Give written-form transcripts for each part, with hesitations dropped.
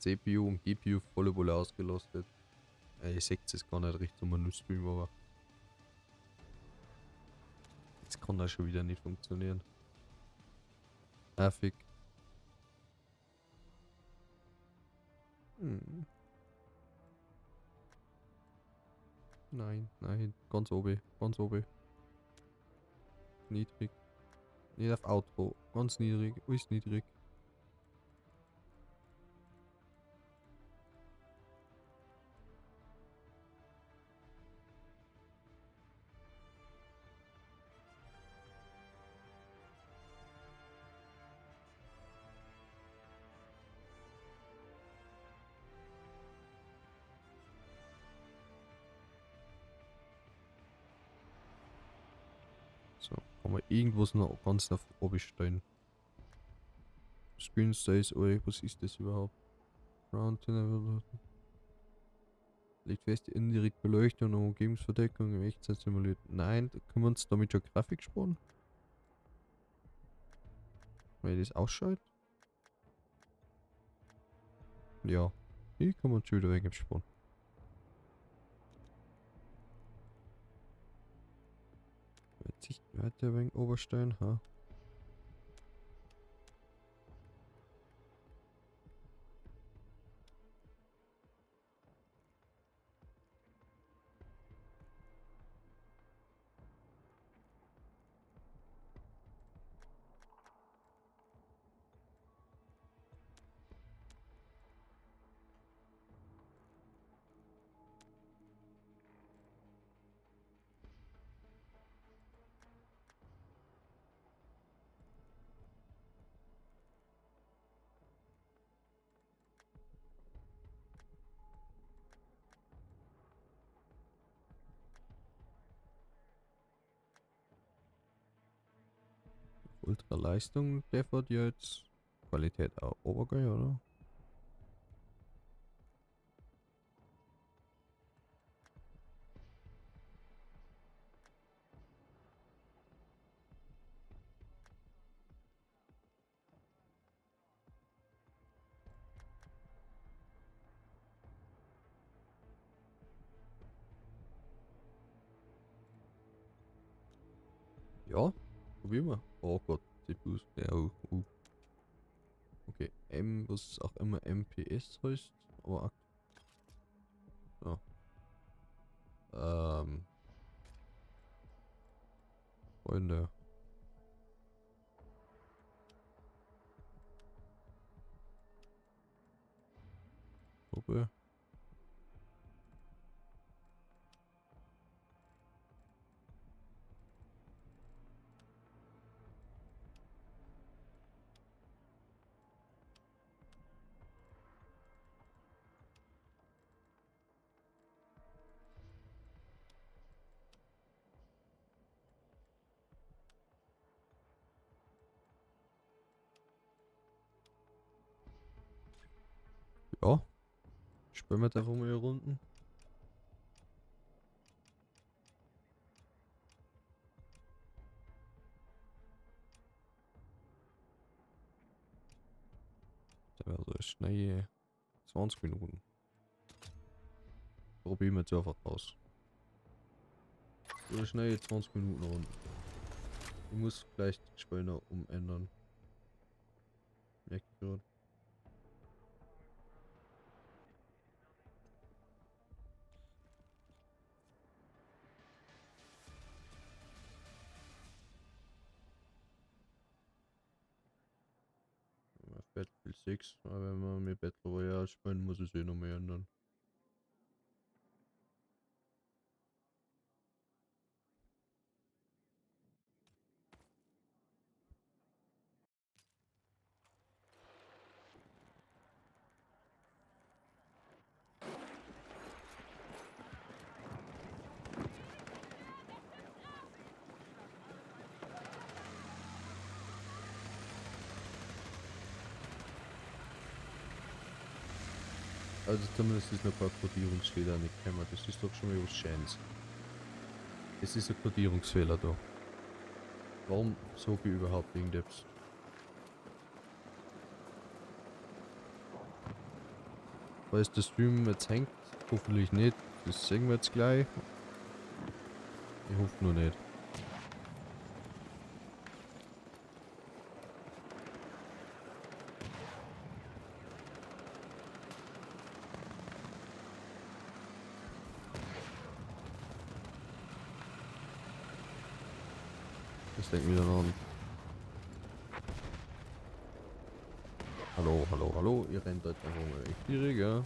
CPU und GPU volle Wolle ausgelastet. Ich sehe es gar nicht recht um einen Stream, aber jetzt kann das schon wieder nicht funktionieren. Nervig. Hm. Nein, nein, ganz oben, ganz oben. Niedrig. Nicht auf Outro, ganz niedrig, alles niedrig. So, kann man irgendwas noch ganz nach oben stellen. Screen Size, oh, was ist das überhaupt? Round legt fest, die indirekte Beleuchtung und Umgebungsverdeckung im Echtzeit simuliert. Nein, können wir uns damit schon Grafik sparen? Wenn ich das ausschaut? Ja, die kann man schon wieder wegsparen. Jetzt sich weiter ein wenig Oberstein, ha? Ultraleistung, der wird jetzt Qualität auch obergeil, oder? Ja, probieren wir. Oh Gott, CPUs. Ja, okay, M, was auch immer MPS heißt, aber ja. Freunde. Gruppe. Ja, spielen wir jetzt einfach mal hier Runden. Das wäre so schnell 20 Minuten. Probieren wir jetzt einfach aus. So schnell 20 Minuten Runden. Ich muss vielleicht die Spieler umändern. Merke ich gerade. Battlefield 6, aber wenn wir mit Battle Royale spielen, muss ich es eh noch mehr ändern. Also zumindest ist noch ein paar Codierungsfehler nicht gekommen. Das ist doch schon mal was Schönes. Es ist ein Codierungsfehler da. Warum so viel überhaupt wegen Depps? Falls der Stream jetzt hängt, hoffentlich nicht. Das sehen wir jetzt gleich. Ich hoffe nur nicht. Das denkt wieder noch an. Hallo, hallo, hallo. Ihr rennt halt einfach mal echt schwierig, ja.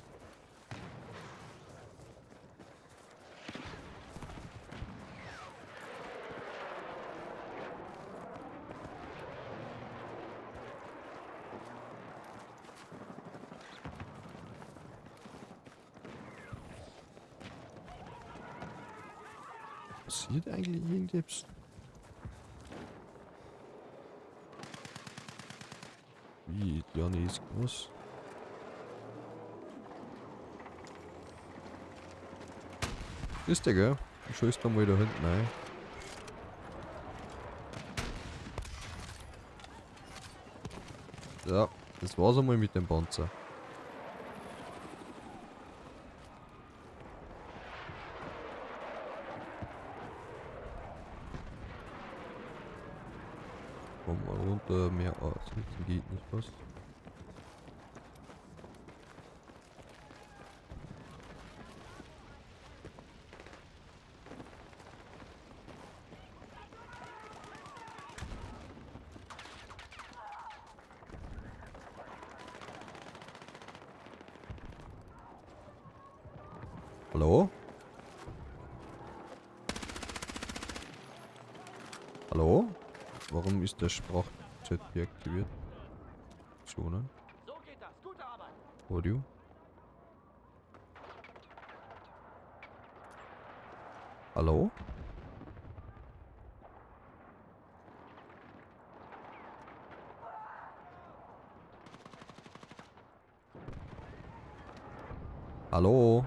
Passiert eigentlich irgendetwas? Wie? Ja, nee, ist groß. Ist der, gell? Du schießt dann mal da hinten rein. Ja, das war's einmal mit dem Panzer. Komm mal runter, mehr aus. Jetzt geht nicht was. Hallo? Hallo? Warum ist der Sprachchat deaktiviert? Optionen? So geht das. Gute Arbeit. Audio? Hallo? Hallo?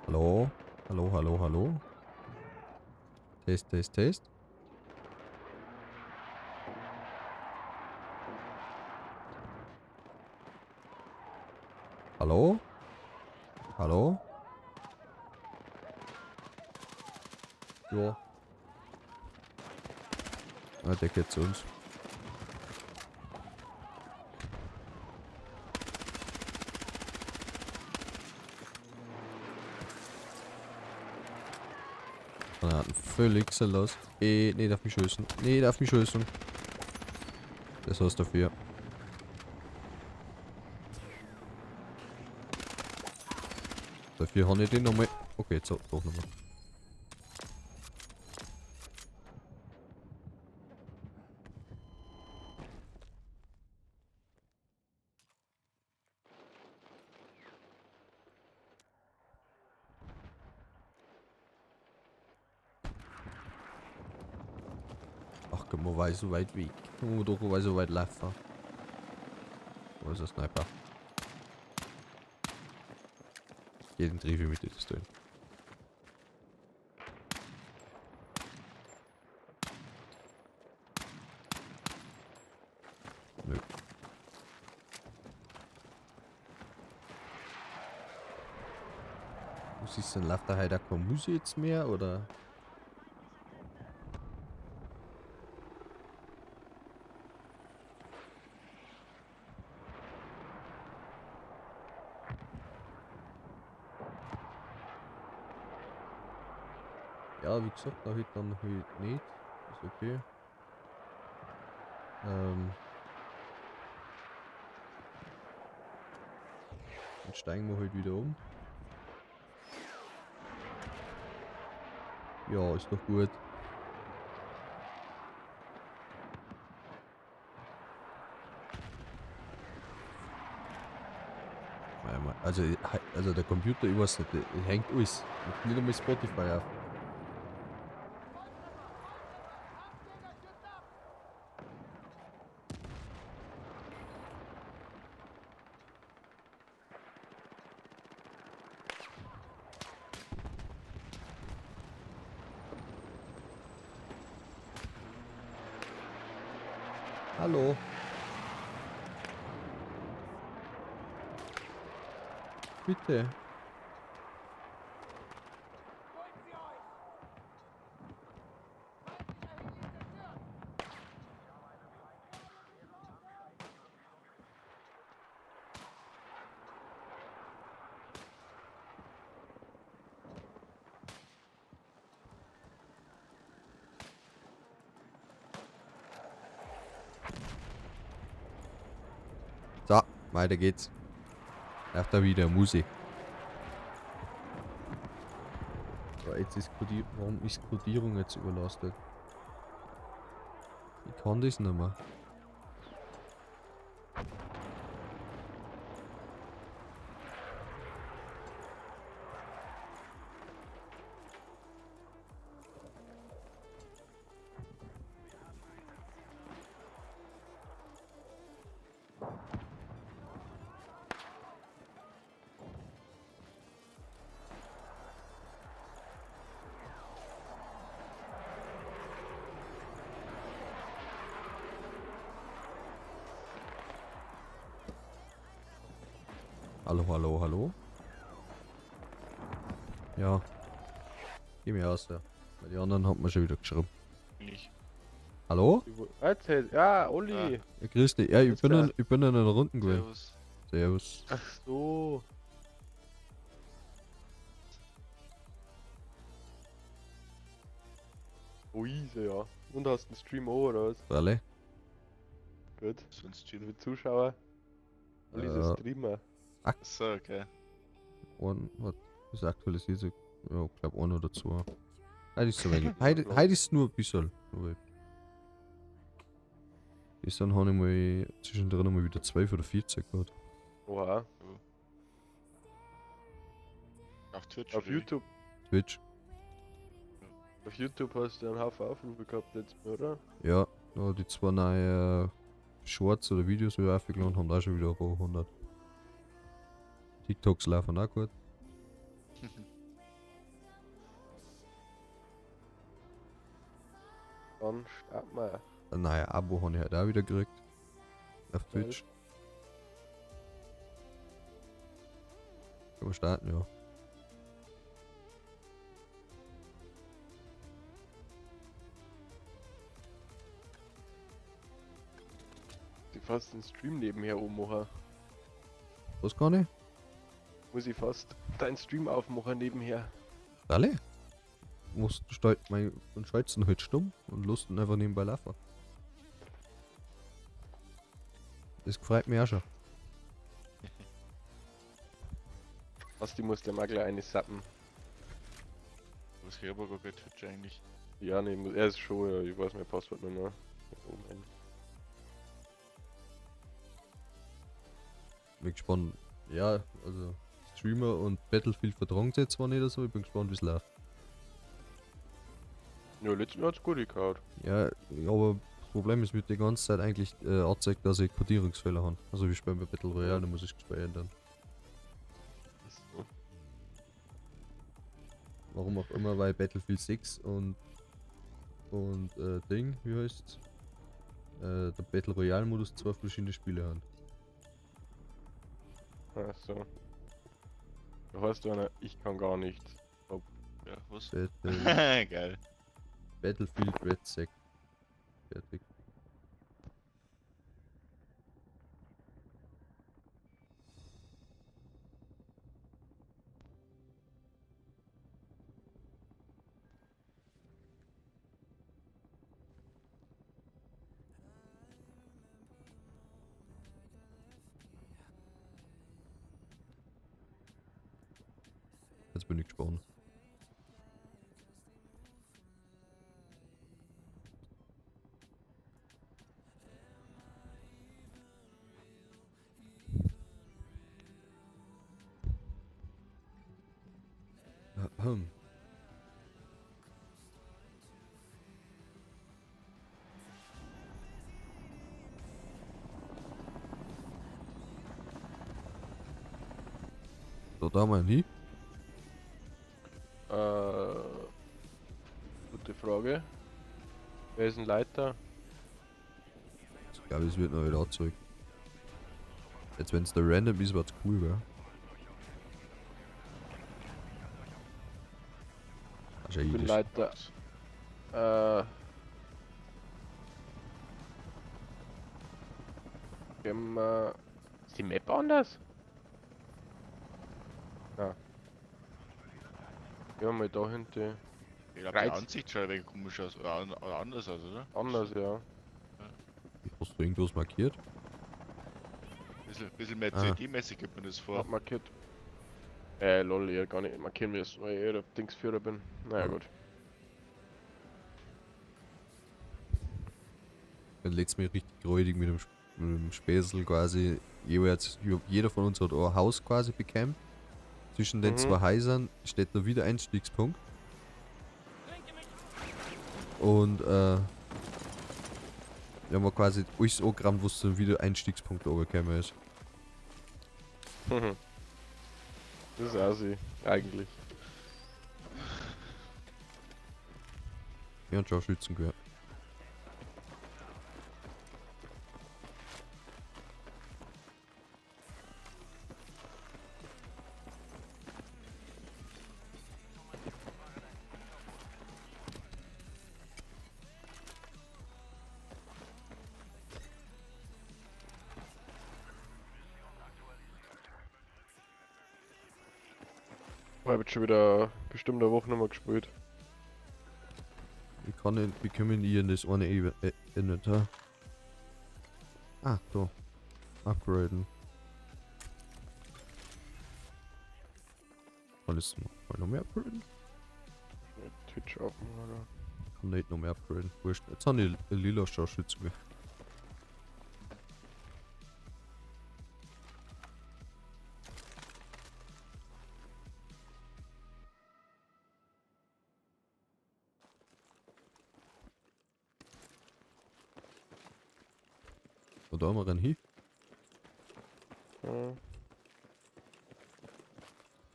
Hallo? Hallo, hallo, hallo? Test, Test, Test. Hallo? Hallo? Ja. Ah, der geht zu uns. Granaten völlig los. Nee, darf mich schießen. Nee, darf mich schießen. Das war's dafür. Dafür habe ich den nochmal. Okay, so, doch nochmal. Ach, guck mal, war ich so weit weg. Oh, doch, war ich so weit laufen. Wo ist der Sniper? Jeden Triff mit das tun. Nö. Was ist denn? Läuft da heute auch keine Musik jetzt mehr, oder? Ja, wie gesagt, da halt dann halt nicht. Ist okay. Dann steigen wir halt wieder um. Ja, ist doch gut. Also der Computer, ich weiß nicht, der hängt alles. Nicht einmal Spotify auf. Hallo. bitte. So, weiter geht's. Nach da wieder Musik. So, jetzt ist Codierung. Warum ist Codierung jetzt überlastet? Ich kann das nicht mehr. Hallo, hallo, hallo. Ja. Geh mir aus, ja. Bei die anderen hat man schon wieder geschrieben. Nicht. Hallo? Erzähl. Ja, Uli. Ja, grüß dich. Ja, Alles klar. ich bin in einer Runde gewesen. Servus. Servus. Ach so. Luise, ja. Und hast einen Stream auch, oder was? Alle? Gut. Sonst chill. Für Zuschauer. Luise Streamer. So, okay. Und was ist aktualisiert? Ja, ich glaube auch noch dazu. Heute ist so wenig. Heute ist nur ein bisschen. Gestern habe ich mal zwischendrin mal wieder 12 oder 14 gehabt. Oha. Auf Twitch. Auf oder wie? YouTube. Twitch. Auf YouTube hast du einen Haufen Aufrufe gehabt jetzt, oder? Ja, ja, die zwei neue Shorts oder Videos, die ich aufgeladen haben, auch schon wieder über 100. TikToks laufen auch gut. Dann starten wir. Ein neues Abo habe ich halt auch wieder gekriegt. Auf Geil. Twitch. Können wir starten, ja. Ich fast einen Stream nebenher ummachen. Was kann ich? Muss ich fast deinen Stream aufmachen nebenher. Alle? Musst du und schalten halt stumm und lusten einfach nebenbei laufen. Das gefreut mich auch schon. Was, die muss der mal gleich eine sappen. Was ich aber gar kein Twitch eigentlich. Ja, ne, er ist schon, ja, ich weiß mein Passwort nur noch. Oben. Bin gespannt. Ja, also Streamer und Battlefield vertragen sie jetzt zwar nicht so, ich bin gespannt wie es läuft. Ja, letztes Mal hat's gut gehauen. Ja, aber das Problem ist mit der ganzen Zeit eigentlich anzeigt, dass ich Codierungsfehler habe. Also wie ich bei Battle Royale, da muss ich gespeichert dann. Warum auch immer, weil Battlefield 6 und Ding, wie heißt's? Der Battle Royale Modus zwei verschiedene Spiele haben. Ach so. Da heißt du einer, ich kann gar nichts. Ja, was? Geil. Battlefield Red Sec. Fertig. Jetzt bin ich gespannt. Ahem. So, da mal nie. Gute Frage. Wer ist ein Leiter? Ich glaube, es wird noch wieder angezeigt. Jetzt, wenn es da random ist, wird's cool, gell? Ich bin Jaidisch. leider. Ist die Map anders? Ja. Ja, mal da hinten. Ich glaube, die Reiz- Ansicht schaut ein wenig komisch aus. Oder anders aus, oder? Anders, ja. Hast du irgendwas markiert? Bisschen mehr Ah. CD-mäßig gibt man das vor. Hab markiert. Lol, ich hab gar nicht markieren müssen, weil ich eher der Dingsführer bin. Naja, Ja. gut. Dann lädt's mich richtig räudig mit dem Späßel quasi. Jeder von uns hat ein Haus quasi bekämpft. Zwischen den Mhm. zwei Häusern steht noch wieder Einstiegspunkt. Und wir haben quasi alles angerammt, wo so wieder Einstiegspunkt runtergekommen ist. Das ist assi, eigentlich. Ja, und schon Schützen gehört. Ich hab jetzt schon wieder bestimmt eine Woche nicht mehr gespielt. Ich kann nicht, wie können wir in das eine Inventar? Ah, da. Upgraden. Kann ich noch mehr upgraden? Twitch aufmachen, oder? Kann nicht noch mehr upgraden. Wurscht. Jetzt habe ich ein lila Scharfschütze mehr. Und da haben wir einen hin. Ja.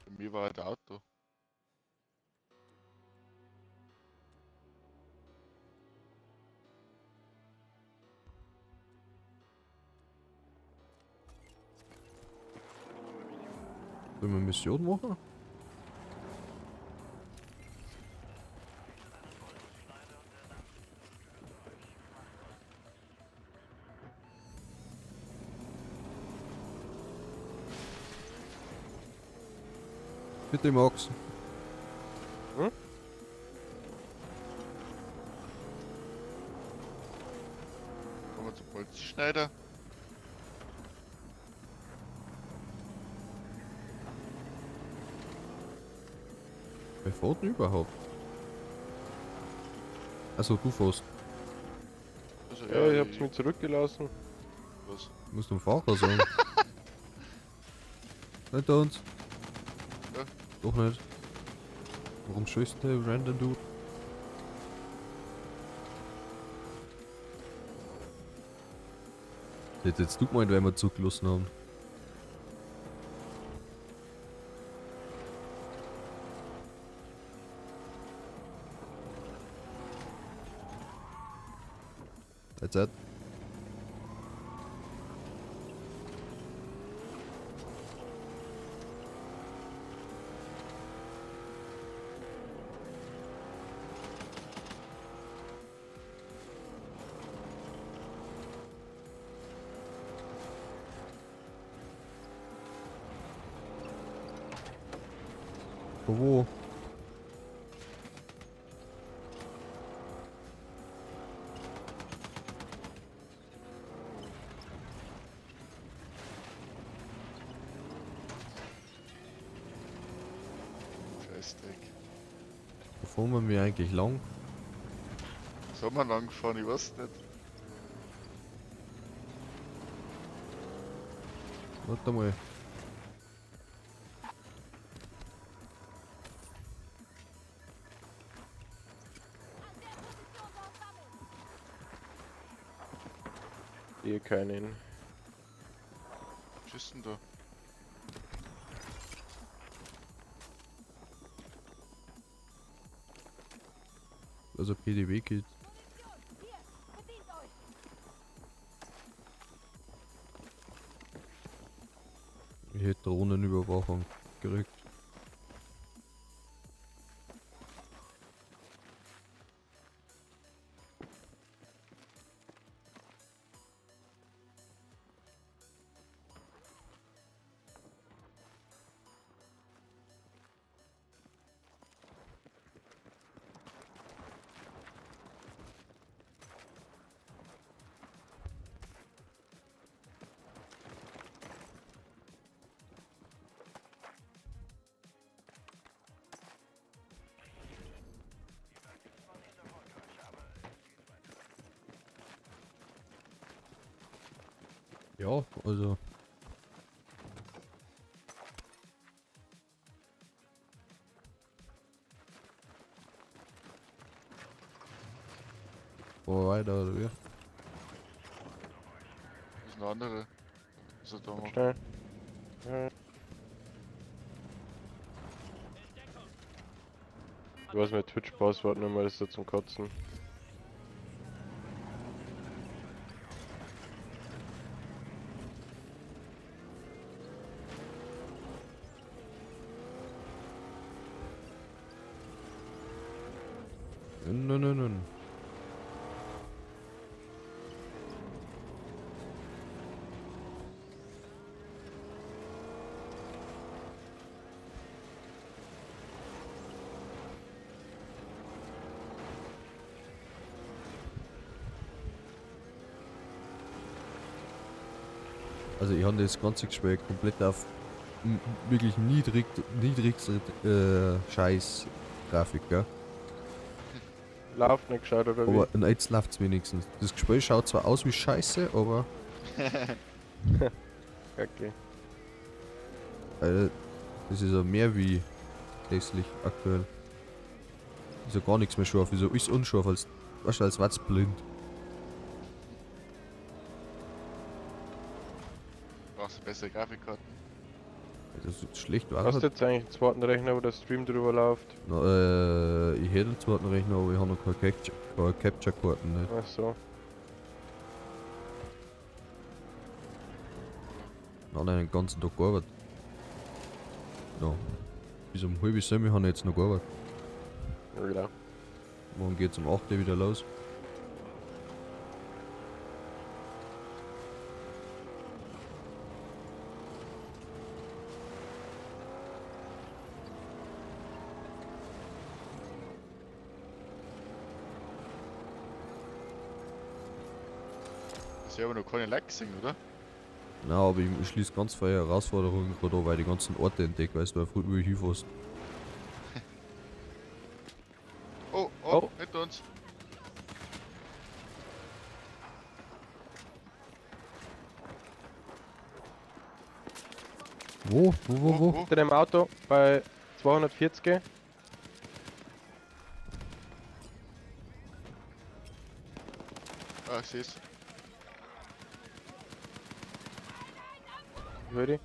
Bei mir war halt ein Auto. Sollen wir eine Mission machen? Bitte, Max. Kommen wir zum Holzschneider. Wer fährt denn überhaupt? Also du fährst. Also, Ja, ich hab's mir zurückgelassen. Was? Du musst dem Fahrer sagen. Nicht uns. Ja. Doch nicht. Warum schießt der random Dude? Hätte jetzt du gemeint, wenn wir zugelassen haben. That's it. Wo? Scheißdreck. Wo fahren wir eigentlich lang? Soll man lang gefahren? Ich weiß nicht. Warte mal. Eh keinen. Was ist denn da? Also PDW geht. Ich hätte Drohnenüberwachung gekriegt. Ja, also. Wo weiter oder wie? Das ist eine andere. Was er da macht. Schnell. Du hast mein Twitch-Passwort nicht mehr, das ist da zum Kotzen. Nun. Also ich habe das ganze Gespräch komplett auf wirklich niedrigste Scheiß Grafik, gell? Lauf nicht gescheit oder Aber wie? jetzt läuft's wenigstens. Das Gespräch schaut zwar aus wie Scheiße, aber Okay. das ist ja mehr wie hässlich aktuell. Ist ja gar nichts mehr scharf. Wieso ist unscharf als, weißt du, als was blind? Brauchst du bessere Grafikkarten? Das ist schlecht war. Hast du jetzt eigentlich einen zweiten Rechner, wo der Stream drüber läuft? Ich hätte einen zweiten Rechner, aber ich habe noch keine Capture-Karten nicht. Ach so. Nein, den ganzen Tag gearbeitet. Ja. Bis um 6:30 habe ich jetzt noch gearbeitet. Ja, genau. Morgen geht's um 8 Uhr wieder los. Das ist ja aber noch keine Like gesehen, oder? Na, aber ich schließe ganz viele Herausforderungen gerade an, weil ich die ganzen Orte entdecke, weißt du, wo ich hinfährst. Oh, hinter uns. Wo? Hinter dem Auto bei 240. Ah, ich seh's. Hör die?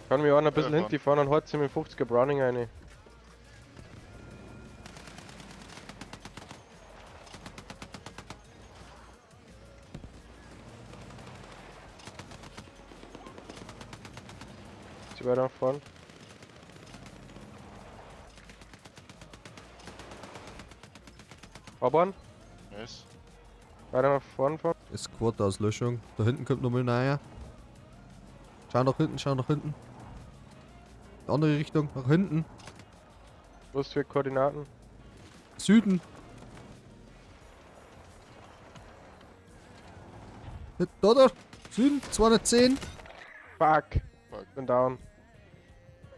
Kann mir auch noch ein bisschen Ja, hinten fahren und heute sind mit 50er Browning eine. Sie weiter fahren. Abern, Nice. weiter nach vorne fahren. Squad-Auslöschung. Da hinten kommt noch mal näher. Schau nach hinten. Die andere Richtung, nach hinten. Was für Koordinaten? Süden. Da. Süden, 210. Fuck! Fuck. Bin down.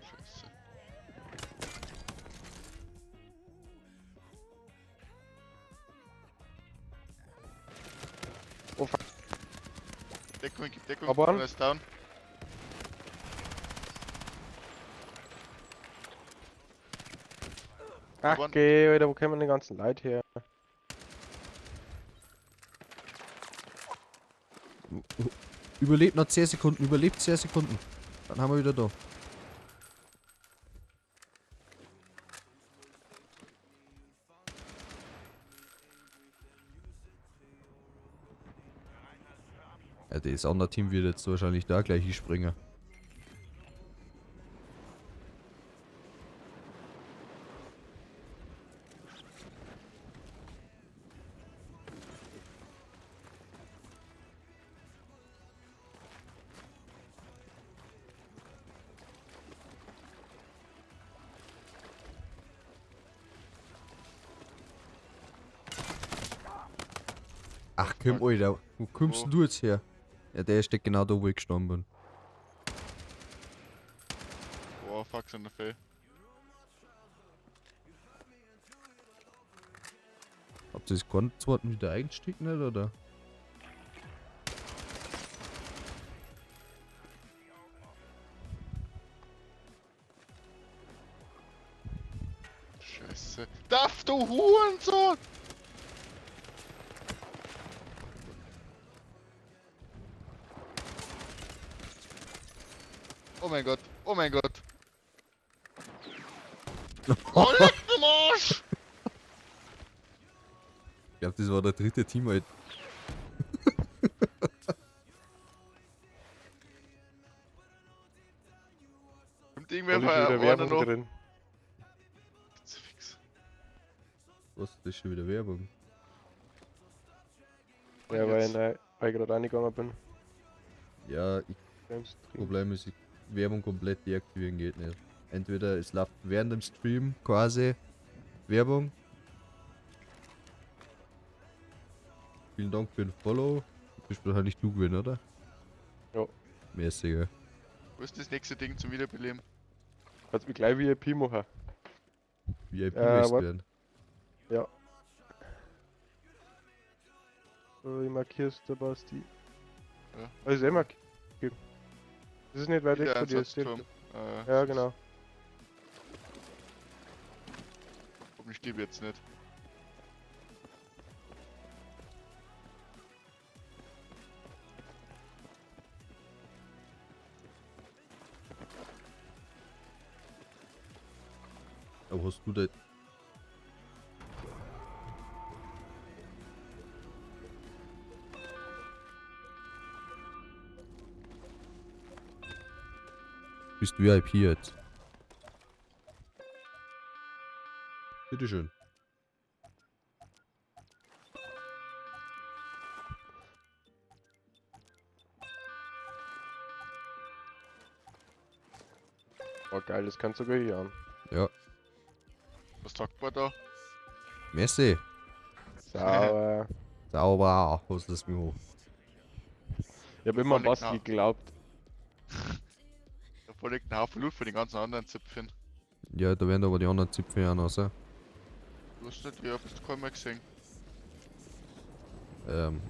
Scheiße. Oh fuck. Deckung, gib Deckung. Aber an. Einer ist down. Ach Aber- geh, Alter, wo kommen die ganzen Leute her? Überlebt noch 10 Sekunden, überlebt 10 Sekunden. Dann haben wir wieder da. Ja, das andere Team wird jetzt wahrscheinlich da gleich hinspringen. Ach komm, Alter, wo kommst Wo? denn du jetzt her? Ja, der steckt genau da, wo ich gestanden bin. Oh, fuck, so eine Fell. Habt ihr das Kontoten wieder eingestiegen, nicht, oder? Scheiße. Darf du Hurensohn! Oh mein Gott, oh mein Gott. Oh, leck den Arsch! Ich glaube, das war der dritte Teammate. Kommt irgendwer Olli, schon wieder einer Werbung noch? drin. Fix. Was ist das schon wieder Werbung? Und Ja, weil jetzt? ich gerade reingegangen bin. Ja, ich, Beim Stream. Problem ist, Werbung komplett deaktivieren geht nicht. Entweder es läuft während dem Stream quasi Werbung. Vielen Dank für den Follow. Du bist wahrscheinlich du gewesen, oder? Ja. Mäßig, ja. Wo ist das nächste Ding zum Wiederbeleben? Kannst mich gleich VIP machen. VIP What? werden. Ja. So, ich markier's der Basti. Ja. Also eh markiert. Das ist nicht weit weg Wieder von dir. ist Einsatzturm. Ja, genau. Hoffentlich liebe jetzt nicht. Aber hast du da... Bist du VIP jetzt? Bitteschön. Oh geil, das kannst du sogar hier an. Ja. Was sagt man da? Messi. Sauber. Sauber. Was ist das mir hoch? Ich hab immer an Voll Basti knapp. geglaubt. Da vorliegt ein Haufen Loot für die ganzen anderen Zipfen. Ja, da werden aber die anderen Zipfel ja noch, so. Du hast nicht, ja, bist du kaum mehr gesehen.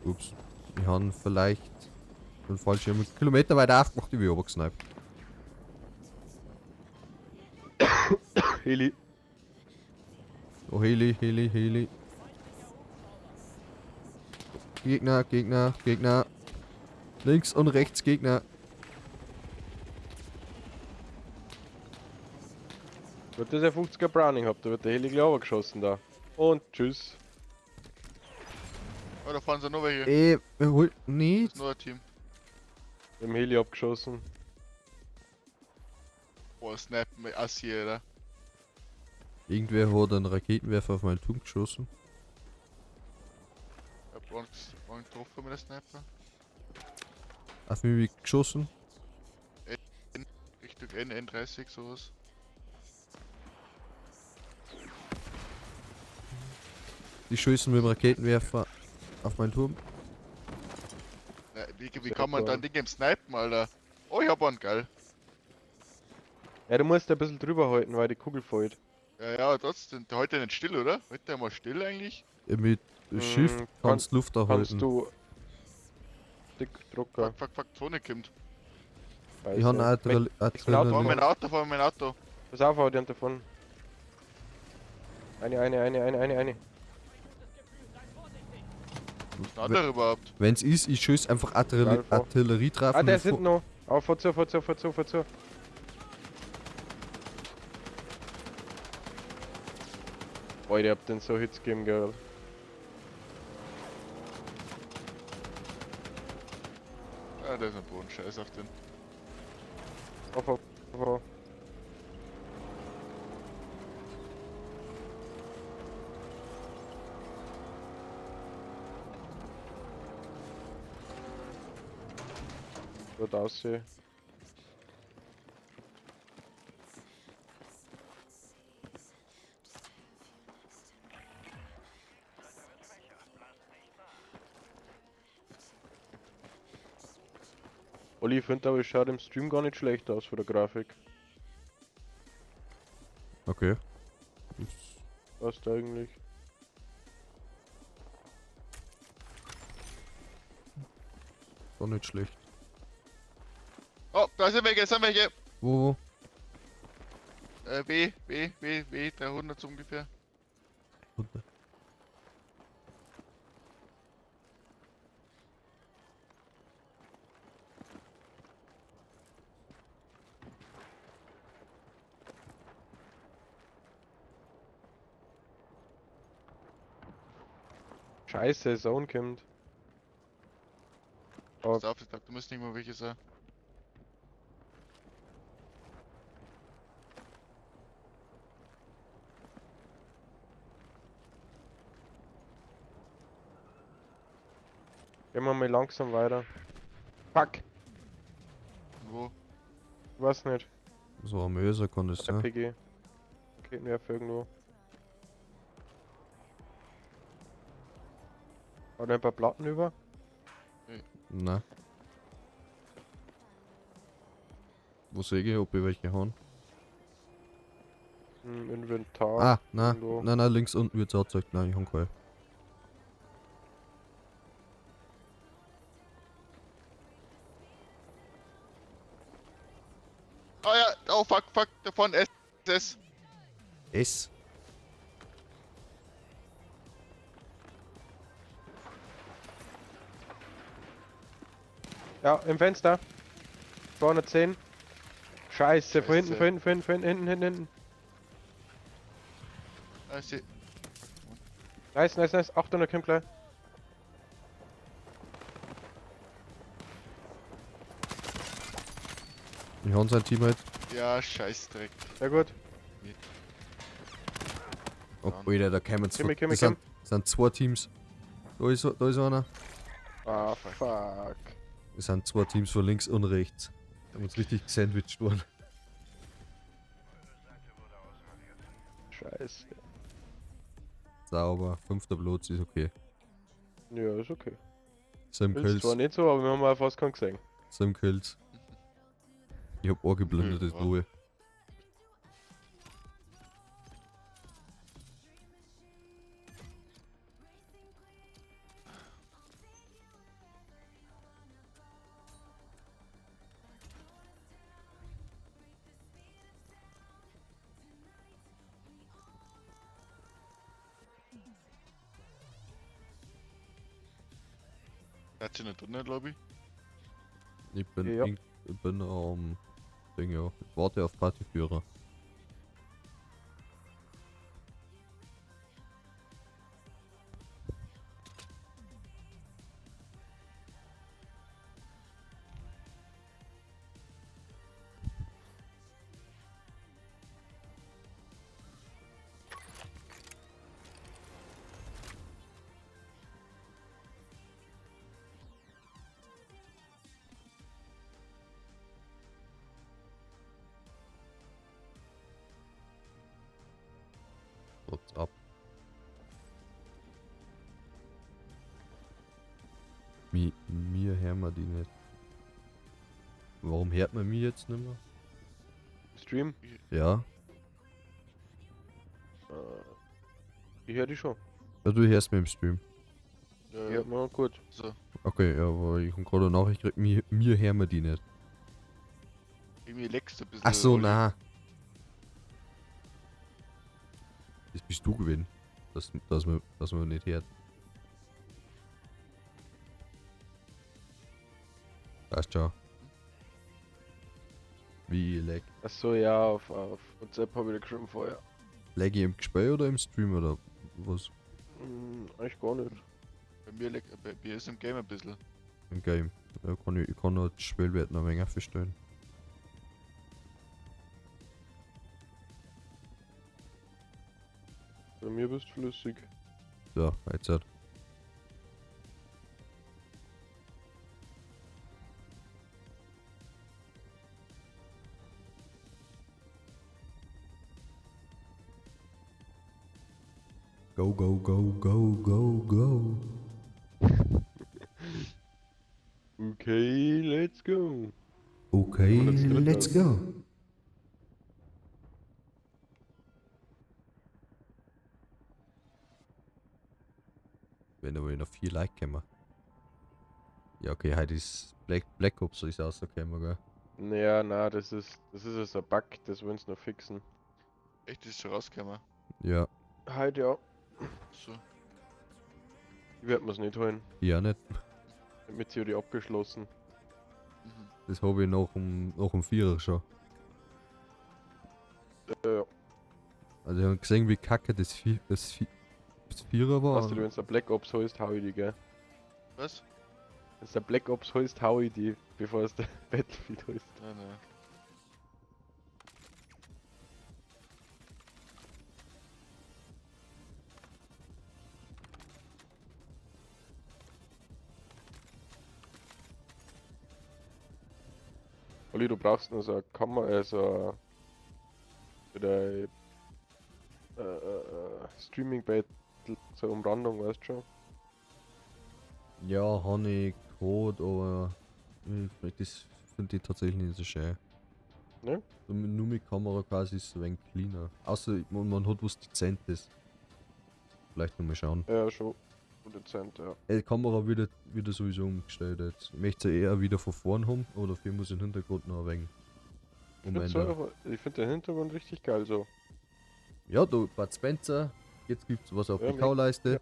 Ups. Wir haben vielleicht einen falschen Kilometer weiter aufgemacht, die wir aber gesniped. Heli. Oh, Heli, Heli, Heli. Gegner, Gegner, Gegner. Links und rechts Gegner. Wird das ein 50er Browning habt, da wird der Heli gleich geschossen da. Und tschüss. Oh, da fahren sie noch welche. Wir holt Das nicht. ist nur ein Team. Im Heli abgeschossen. Boah, Snipen mit Assi, oder? Irgendwer hat einen Raketenwerfer auf meinen Turm geschossen. Ich hab einen getroffen mit der Sniper. Auf mich geschossen. Richtung N30, sowas. Die schießen mit dem Raketenwerfer auf meinen Turm. Wie Sehr kann man cool. dann Ding im Snipen, Alter? Oh, ich hab einen, geil. Ja, du musst ein bisschen drüber halten, weil die Kugel fällt. Ja, ja, trotzdem. Heute nicht still, oder? Heute mal still eigentlich. Mit Shift kannst Luft Kannst erhalten. du dick Drucker. Fuck, fuck, fuck, Zone kommt. Ich habe Fahr Fahr mein Adrenalin. Auto, fahr mein Auto. Pass auf, hau die davon. Eine. Was ist denn der überhaupt? Wenn's ist, ich schieß einfach Egal, vor. Artillerie drauf. Ah, und der ich ist hinten noch. Auf, fahr zu. Boah, ihr habt den so Hits gegeben, gell. Ah, da ist ein Boden, scheiß auf den. Auf. Dort aussehen. Olli, ich finde aber, es schaut im Stream gar nicht schlecht aus von der Grafik. Okay. Passt eigentlich. Gar nicht schlecht. Oh, da sind welche, Wo? W, 300 so ungefähr. Runter. Scheiße, Zone kommt. Oh, Pass auf, du musst nicht mal welche sein. gehen wir mal langsam weiter. Fuck, Wo? ich weiß nicht. So am Öser kann das Der sein. PG. Geht nerv irgendwo. Hat er ein paar Platten über? Nein. Wo sehe ich, ob ich welche haben? Im Inventar. Ah, nein. Irgendwo. Nein, links unten wird es angezeigt. Nein, ich habe keine. Oh ja, oh fuck, da vorne SS. S? Ja, im Fenster. 210. Scheiße, von hinten, Scheiße. hinten. Ah, ich seh. Nice. 800 kommt gleich. Ich habe sein Team halt. Ja, Scheißdreck. Sehr gut. Oh, Alter, da kämen zwei. Gimme. Das sind zwei Teams. Da ist einer. Ah, fuck. Das sind zwei Teams von links und rechts. Da haben uns richtig gesandwiched worden. Scheiße. Sauber. 5. Platz ist okay. Ja, ist okay. 7 Ist Kills. zwar nicht so, aber wir haben auch fast keinen gesehen. 7 Kills. Ich hab angeblendetes Ja. Lohe. Hat sie nicht drin, Lobby? Ich bin, Ja. ich bin Ding, ja. Ich warte auf Partyführer. What's up? Mir hören wir die nicht. Warum hört man mich jetzt nicht mehr? Stream? Ja. Ich höre die schon. Ja, du hörst mich im Stream. Ja, na gut. So. Okay, ja, aber ich hab gerade eine Nachricht gekriegt, mir hören wir die nicht. Irgendwie leckst du ein bisschen. Ach so, Olli. na. Das bist du gewesen. Dass man nicht hört. Passt schon. Wie lag? Achso, ja, auf WhatsApp habe ich geschrieben vorher. Lag ich im Gespräch oder im Stream oder was? Eigentlich gar nicht. Bei mir ist im Game ein bisschen. Im Game. Ja, ich kann noch die Spielwerte noch ein wenig verstehen. Bei mir bist du flüssig. So, jetzt hat. Go, go, go, go, go, go. Okay, let's go. Okay, Und das dritte let's aus. go. Wenn aber noch 4 Like kämen. Ja, okay, heute ist Black Ops, so ist rausgekommen, gell? Naja, na, das ist ja so ein Bug, das wollen sie noch fixen. Echt, ist schon rausgekommen. Ja, Heute ja. So. Ich werd mir's nicht holen. ja nicht. Mit Theorie abgeschlossen. Mhm. Das habe ich nach dem Vierer schon. Ja. Also ich habe gesehen, wie kacke das Vierer war. Weißt du, wenn du Black Ops holst, hau ich die, gell? Was? Wenn du Black Ops holst, hau ich die, bevor du Battlefield holst. Nein, nein. Olli, du brauchst nur so eine Kamera, so eine Streaming Battle, so eine Umrandung, weißt du schon? Ja, habe ich gehört, aber das finde ich tatsächlich nicht so schön. Ne? So nur mit Kamera quasi ist es ein wenig cleaner. Außer man hat was Dezentes. Vielleicht nochmal schauen. Ja, schon. Dezent, ja. Die Kamera wieder sowieso umgestellt jetzt. Ich möchte sie eher wieder von vorn haben, aber dafür muss ich den Hintergrund noch ein wenig umändern. Ich find den Hintergrund richtig geil so. Ja, da Bud Spencer, jetzt gibt's was auf Ja, die Kauleiste. ja.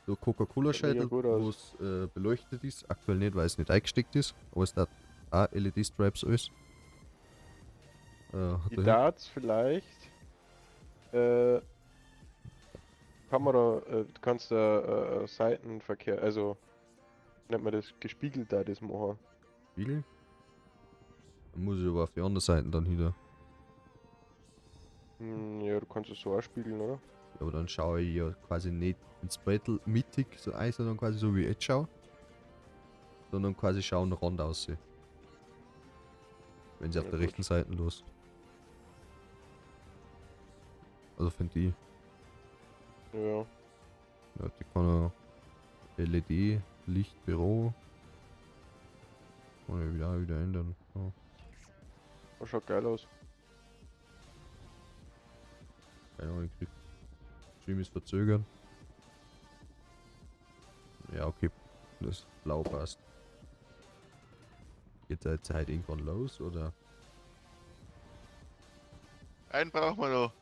Da Coca-Cola-Schädel, Sieht mega gut wo aus. es beleuchtet ist. Aktuell nicht, weil es nicht eingesteckt ist, aber es hat auch LED-Stripes alles. Hat Die da Darts vielleicht. Äh, Kamera, du kannst da Seitenverkehr, also nennt man das gespiegelt da, das machen. Spiegel. Dann muss ich aber auf die andere Seite dann wieder. Ja, du kannst es so auch spiegeln, oder? Aber dann schaue ich ja quasi nicht ins Brettel mittig so ein, sondern quasi so wie ich jetzt schaue. Sondern quasi schauen nach Rand aus. Wenn sie auf Ja, der gut. rechten Seite los. Also finde ich. Ja. Ja, die kann ja LED, Licht, Büro. Kann ich wieder ändern. Ja. Das schaut geil aus. Keine Ahnung, ich krieg. Stream ist verzögert. Ja, okay. Das Blau passt. Geht der Zeit irgendwann los oder? Einen brauchen wir noch.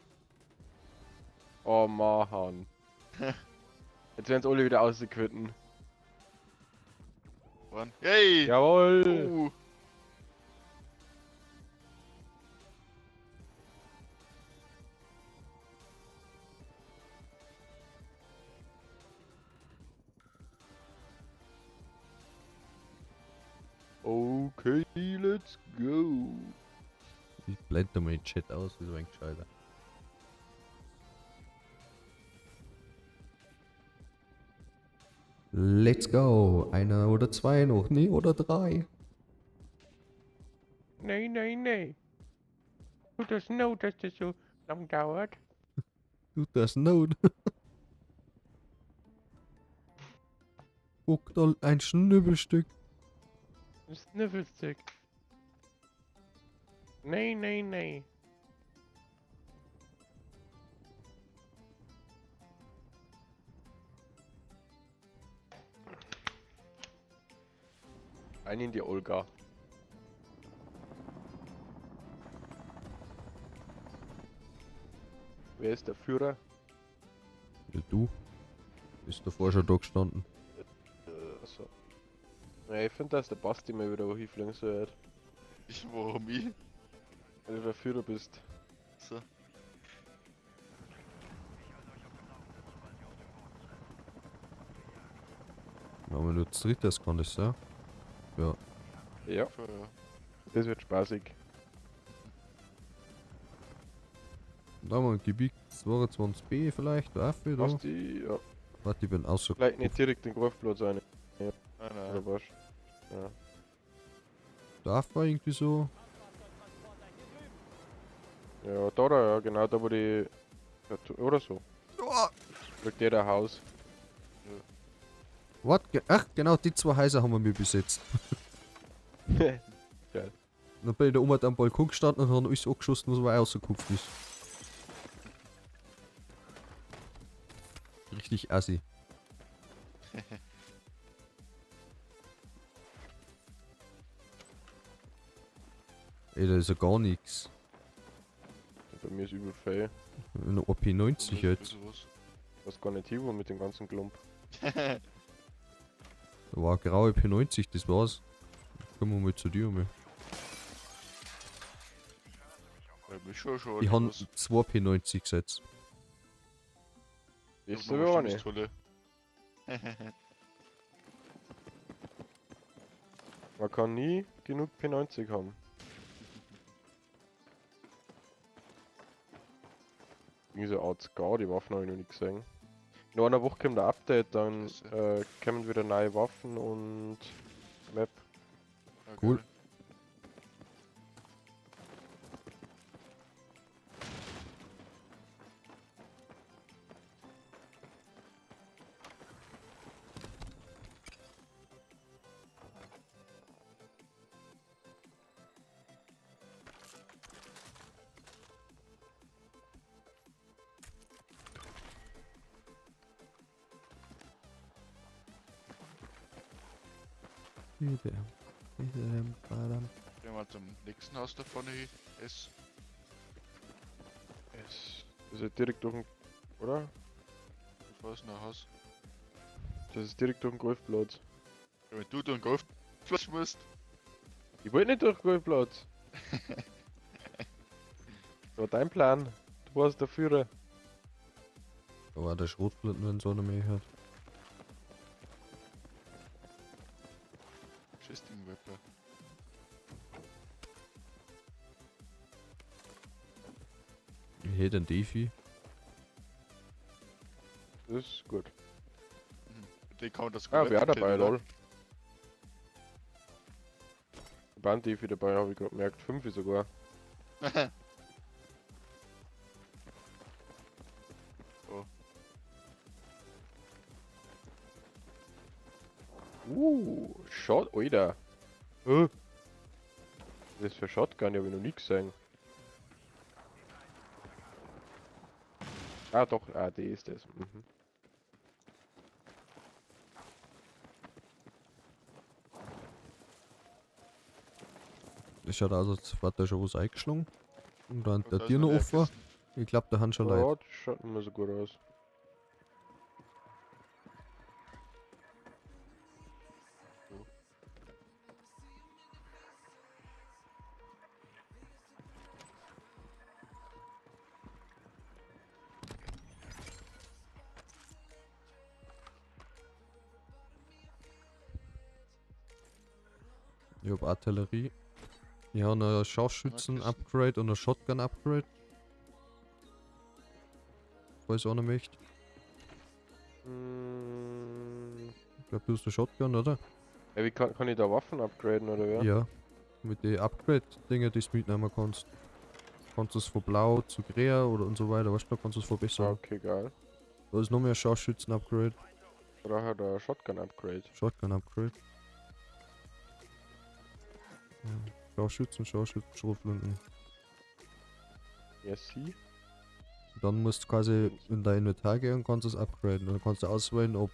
Oh Mann. Jetzt werden sie alle wieder ausgequitten. Wann? Yay! Jawohl! Okay, let's go. Ich blende mal den Chat aus, ist ein gescheiter. Let's go! Einer oder zwei noch, nee, oder drei. Nein, nein, nein. Du das know, dass das so lang dauert. Du das Not. Guck da ein Schnübbelstück. Ein Sniffelstick. Nein, nein, nein. Ein in die Olga. Wer ist der Führer? Ja, du. Bist davor schon da gestanden. Also. Ja, ich finde, dass der Basti mal wieder hinfliegen soll. Warum ich? Weil du der Führer bist. So. Ja, wenn du zu dritt das kann das sein. Ja. Ja, Voll, ja. das wird spaßig. Da haben wir ein Gebiet 22b vielleicht, Waffe da. Basti, ja. Warte, ich bin auch so. Vielleicht nicht direkt den Golfplatz rein. Nein, Oder nein. was? Ja. Darf war irgendwie so. Ja, da, ja, genau, da wo die. Ja, oder so. Kriegt jeder ein Haus. What? Ach, genau, die zwei Häuser haben wir mir besetzt. Geil. Dann bin ich da oben am Balkon gestanden und haben alles angeschossen, was weit rausgekupft ist. Richtig assi. Ey, da ist ja gar nichts. Bei mir ist übel fail. Eine OP90 jetzt. Ich weiß gar nicht hin, wo mit dem ganzen Klump. Da war eine graue P90, das war's. Kommen wir mal zu dir, mal. schon. Die haben 2 P90 gesetzt. Ist so gar nicht. Man kann nie genug P90 haben. Diese Art Scar, die Waffen habe ich noch nicht gesehen. In einer Woche kommt ein Update, dann kommen wieder neue Waffen und Map. Cool. Gehen wir mal zum nächsten Haus da vorne hin. Es. Das ist direkt durch den. Oder? Was ist noch ein Haus? Das ist direkt durch den Golfplatz. Ja, wenn du durch den Golfplatz musst. Ich wollte nicht durch den Golfplatz. Das war dein Plan. Du warst der Führer. Da war der Schrotflinten, wenn so eine mehr hat. Fisting Whipper. Wie hält denn Defi? Das ist gut. Den kann man das Ah, wer auch Skelett dabei, killen, oder? lol. Banddefi dabei, habe ich gerade gemerkt. 5 sogar. Oh. Shot, Alter. Was ist das für Shotgun? Die habe ich noch nie gesehen. Ah doch, die ist das. Mhm. Das schaut aus, als hat der schon was eingeschlagen. Und dann Und der da ist Tier noch noch offen. Leerkisten. Ich glaube, der hat schon leid. Ja, das schaut nicht mehr so gut aus. Ich hab Artillerie. Ich habe ein Scharfschützen-Upgrade und ein Shotgun-Upgrade. Falls einer möchte. Ich glaube, du hast eine Shotgun, oder? Ja, wie kann ich da Waffen upgraden oder wer? Ja. Mit den Upgrade-Dinger, die du mitnehmen kannst. Kannst du es von blau zu grün oder und so weiter, weißt du, da kannst du es Ah, verbessern. okay, geil. Da ist noch mehr Scharfschützen-Upgrade. Brauche da Shotgun-Upgrade. Shotgun-Upgrade. Ja. Scharfschützen, Schrotflinten. Ja, sie? Dann musst du quasi in dein Inventar gehen und kannst es upgraden. Dann kannst du auswählen, ob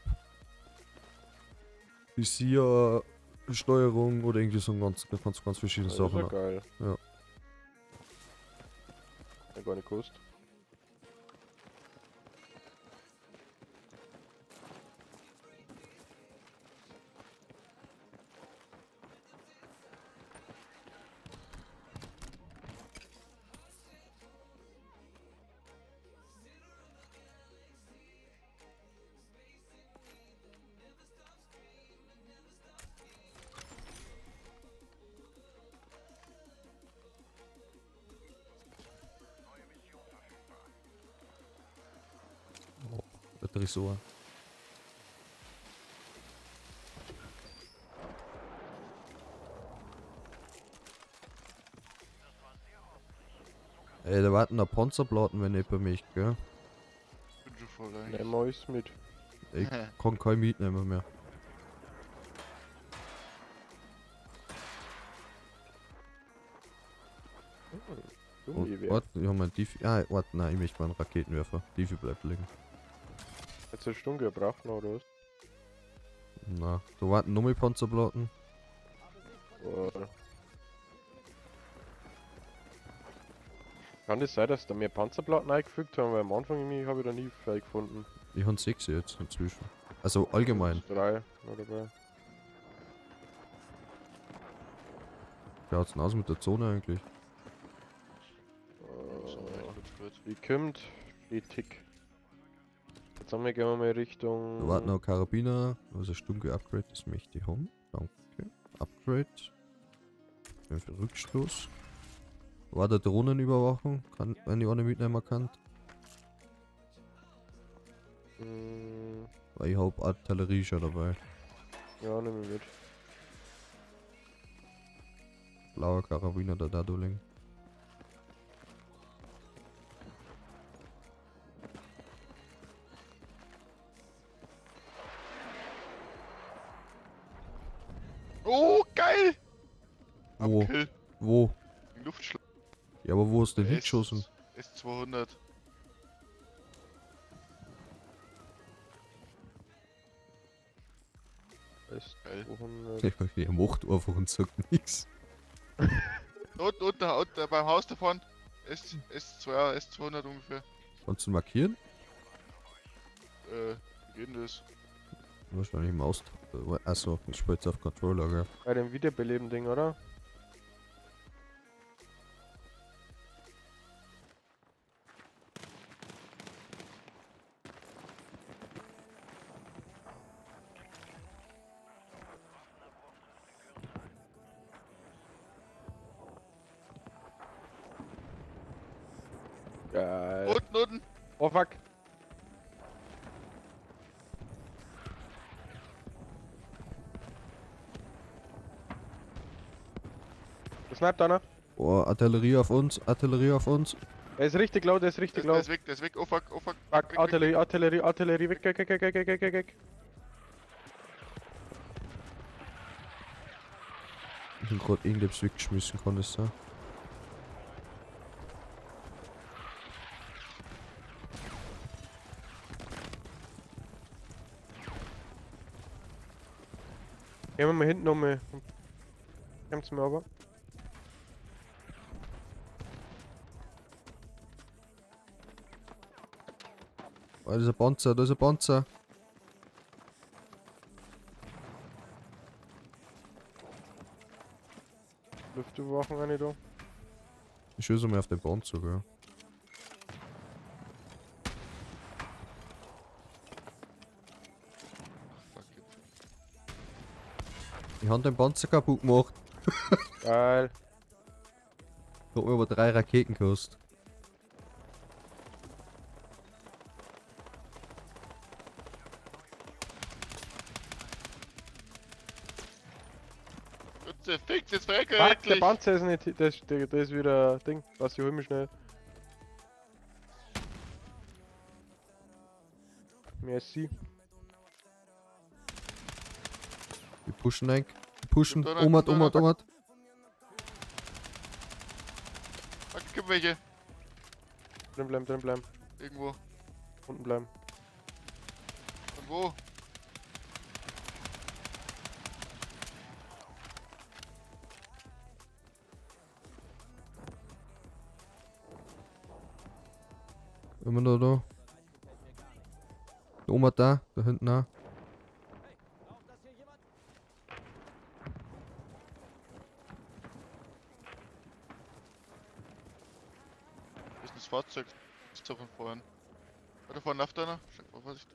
Visier, Steuerung oder irgendwie so ein ganz verschiedene Das ist Sachen. ja geil. Ja. Ja, gar nicht gewusst. Der Tresor. Ey, da warten noch Panzerplatten, wenn nicht bei mich, gell? Bin schon voll eigentlich. Nehmen wir alles mit. Ich kann kein mitnehmen mehr. Und, warte, ich hab mein Diffi. Ah, warte, nein, ich möchte mal einen Raketenwerfer. Diffi bleibt liegen. Jetzt eine Stunde gebraucht noch, oder was? Na, da warten noch mehr Panzerplatten. Boah. Kann das sein, dass da mehr Panzerplatten eingefügt haben, weil am Anfang irgendwie habe ich da nie viel gefunden. Ich habe 6 jetzt inzwischen. Also allgemein. 3 noch dabei. Wie schaut's denn aus mit der Zone eigentlich? So, gut. Die kommt, stetig. Jetzt haben wir, gehen wir mal Richtung. Da warten noch Karabiner, also Stunde Upgrade, das möchte ich haben. Danke. Upgrade. Für Rückstoß. War der Drohnenüberwachung, kann, wenn ich eine mitnehmen kann. Weil ich hab Artillerie schon dabei. Ja, nehmen wir mit. Blauer Karabiner, der Dadoling. Oh, geil! Wo? Kill. Wo? Luftschlag. Ja, aber wo ist denn hingeschossen? S200. Geil. S200. Der macht einfach und sagt nichts. Unten beim Haus davon. S200 ungefähr. Kannst du markieren? Wie geht denn das? Wahrscheinlich Maus. Achso, ich spiele jetzt auf Controller, gell? Bei dem Wiederbeleben Ding, oder? Geil. Unten! Oh fuck. Das sniped einer. Oh, Artillerie auf uns, Artillerie auf uns. Er ist richtig laut, er ist richtig Der laut. ist weg, der ist weg. Oh fuck, oh fuck. Fuck, Weg, Artillerie, Artillerie, Artillerie, weg, weg, weg, weg, weg, weg, weg, weg. Ich bin gerade irgendetwas weggeschmissen, kann das sein? Gehen wir mal hinten um. Kommt's mir aber. Oh, da ist ein Panzer, da ist ein Panzer. Luftüberwachung eine da. Ich schieße mal auf den Panzer, gell? Fuck it. Ich habe den Panzer kaputt gemacht. Geil. Hat mir aber 3 Raketen gekostet. Fix, jetzt verrecke Fuck, der endlich! Panzer ist nicht. Das ist wieder Ding. Was, ich hol mich schnell. Merci. Wir pushen ein. Wir pushen. Kommt einer, Omat, kommt einer. Omat, Omat. Fuck, gib welche. Drin bleiben, drin bleiben. Irgendwo. Unten bleiben. Und wo? Immer noch da. Der Omat da hinten auch. Ist das Fahrzeug? Ist doch von vorhin. Da vorne läuft einer. Schau mal, Vorsicht.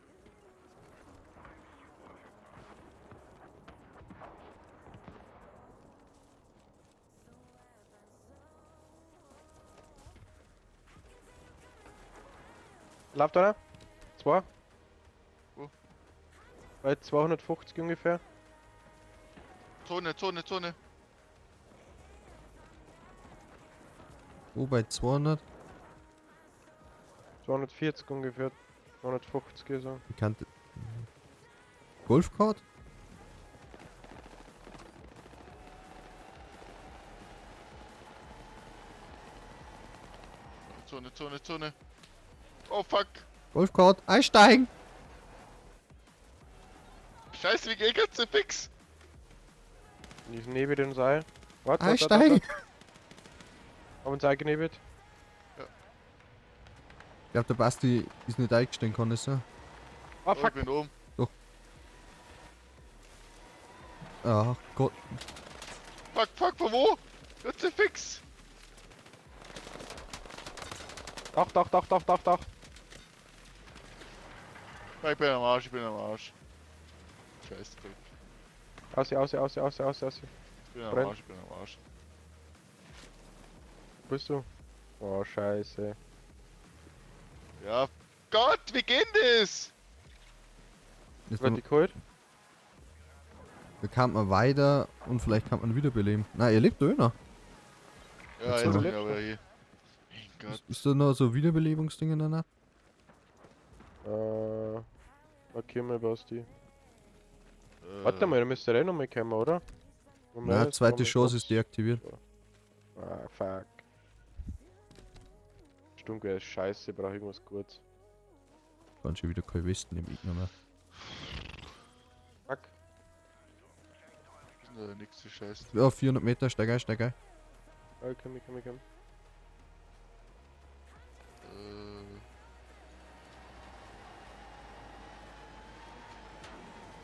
Läuft einer? 2? Wo? Bei 250 ungefähr. Zone. Wo bei 200? 240 ungefähr. 250 so. Bekannte. Golfkart? Zone. Oh fuck! Golfkart, einsteigen! Scheiße, wie geht jetzt fix? Die ist neben dem Seil. Warte, Einsteigen! Haben uns eingenebelt. Ja. Ich glaube, der Basti ist nicht eingestiegen, kann es sein? Ah, Oh, fuck. ich bin oben. Ach Gott. Fuck, von wo? Bitte fix. Dach. Ich bin am Arsch. Scheiß Dreck. Außer. Ich bin am Brennt. Arsch. Wo bist du? Oh, scheiße. Ja, Gott, wie geht das? Jetzt Wird die geholt? da kann man weiter und vielleicht kann man wiederbeleben. Nein, er lebt da noch. Ja, Jetzt jetzt aber. bin ich aber hier. Mein Gott. Ist da noch so Wiederbelebungsdinge danach? Markier mal, Basti. Warte mal, da müsste der nochmal kommen, oder? Na, zweite Chance ist deaktiviert. Ah, fuck. Stunke ist scheiße, brauch irgendwas Gutes. Kann schon wieder kein Westen im Gegner mehr. Fuck. Das ist nur der nächste Scheiß. Ja, 400 Meter, steig ein. Oh, komm.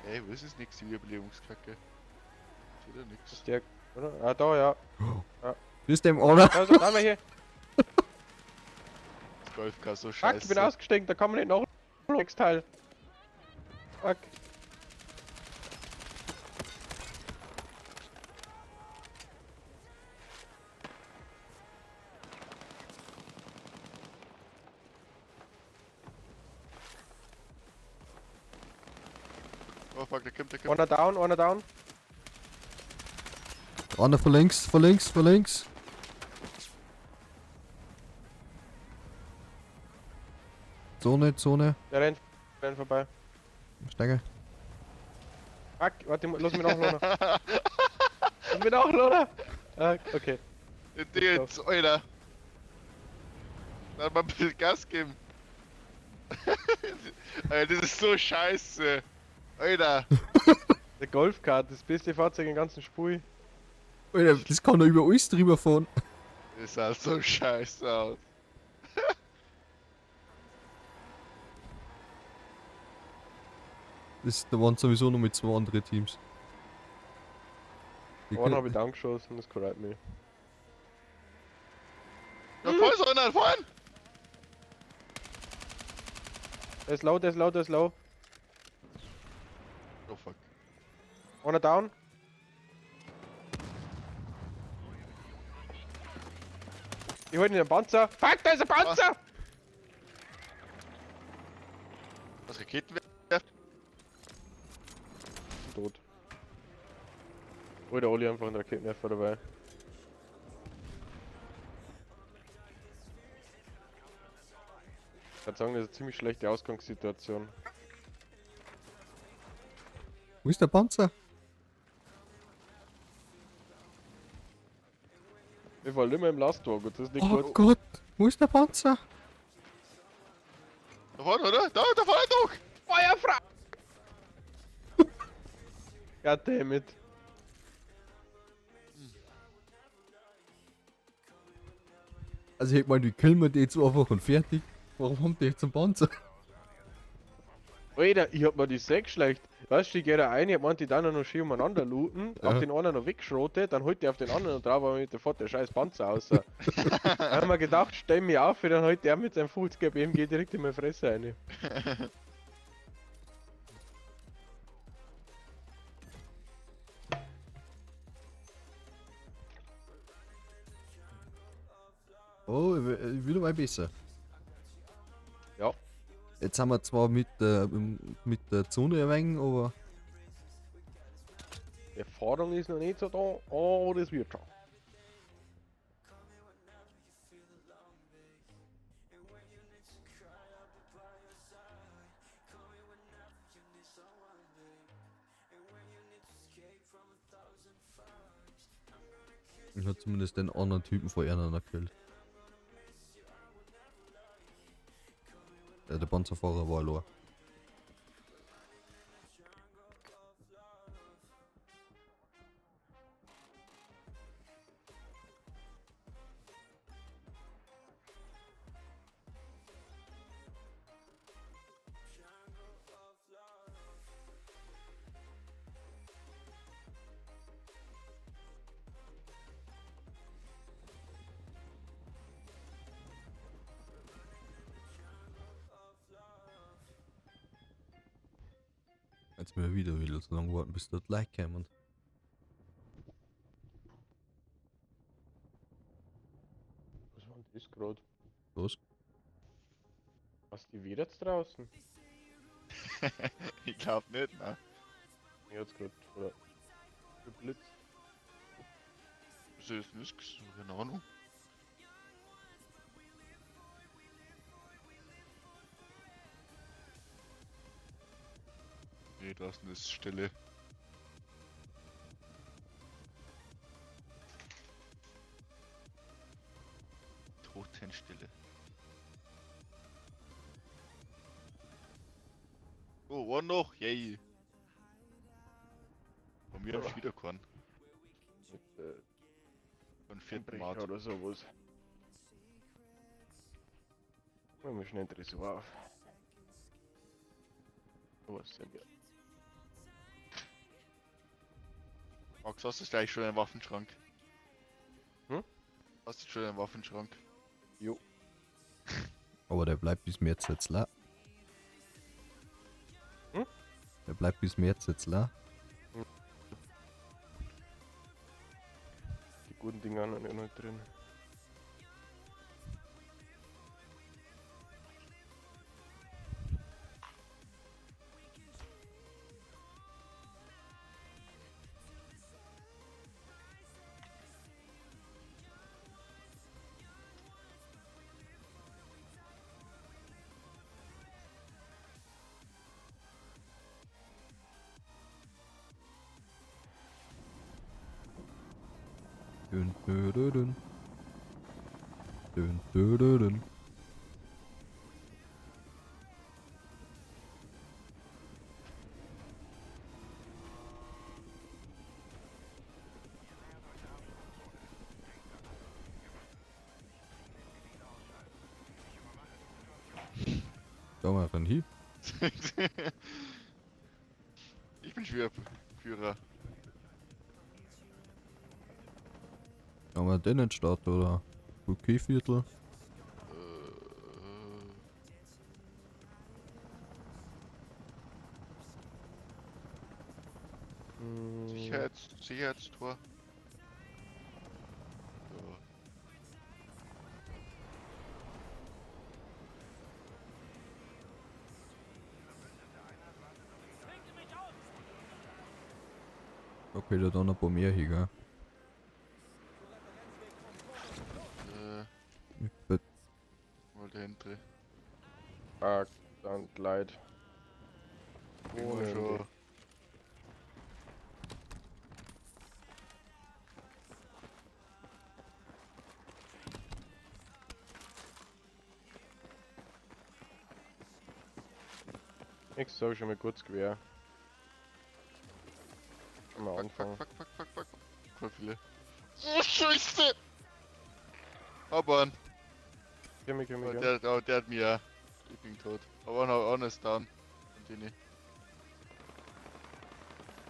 Ey, wo ist das nächste Wiederbelebungskacke? Ist wieder nix. Ist der, oder? Ah, da, ja. Ist dem einer? Also, da mal hier. Das Golfcar so Fuck, scheiße. ich bin ausgestiegen, da kann man nicht noch Teil. Fuck. Oh fuck, der kommt. Einer down. Einer von links. Zone. Der rennt vorbei. Steig ein. Fuck, warte, lass mich nachladen. Lass mich nachladen. Ah, okay. Der jetzt, Alter. Dann mal ein bisschen Gas geben. Alter, das ist so scheiße. Alter. Der Golfkart, das beste Fahrzeug im ganzen Spiel. Alter, das kann doch über alles drüber fahren. Das sah so scheiße aus. Da waren sowieso noch mit 2 anderen Teams. Die Einen können- habe ich angeschossen, das correct me. Ja, voll so einer vorn! Der ist low. Oh fuck. Einer down. Ich hol den Panzer. Fuck, da ist ein Panzer! Was Raketen Tot. Hol der Oli einfach einen Raketenwerfer dabei. Ich kann sagen, das ist eine ziemlich schlechte Ausgangssituation. Wo ist der Panzer? Wir fallen immer im Lastwagen, das ist nicht Oh gut. Gott, wo ist der Panzer? Da vorne, oder? Da vorne doch! Feuerfrei! Goddammit. Also ich meine, wie killen wir die jetzt einfach und fertig? Warum haben die jetzt einen Panzer? Alter, ich hab mir die Säck schlecht. Weißt du, ich geh da rein, ich hab meint, die dann noch schön umeinander looten, Ja. hab den einen noch weggeschrotet, dann holt der auf den anderen und drauf, aber mit der fährt der scheiß Panzer aus. Dann haben wir gedacht, stell mich auf, dann holt der mit seinem 50er BMG direkt in meine Fresse rein. Oh, wieder mal besser. Ja. Jetzt haben wir zwar mit der Zone ein wenig, aber Die Erfahrung ist noch nicht so da, oh, das wird schon. ich habe zumindest den anderen Typen vor einer gekillt. Der Panzerfahrer war allein. Jetzt mal wieder so lange warten, bis dort Like kommen. Was war denn das gerade? Was? Was, die wieder jetzt draußen? Ich glaub nicht, ne? Mir hat's gerade oder geblitzt. Das ist nichts, keine Ahnung. Nee, draußen ist Stille. Totenstille. Oh, war noch? Yay. Von mir hab ich wieder keinen. Mit Von vierten Brecher Mart. oder sowas. Machen wir schnell ein Tresor auf. Was denn wir? Max, hast du gleich schon einen Waffenschrank? Hm? Hast du schon einen Waffenschrank? Jo. Aber der bleibt bis März jetzt la. Hm? Der bleibt bis März jetzt la. Die guten Dinger haben noch nicht drin. Dün, dün, dün, dün. Dün, dün, dün, dün. Schau mal rein hier. Ich bin Führer. Schau mal den in Stadt oder Bouquetviertel. Sicherheitstor. So. Okay, da dann ein paar mehr hier, gell? Ich bet- Mal dahinter. Dann Gleit. Irgendwo schon. Ich sag schon mal kurz quer. Schon mal anfangen. Fuck. Voll viele. Oh, Scheiße! Aber Komm, der hat mir ja. Ich bin tot. Aber einer ist down. Continue.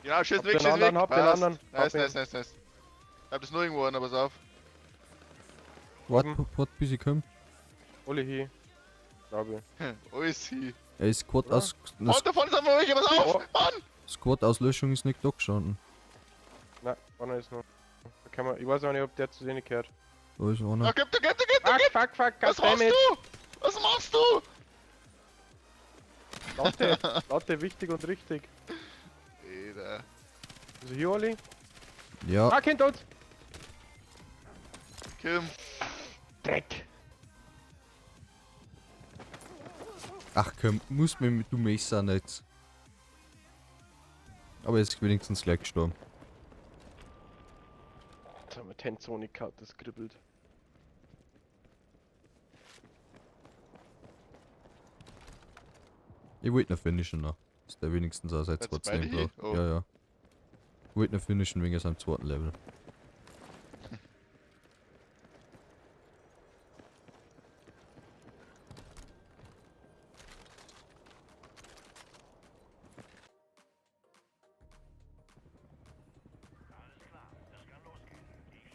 Genau, schieß weg, schieß weg! Hab den Passt. anderen. Nice. Ich hab das nur irgendwo an, aber pass auf. Wart bis ich komm. Alle hier. Glaube ich. Alles hier. Ey, Squad Ja. aus. Oh, da vorne sind wir welche, pass auf! Oh. Mann! Squad-Auslöschung ist nicht da gestanden. Nein, einer ist noch. Da kann man, ich weiß auch nicht, ob der zu denen gehört. Da ist Ah, einer. gib! Fuck, Was machst goddammit. du? Was machst du? Laute, wichtig und richtig. Alter. Also hier, Oli. Ja, Kind tot! Kim. Dreck! ach komm, muss mir mit du Messer nicht. Aber jetzt ist wenigstens gleich gestorben. Jetzt haben wir Tenzone gehabt, das kribbelt. Ich wollte noch finishen noch. Ist der wenigstens auch seit Jetzt 2. beide Level. hier? Oh. Ja. Ich wollte noch finishen wegen seinem 2. Level.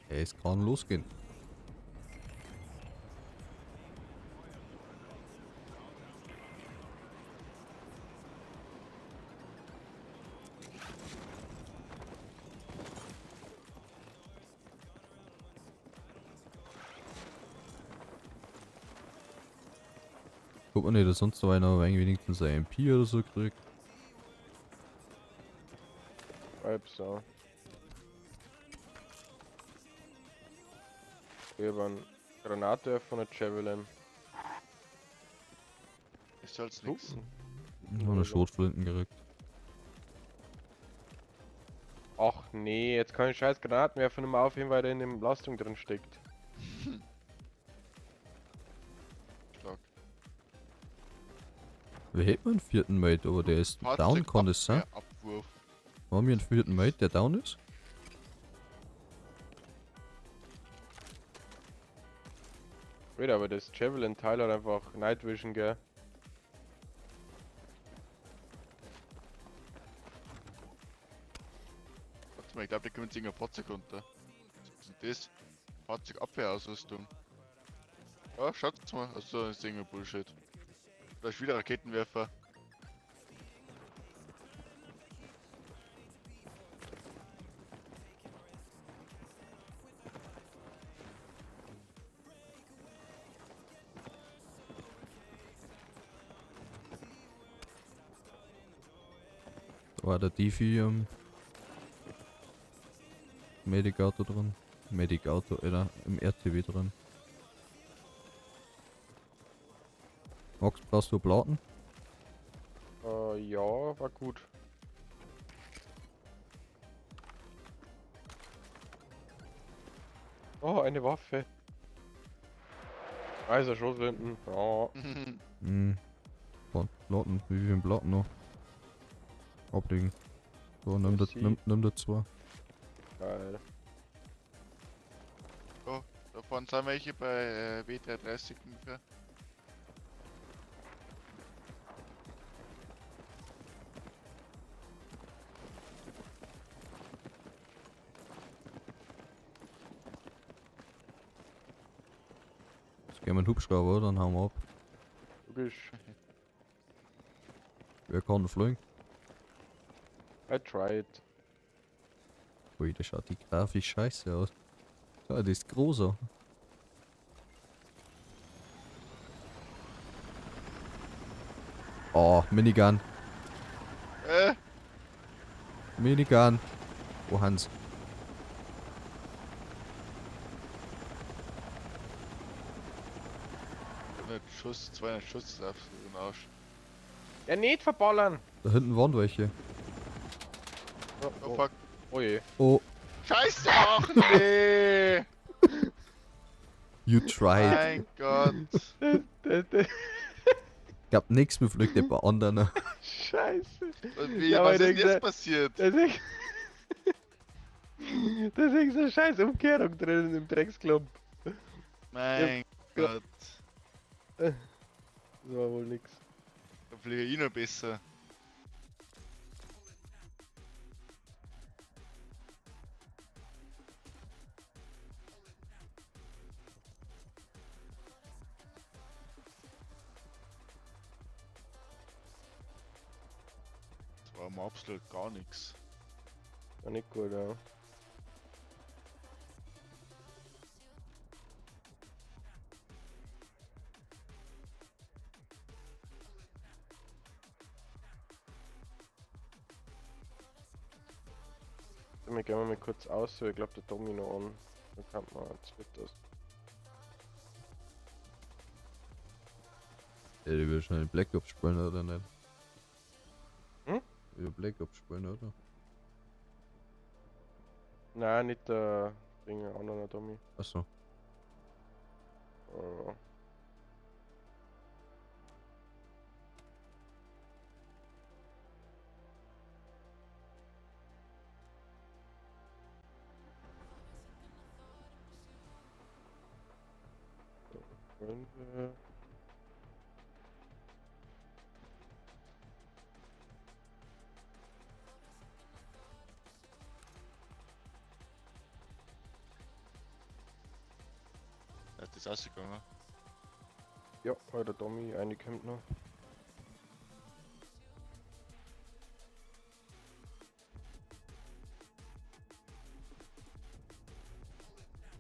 Es kann losgehen. Guck mal nicht, dass sonst noch einer wenigstens ein MP oder so kriegt. Halb so. Wir haben Granate von der Javelin. Ist soll's nix. Ich habe eine Schrotflinten gekriegt. Ach nee, jetzt kann ich scheiß Granatenwerfer nicht mehr aufheben, weil der in dem Lastung drin steckt. Stark. Wir hätten einen vierten Mate, aber der ist down, kann das sein? Abwurf. Haben wir einen vierten Mate, der down ist? Wait, aber das Javelin-Teil hat einfach Night Vision, gell? Warte mal, ich glaube, der kommt irgendein Fahrzeug runter. Was ist denn das? Fahrzeugabwehrausrüstung. Ja, schaut's mal. Achso, das ist irgendein Bullshit. Da ist wieder Raketenwerfer. Da war der Divi Medic-Auto drin. Medic-Auto, im RTW drin. Max, brauchst du Platten? Ja, war gut. Oh, eine Waffe. Also Schrotflinten. Ja. Hm. Platten, wie viele Platten noch? Ablegen. So, nimm das, nimm das zwei. Geil. Da vorne sind welche bei W330 ungefähr. Jetzt gehen wir in den Hubschrauber, dann hauen wir ab. Logisch. Wer kann fliegen? I tried. Ui, das schaut die grafisch scheiße aus. Ja, das ist großer. Oh, Minigun. Minigun. Oh, Hans. 100 Schuss, 200 Schuss auf den Arsch. Ja, nicht verballern! Da hinten waren welche. Oh, Oh oh. fuck. Oh je. Oh, Scheiße! Ach nee! you tried. Mein Gott. Gab nix, mir fliegt ein paar anderen. Scheiße. Und wie, Ja, was aber ist denn der- jetzt passiert? Da ist so eine scheiß Umkehrung drin im Drecksklump. Mein Ja. Gott. Das war wohl nix. Da fliege ich noch besser. Das war mir absolut gar nichts. War nicht gut, ja. Wir gehen mal kurz aus, so ich glaube der Domino an. Dann kann man jetzt wird das. Ja, die will schnell Black Ops spielen, oder nicht? Hm? Die will Black Ops spielen, oder? Nein, nicht der Ding, anderer Dummy. Achso. Oh. Freunde. Ja, das ist ausgegangen. Ja, weil der Dummy eingekommen noch.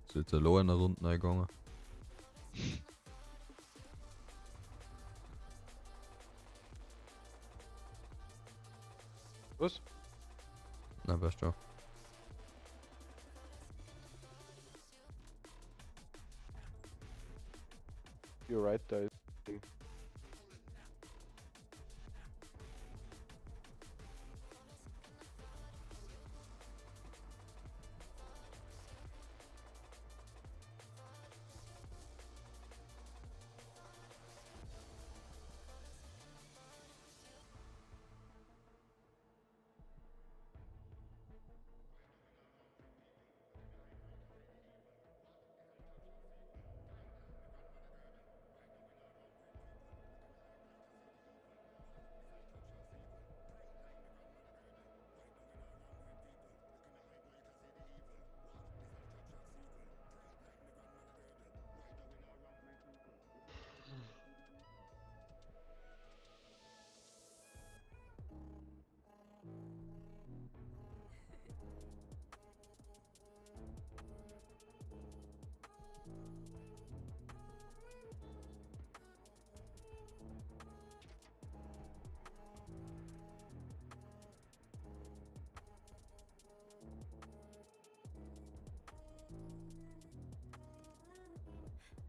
Ist jetzt allein nach unten eingegangen. Was? Na, weißt du. You're right, da ist.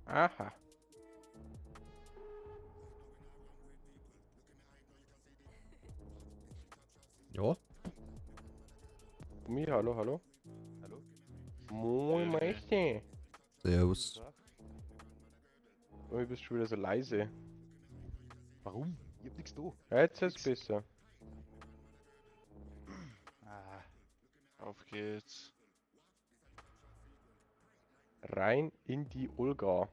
Aha. Ja, Gummi, hallo, hallo. Hallo? Moin, Meister. servus. Du bist schon wieder so leise. Warum? Ich hab nix da. Ja, jetzt ist es besser. Ah, Auf geht's. Rein in die Olga.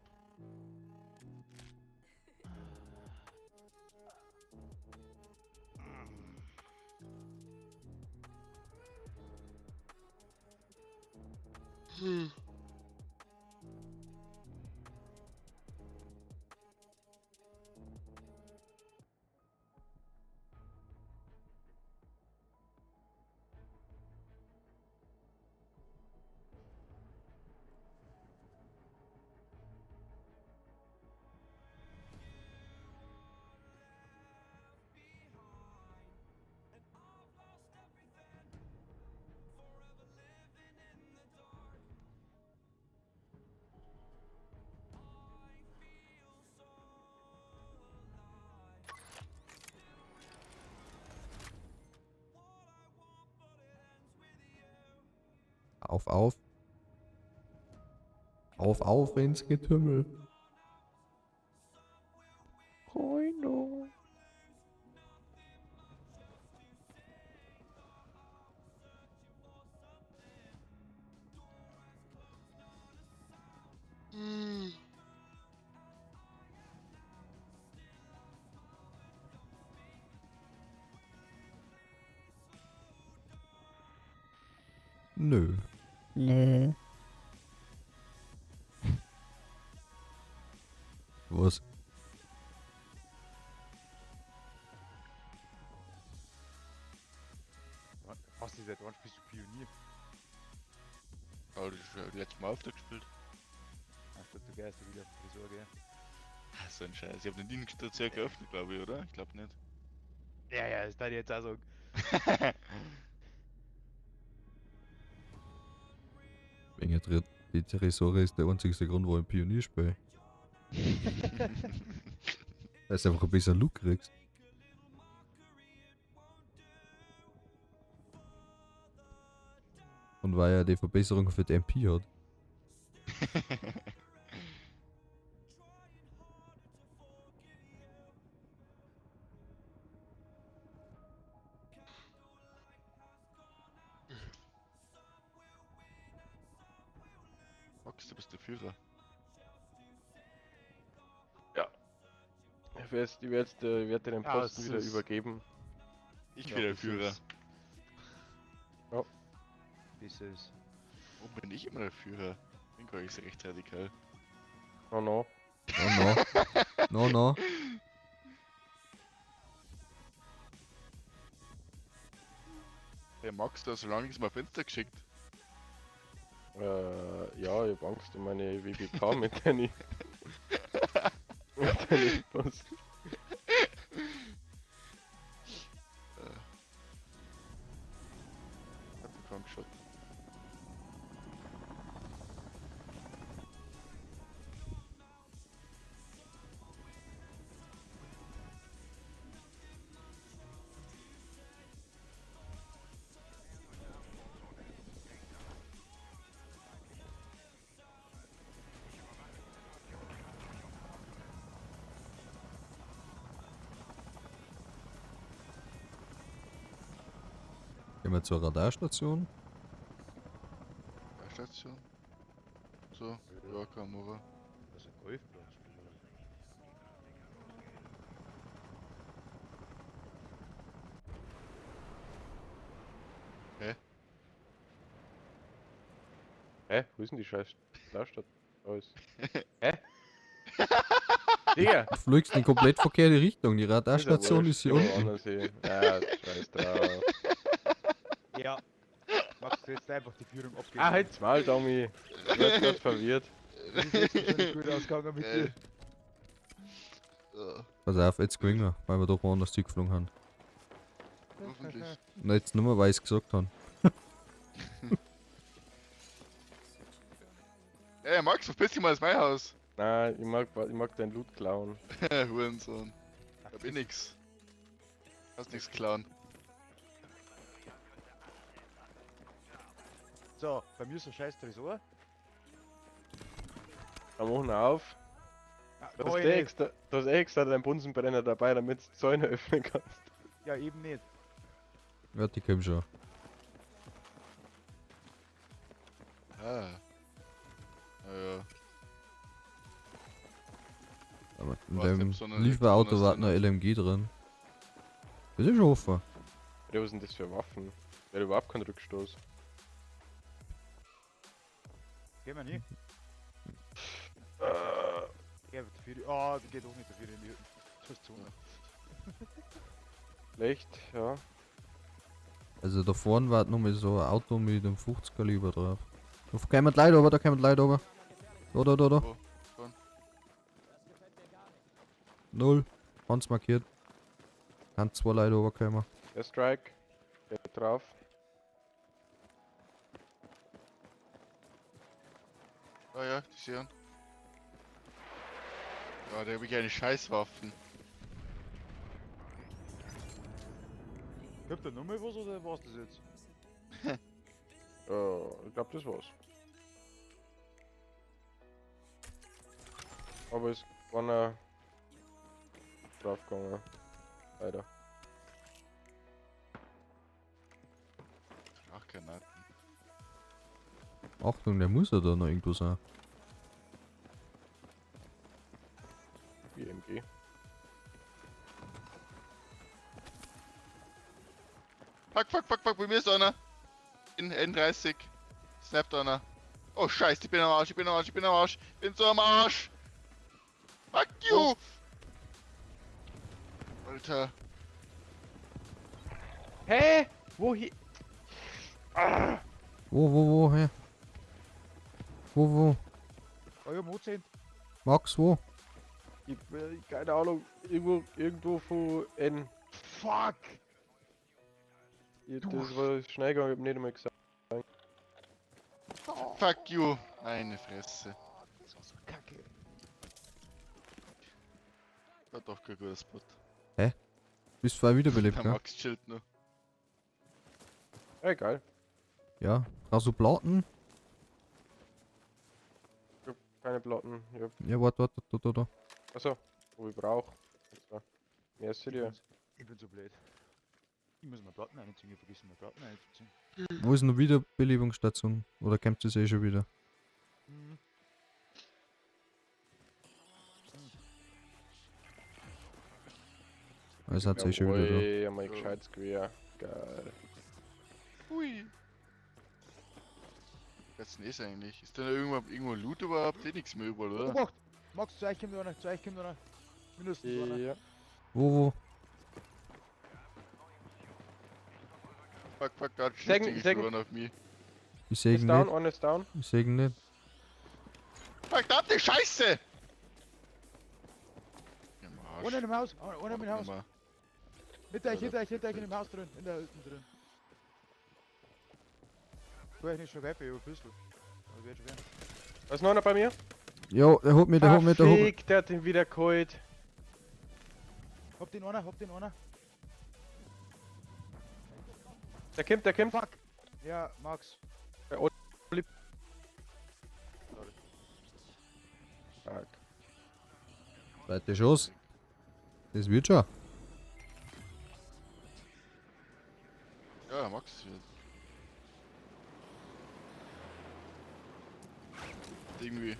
Auf, auf. Auf ins Getümmel. Freunde. Nö. Nö. Was? was ist seit wann spielst du Pionier? Aber das ist letztes Mal Auftrag gespielt. Anstatt du gehst wieder auf die Frisur, gell? Ah, so ein Scheiß. Ich hab den Dienst sehr geöffnet, glaube ich, oder? Ich glaube nicht. Ja, ja, das darf ich jetzt auch sagen. Wegen der die Tresore ist der einzigste Grund, wo ich Pionier spiele. Dass du einfach ein bisschen Look kriegst. Und weil er die Verbesserung für die MP hat. Max, du bist der Führer. Ich werde den Ja, Posten es wieder ist- übergeben. Ich Ja, bin der das Führer. ist- Das ist. Warum bin ich immer der Führer? Bin gar nicht so recht radikal. Oh no. No, no. No. Hey Max, du hast so lange nichts mal Fenster geschickt. Ja, ich hab Angst um meine WBK mit deinen mit deinen Posten. Gehen wir zur Radarstation. Station. So, ja, kann man machen. Das ist ein Golfplatz. Hä? Wo ist denn die scheiß Darstadt? Alles. Hä? Digga! Du fliegst in komplett verkehrte Richtung. Die Ist ja Radarstation wurscht, ist hier gehen wir unten. woanders hin. Ja, scheiß drauf. Ja. Magst du jetzt einfach die Führung abgeben? Ah, halt's Maul, Tommy. Ich werd grad verwirrt. Das ist jetzt schon nicht gut ausgegangen mit dir. Ja, Pass auf, jetzt gewinnen wir, weil wir doch woanders zugeflogen haben. hoffentlich. Und jetzt nur mal, weil ich es gesagt habe. Ey, Max, verpiss dich mal aus mein Haus. Nein, ich mag dein Loot klauen. Hurensohn. Hab ich nix. Hast nix klauen. So, bei mir ist ein scheiß Tresor. Dann machen wir auf. Ah, Du da hast ich eh nicht. extra, du hast eh extra deinen Bunsenbrenner dabei, damit du Zäune öffnen kannst. Ja, eben nicht. Ja, die kommen schon. Ah. Naja. Aber in Warte, ich dem hab so eine Lieferauto Elektronis war eine LMG drin. Das ist schon offen. Ja, was sind das für Waffen? Der hat überhaupt keinen Rückstoß. Gehen wir nicht. Äh, Geh einfach dafür. Ah, die geht auch nicht dafür in die Hütten. Das ist zu. Schlecht, ja. Also da vorne war nochmal so ein Auto mit einem 50 Kaliber drauf. Da kommen Leute oben, da kommen Leute oben. Da. Wo? Vorn? 0. Hans markiert. Kann 2 Leute oben kommen. Der Strike. Geht drauf. Ah ja, die sehen. Ja, da hab ich eine Scheißwaffen. Gibt da noch mal was oder war's das jetzt? Ich glaub, das war's. Aber es war einer draufgegangen. Leider. Ach, Granaten. Achtung, der muss ja da noch irgendwo sein. BMG. Fuck, bei mir ist einer. In N30. Snappt einer. Oh Scheiße, ich bin am Arsch. Bin so am Arsch. Fuck you! Alter. Hä? Wo hier? Wo, hä? Wo? Euer Mozent. Max, wo? Keine Ahnung. Irgendwo von N. Fuck! Das war schnell gegangen, ich hab nicht einmal gesagt. Fuck you. Meine Fresse. Das war so kacke. War doch kein guter Spot. Bist voll wiederbelebt, Der gell? Max chillt nur. Egal. Ja. Brauchst du Platten? Keine Platten. Ich hab... Ja, warte, da. Achso. Wo ich brauch. Mehr ist dir. Ich bin so blöd. Ich muss mal Platten einziehen, ich vergesse mal Platten einzuziehen. Wo ist noch Wiederbelebungsstation? Oder kämpft es eh schon wieder? Hm. Es hat sich schon wieder da. Ja, mein gescheites Gewehr. Geil. Hui. Was denn ist eigentlich? Ist da noch irgendwo Loot überhaupt? Eh nichts mehr überall, oder? Obacht! Max, zu euch kommt einer. Mindestens einer. Ja. Wo? Fuck, da hat Sägen- Schnitzel Sägen- geschworen auf mich. Ich sehe Ist ihn down, nicht. einer ist down. Ich sehe ihn nicht. Verdammte Scheiße! Im Arsch. Einer im Haus, einer im Haus. Nummer. Hinter euch in dem Haus drin, in der Hütte drin. Ich will euch nicht schon werfen, ich hab ein Pistol. Aber wird schon werden. Da ist noch einer bei mir. Jo, der holt mich, der holt mich. Fick, der hat ihn wieder geholt. Habt den einer. Der kommt. Fuck! Ja, Max. Fuck. Zweiter Schuss. Das wird schon. Ja, Max passiert. Irgendwie.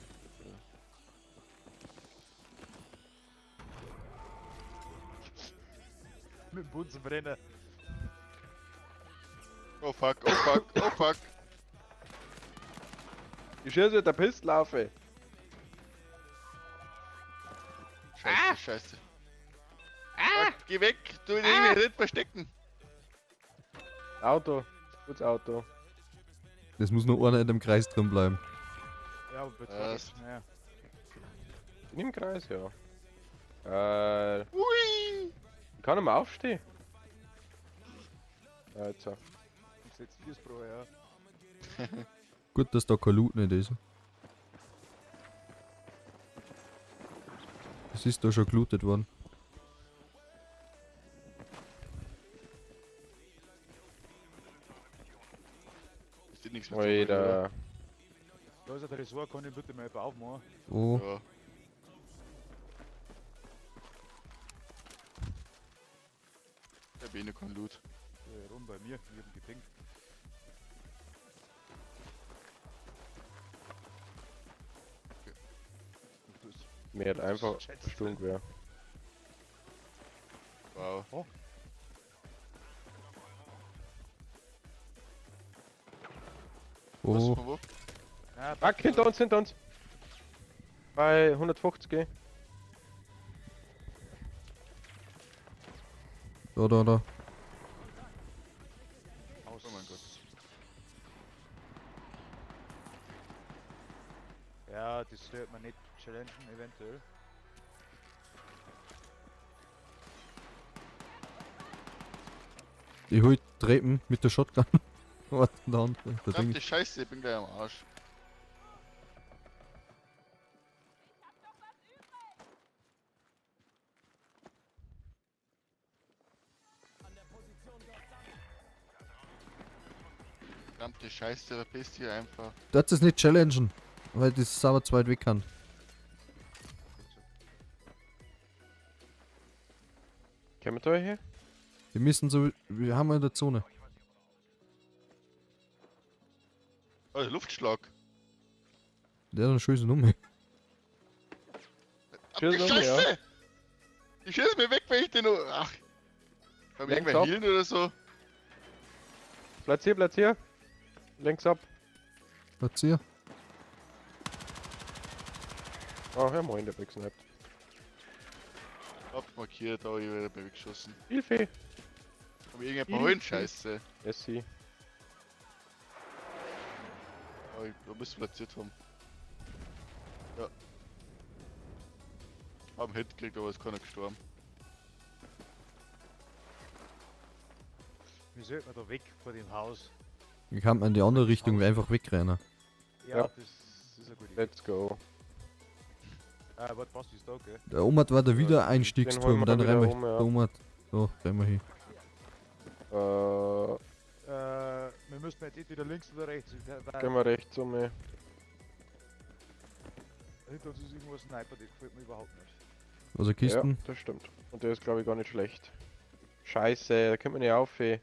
Mit dem Bunsenbrenner. Oh fuck, oh fuck, oh fuck. Ich schieße mit der Pistlaufe. Scheiße, scheiße. Ah! Geh weg! Du willst mich nicht verstecken! Auto. Gutes Auto. Das muss nur einer in dem Kreis drin bleiben. Ja, aber bei Was? zwei. Naja. In dem Kreis, ja. Ui! Ich kann mal aufstehen. Jetzt. Ich setz 4 Pro, ja. Gut, dass da kein Loot nicht ist. Es ist da schon gelootet worden. Ist nichts mehr zu holen, Alter. Da ist ja der Ressort, kann ich bitte mal aufmachen. Oh, oder? Ja. Ich hab eh noch keinen Loot. Rum bei mir, ich hab gepinkt. Mir hat einfach Scheiße. Sturmgewehr. Wow. Was? oh, Von wo? Ah, Ah, hinter uns, hinter uns. Bei 150. da. Aus. Oh mein Gott. Ja, das wird man nicht challengen, eventuell. Ich hol die Treppen mit der Shotgun. Warte, in der Hand. Der Ding. Verdammte Scheiße, ich bin gleich am Arsch. Verdammte Scheiße, verpiss dich einfach. Du darfst es nicht challengen, weil das sauber zu weit weg kann. Können wir da hier? Wir müssen so, wir haben in der Zone. Oh, Luftschlag. Der hat eine schöne Nummer. Schieß Verdammte um, ja. Scheiße! Ich schieß mir weg, wenn ich den nur. Ach. Kann mich Lenk irgendwer ab. healen oder so? Platzier, platzier. Links ab. Platzier. Oh, ja, moin, der weggesniped. Hab markiert, aber ich werde weggeschossen. Hilfe. Hab ich irgendjemand holen? Scheiße. Essi. Aber du musst platziert haben. Ja. Hab einen Hit gekriegt, aber ist keiner gestorben. Wie sollte man da weg vor dem Haus? Wir kann in die andere Richtung einfach wegrennen. Ja, Ja. das ist eine gute Idee. Let's go. Ah, warte, passt, ist da, gell? Der Omat war der Den Wiedereinstiegsturm, holen wir dann wieder rennen wir. um, ja. Der Omat. So, rennen wir hin. Wir müssen jetzt entweder links oder rechts. Weil Gehen wir rechts um. Ey. hinter uns ist irgendwo ein Sniper, das gefällt mir überhaupt nicht. Also Kisten. Ja, das stimmt. Und der ist, glaube ich, gar nicht schlecht. Scheiße, da kommt man nicht auf, ey.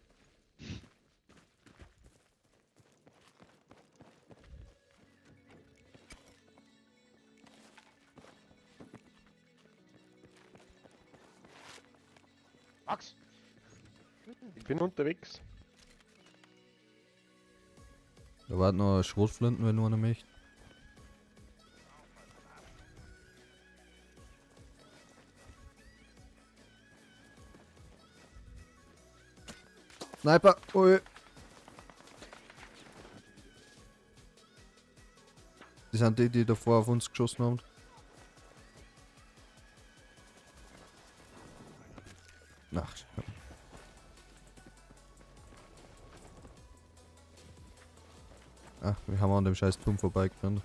Max! Ich bin unterwegs. Da warten noch Schrotflinten, wenn du eine möchtest. Sniper! Ui! Das sind die, die davor auf uns geschossen haben. Ach, ach, wir haben an dem scheiß Turm vorbeigerannt.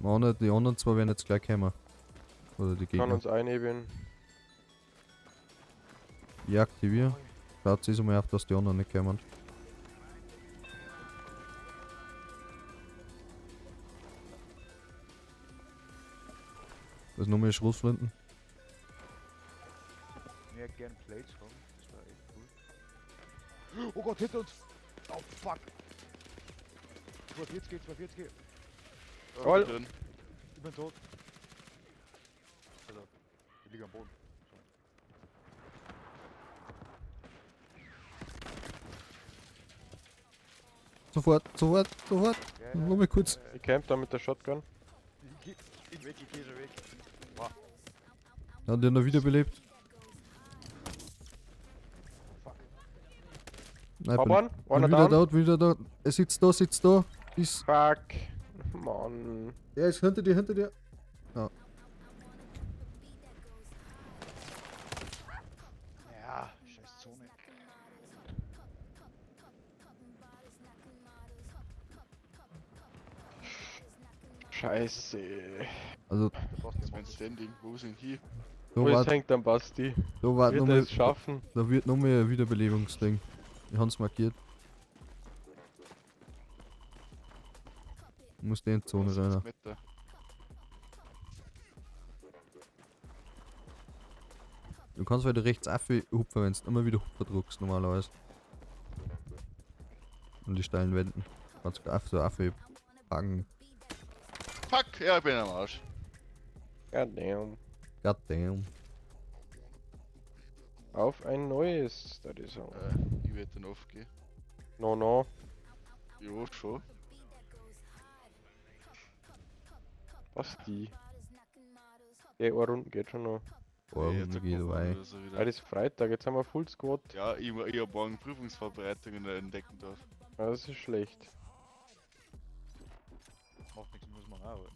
Die anderen zwei werden jetzt gleich kommen. Oder die Kann Gegner. uns einheben. Ich aktiviere. Schaut sich mal auf, dass die anderen nicht kommen. Das ist nur mehr Schrotflinten. Ich hätte gern Plates haben, das war echt cool. Oh Gott, hinter uns! Oh fuck! 240, 240, Jawohl. Drin. ich bin tot. Also, ich liege am Boden. Sofort, sofort, sofort. Ja, Nur mal kurz. Ich camp da mit der Shotgun. Ich weg, ich geh schon weg. Wow, Hat der noch wiederbelebt? fuck. Nein, Hab bin, einen. bin Einer wieder down. da, bin wieder da. Er sitzt da, sitzt da. Ist. Fuck. Mann. Er ist hinter dir, hinter dir. Ja, scheiß Zone. Scheiße. Also, Da brauchst du Das ist ja mein Standing. Wo sind hier? da Wo es war, hängt am Basti? da war Wird noch er mal, es schaffen? da wird noch mehr ein Wiederbelebungsding. Ich hab's markiert. Ich muss in die Zone 60 rein. Meter. Du kannst weiter rechts hupfen, wenn du immer wieder Hupfer drückst normalerweise. Und die steilen Wänden. Kannst du so packen. Fuck! Ja, ich bin am Arsch. Goddamn. Goddamn. Auf ein neues, das ist so. Ich werde dann aufgehen. No, no. Jo, schon. Basti. Ja, eine Runde geht schon noch. Boah, Jetzt mir geht gucken wir dabei. mal, was er wieder- Heute ist Freitag, jetzt haben wir Full Squad. Ja, ich hab morgen Prüfungsvorbereitungen entdecken darf. Ja, das ist schlecht. Macht nichts, muss man arbeiten.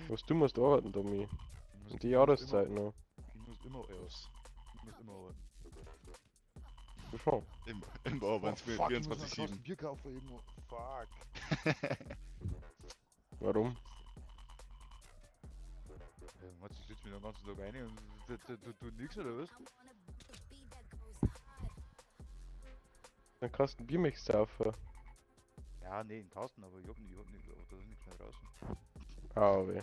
Was du musst arbeiten, Tommy. Ich muss- Und die ich muss Jahreszeit immer- noch. Ich muss immer aus. Ich muss immer arbeiten. Du schon. Im Bauern Oh, fuck, ich muss noch einen 24-7. Kasten Bier kaufen irgendwo. Fuck. Warum? Was, ich sitze mir den ganzen Tag rein und du nix oder was? Dann kannst du ein Biermix saufen. Ja, nee, in Kasten, aber ich hab nicht, da ist nichts mehr draußen. Ah, weh.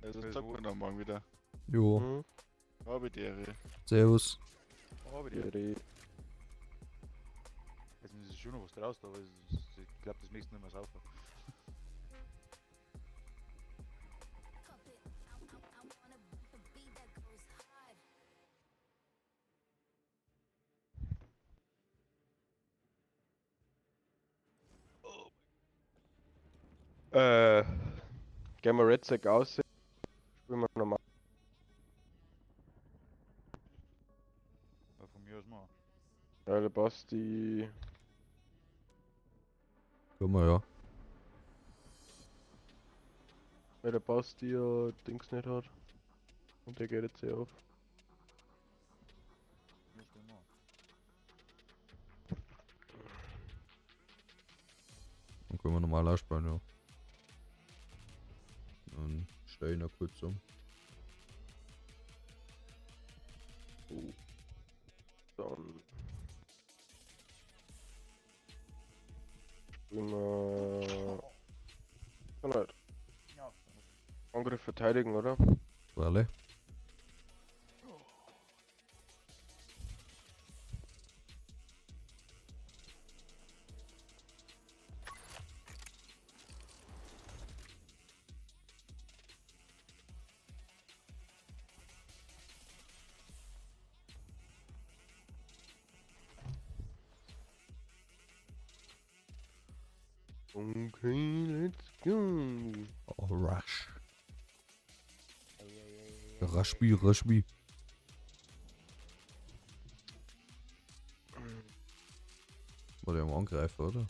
Also das sagt man dann morgen wieder. Jo, Hm? Habe die Ehre. servus. Aber die, Ihre- also es ist schon noch was draußen, aber ich glaube, das nächste nicht mehr saufen. Äh. Gehen wir Red Sack aus. Spielen wir normal. Ja, von mir aus mal. Ja, der Basti. Können wir ja. Weil der Basti ja Dings nicht hat. Und der geht jetzt eh auf. Ja, können wir. Dann können wir normal ausspielen, ja. Dann stell ich noch kurz um. Dann. Spielen wir. Dann halt. Ja, Angriff verteidigen, oder? Alle. Okay, let's go. Oh, Rush. Rushby, Rushby. War der am Angreifer, oder?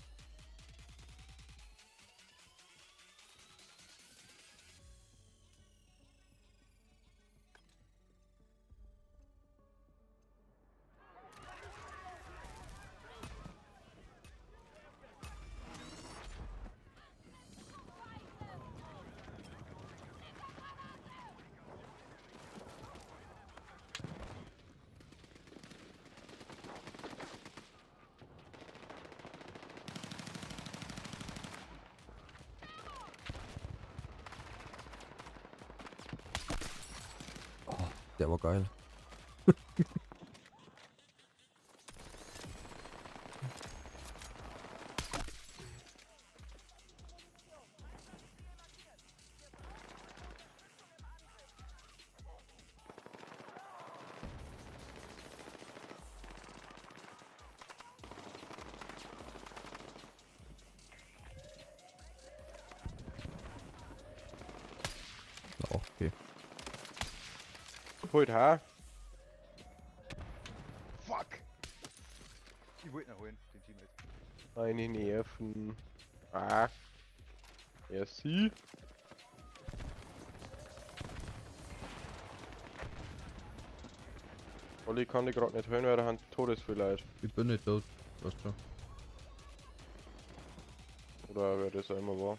Der war geil. okay. Holt ha. Fuck! Ich wollte ihn holen, den Teammate. Meine Nerven. Ah. Merci. Olli kann die gerade nicht hören, weil er hat Todesfehlleid. Ich bin nicht tot. Weißt du? Oder wer das auch immer war.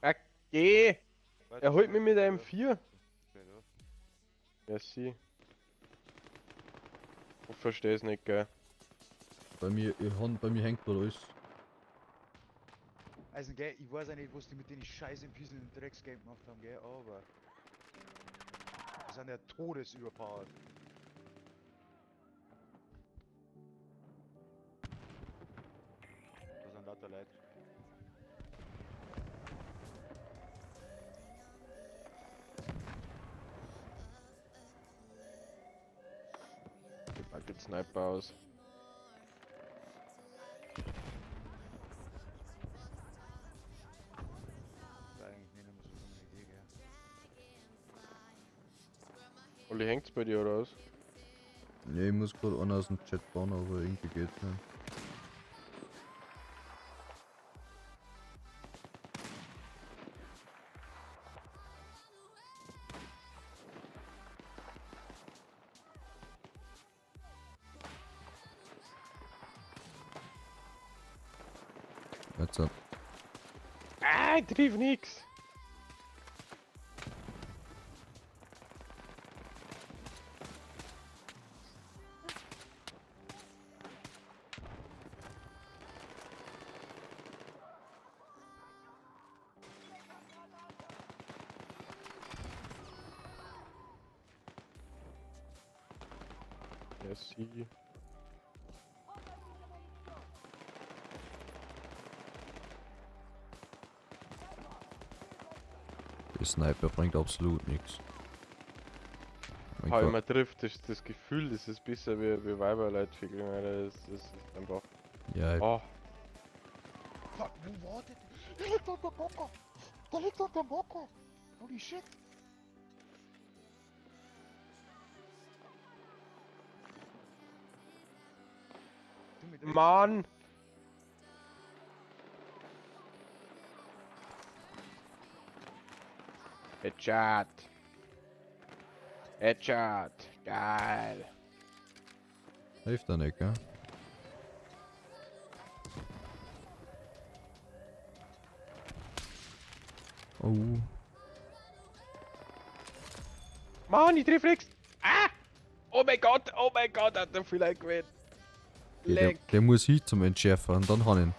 Ah, geh! Er holt mich mit einem 4. Merci. Ich verstehe es nicht, gell. Bei mir hängt gerade alles. Also, gell, ich weiß ja nicht, was die mit den scheiß Impisen im Drecksgame gemacht haben, gell, aber. Die sind ja todesüberpowered. Das sind lauter Leute. Da gibt Sniper aus. Das ist eigentlich nicht immer so eine Idee, gell. Olli, hängt's bei dir oder was? Ja, ich muss gerade einen aus dem Chat bauen, aber irgendwie geht's nicht. Jetzt hat. Ah, ich triff nix! Merci. Der Sniper bringt absolut nichts. Wenn man trifft, ist das Gefühl, das ist besser wie Weiberleute ficken, Alter. Das ist einfach. Ja, Oh, Fuck, wo war der? Der liegt unter dem Bocker! Der liegt unter dem Bocker! Holy shit! Du mit dem- Mann! Headshot! Headshot! Geil! hilft da nicht, gell? Oh. Mann, ich triff nix! Ah! Oh mein Gott, hat er vielleicht gewählt! Ja, der muss hin zum Entschärfer und dann han ihn.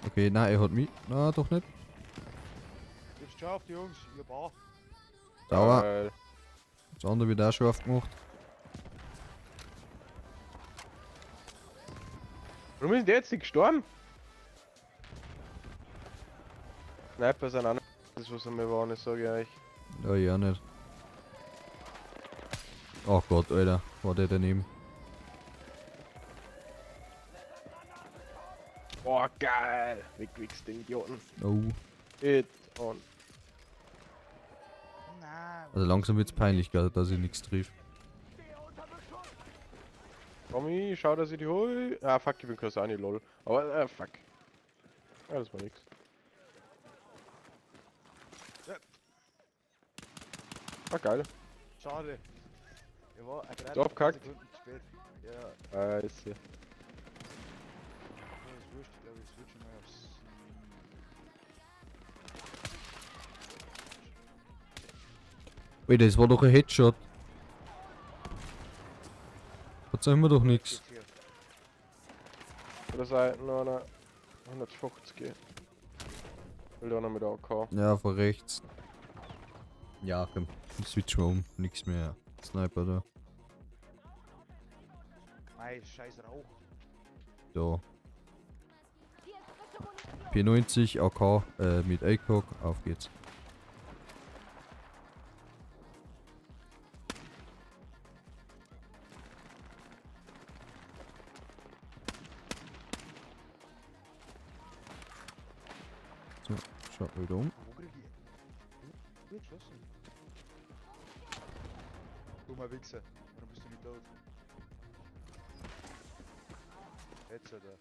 Okay, nein, er hat mich. Na, doch nicht. Jetzt schafft, Jungs, ihr Bauch. Sauer. Geil. Das andere wird auch scharf gemacht. Warum ist der jetzt nicht gestorben? Sniper sind auch nicht das, was wir waren, das sage ich euch. Ja, ja nicht. Oh Gott, Alter. War der daneben. Boah, geil! Wegwichs den Idioten. Oh. Hit on. Nein, Also langsam wird's peinlich, gell, dass ich nichts triff. Tommy, schau, dass ich die hol. Ah, fuck, ich bin Kasani, lol. Aber, fuck. Ja, das war nix. Ah, geil. schade. Er war ein So abgehackt. Sekunden zu spät. Ja, Ist hier. das ist wurscht, ich glaube, ich switche mal aufs. Ey, das war doch ein Headshot. Hat immer doch nichts. Oder sei noch einer 150 gehen. Will da noch mit AK. Ja, von rechts. Ja, komm. Ich switch mal um. Nix mehr. Sniper da. Mei, scheiß Rauch. Da. P90, AK, mit ACOG. Auf geht's. Schaut wieder um. Wo krieg ich? Gut geschossen. Dummer Wichser. Warum bist du nicht tot? Jetzt hat er.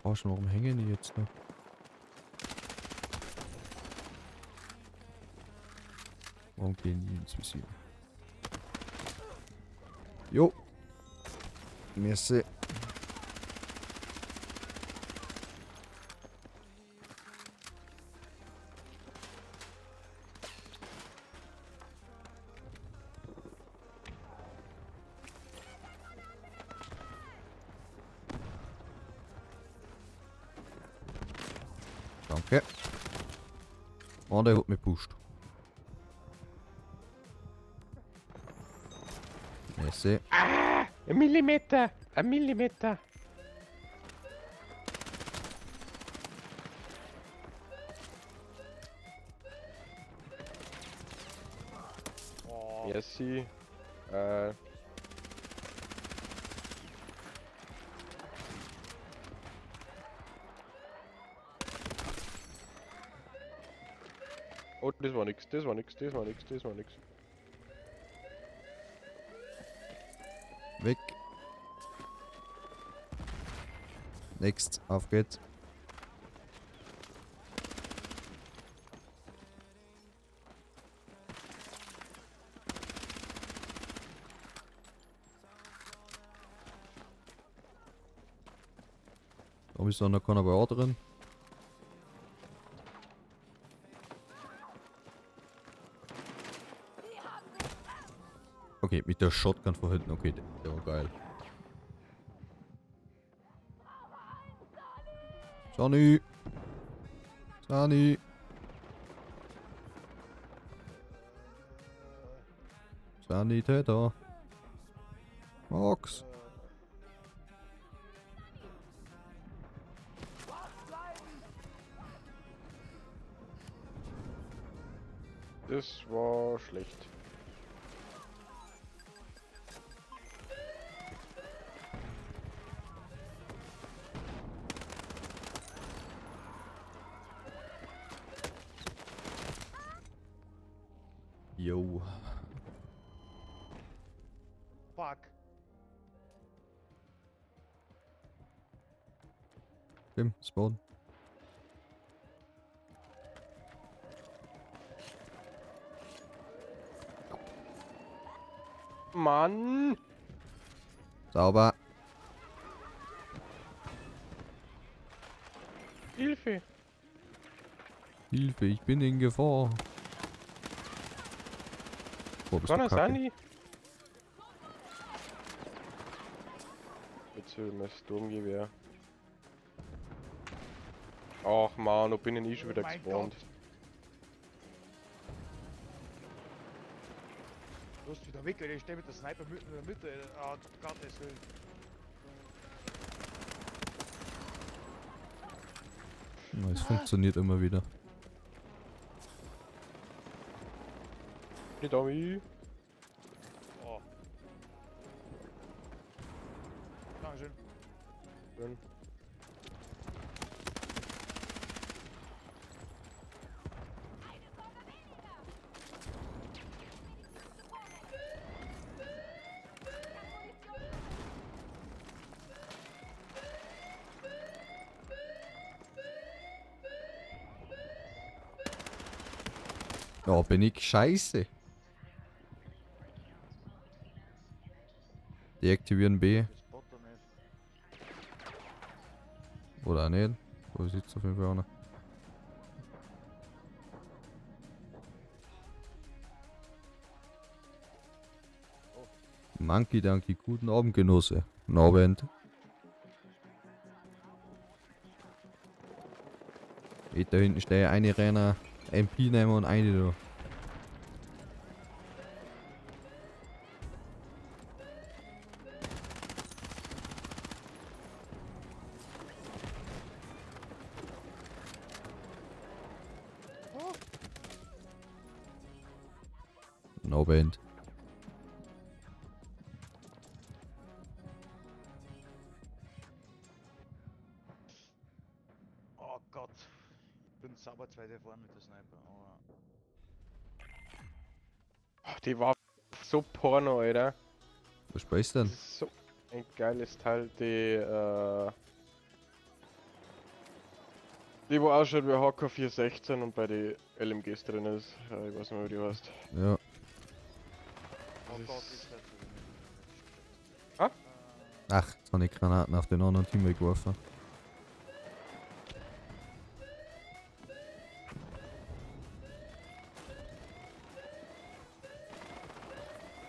Verarschen, warum hängen die jetzt noch? Warum gehen die ins Visier? Jo. Merci. Danke. Und der hat mich gepusht. Merci. Ein Millimeter! Ein Millimeter! Oh, Merci. Oh, das war nix, das war nix, das war nix, das war nix. Weg. Next, auf geht's. Da ist noch keiner bei drin. Okay, mit der Shotgun von hinten, okay, der war geil. Johnny! Johnny! Sanitäter! Max! Das war schlecht. Yo. fuck. Tim, spawn. Mann! Sauber. Hilfe! Hilfe, ich bin in Gefahr. Oh, bist Kann du er kacke. sein? Jetzt will mein Sturmgewehr. Ach man, da bin ich schon wieder Oh mein gespawnt. Gott. Du hast wieder weg, Alter. Ich stehe mit der Sniper mitten in der Mitte. Alter. Oh, Gottes Willen. Ja, es funktioniert immer wieder. Nicht Ami. Oh. Dankeschön. Schön. Ja, bin ich scheiße. Deaktivieren B. Das Bot doch nicht. Oder auch nicht. So sieht's auf jeden Fall auch noch. Monkey Danke, guten Abend, Genosse. Guten Abend. Ich da hinten stehe eine Renner, MP nehmen und eine da. Guten Abend. Oh Gott. vorne mit der Sniper. Aber Ach, die war so porno, Alter. Was sprichst du Das denn? ist so ein geiles Teil, die wo ausschaut wie HK 416 und bei den LMGs drin ist. Ich weiß nicht mehr, wie die heißt. Ja. oh Das Gott, ist- ist das so. Ah? Ach, jetzt habe ich Granaten auf den anderen Team geworfen.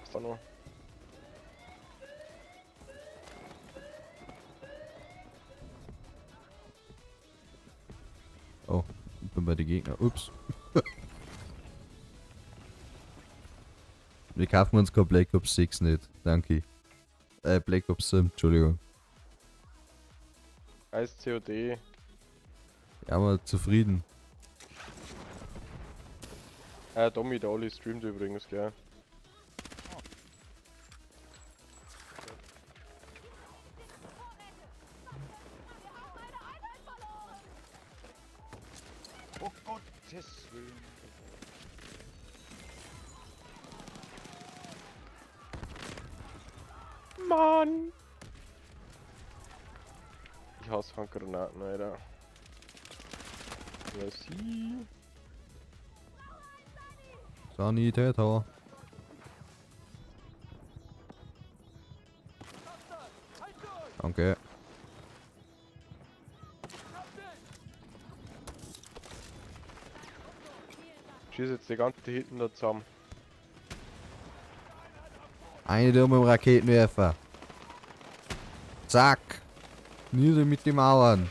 Ist da noch? Oh, ich bin bei den Gegner. Ups. Wir kaufen uns kein Black Ops 6 nicht. Danke. Black Ops 7, Entschuldigung. Heißt COD. Ja, aber zufrieden. Domi, der Olli streamt übrigens, gell. Oh Gottes Willen. Mann! Ich hasse Handgranaten, Alter. Ja, sie. Sanitäter. Danke. Schieß jetzt die ganze hinten da zusammen. Eine da mit dem Raketenwerfer. Zack. Nieder mit den Mauern.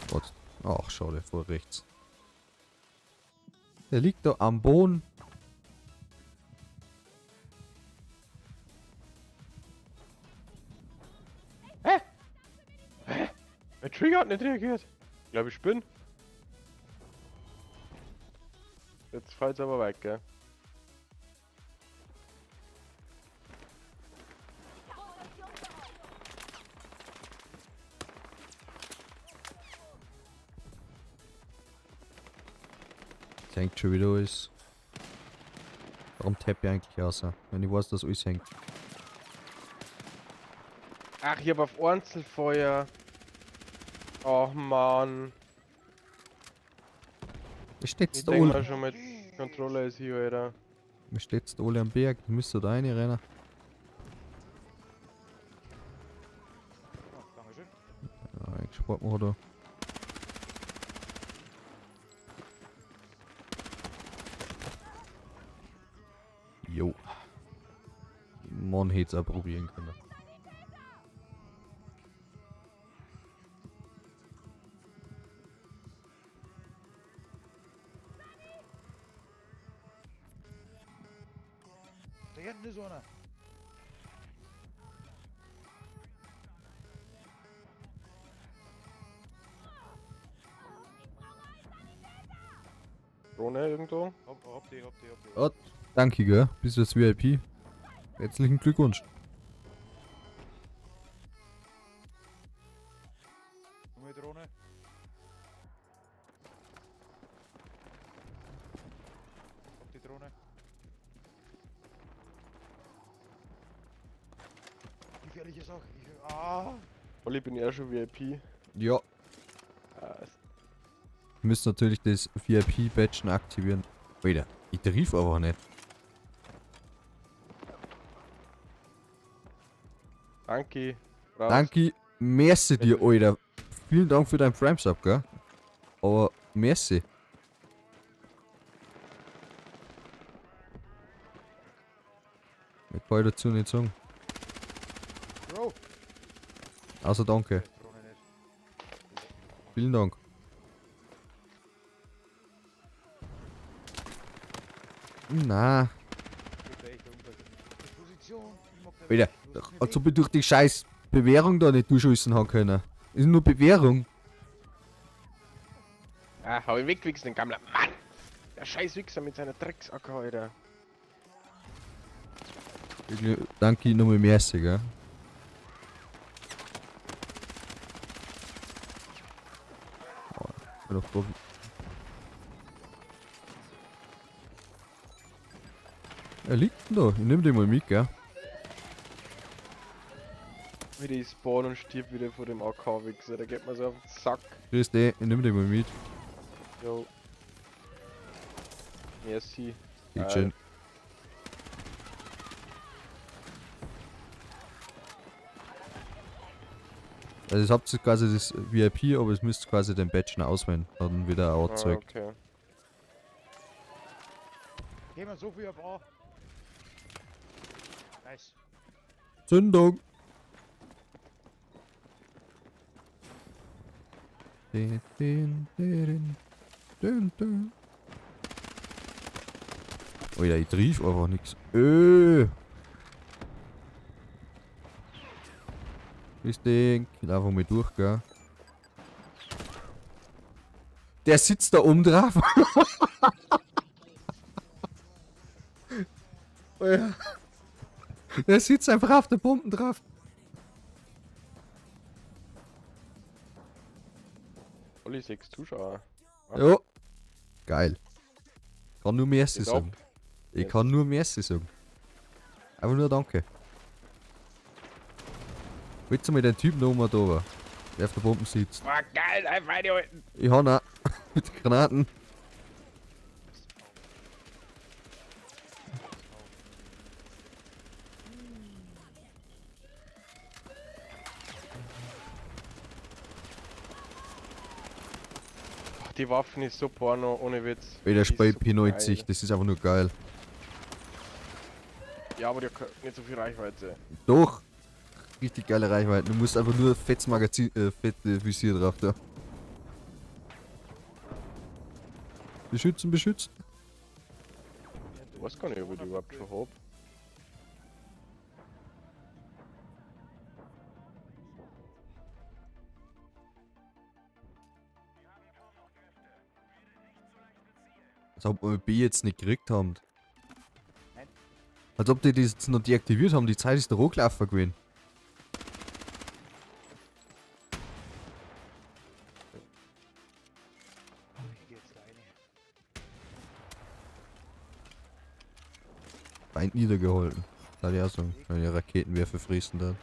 Gott. Ach, schade, vor rechts. Der liegt da am Boden. Mein Trigger hat nicht reagiert. Ich glaube, ich bin. Jetzt fällt's aber weg, gell? Das hängt schon wieder alles. Warum tappe ich eigentlich aus? Wenn ich weiß, dass alles hängt. Ach, ich hab auf Einzelfeuer. Oh Mann. Da steht's Ich da denke alle. mal schon mit Controller ist hier, Alter. Da steht's da alle am Berg. Da müsst ihr da reinrennen. Oh, Dankeschön. Ja, eigentlich spart man da. Jo. Man hätte es auch probieren können. Da hinten ist einer. Drohne irgendwo. Hab die. Oh, danke, gell? Bist jetzt VIP. Herzlichen Glückwunsch. Neue Drohne. Hab die Drohne. Gefährliche Sache. Olli, bin ja schon VIP. Ja. Wir müssen natürlich das VIP-Badgen aktivieren. Alter, ich triff aber nicht. Danke. Raus. Danke, merci dir, Alter. Vielen Dank für deinen Prime-Sub, gell? Aber merci. Ich kann dazu nicht sagen. Bro. Also danke. Drohne nicht. Vielen Dank. Na, Geht echt unter. Position. Ich mag da Alter, nicht. Du hast mich als ob ich durch die scheiß Bewährung da nicht durchschießen haben können. Ist nur Bewährung. Ah, hau ihn weggewichst, den Gammler. Mann! Der scheiß Wichser mit seiner Drecksacke, Alter. Danke nochmal mäßig, gell? Oh, ich bin doch Profi. Er liegt denn da? Ich nehm den mal mit, gell? Wieder ich spawn und stirb wieder vor dem AK-Wichser. Der geht mir so auf den Sack. Grüß dich, ich nehm den mal mit. Jo. Merci. Geht schön. Also, ihr habt quasi das VIP, aber es müsst quasi den Badge noch auswählen. Dann wieder Ah, erzeugt. okay. Gehen wir so viel auf A. Nice. Zündung! Din, din, din, din, din. Oh ja, ich trief einfach nix. Das Ding. Ich lauf mal durch, gell. Der sitzt da oben drauf. Oh ja. Der sitzt einfach auf der Bomben drauf. Olli, 6 Zuschauer. Ja. Geil. Kann nur Merci Geht sagen. ab. Ich kann nur Merci sagen. Einfach nur Danke. Willst du mal den Typen da oben da war, der auf der Bombe sitzt? Ah, geil, einfach reinhalten. Ich hab ihn auch. Mit Granaten. Ach, die Waffen ist so porno, ohne Witz. Ey, der Die ist Spray so P90, geil. das ist einfach nur geil. Ja, aber der hat nicht so viel Reichweite. Doch! Richtig geile Reichweite. Du musst einfach nur fettes Magazin, fette Visier drauf da. Beschützen, beschützen. Ich weiß gar nicht, ob ich die überhaupt schon hab. Als ob wir B jetzt nicht gekriegt haben. Nein. Als ob die das jetzt noch deaktiviert haben, die Zeit ist der Rohklaffer gewesen. Ich geh jetzt da rein. Feind niedergehalten. Da die auch so, wenn die Raketenwerfer frießen dann.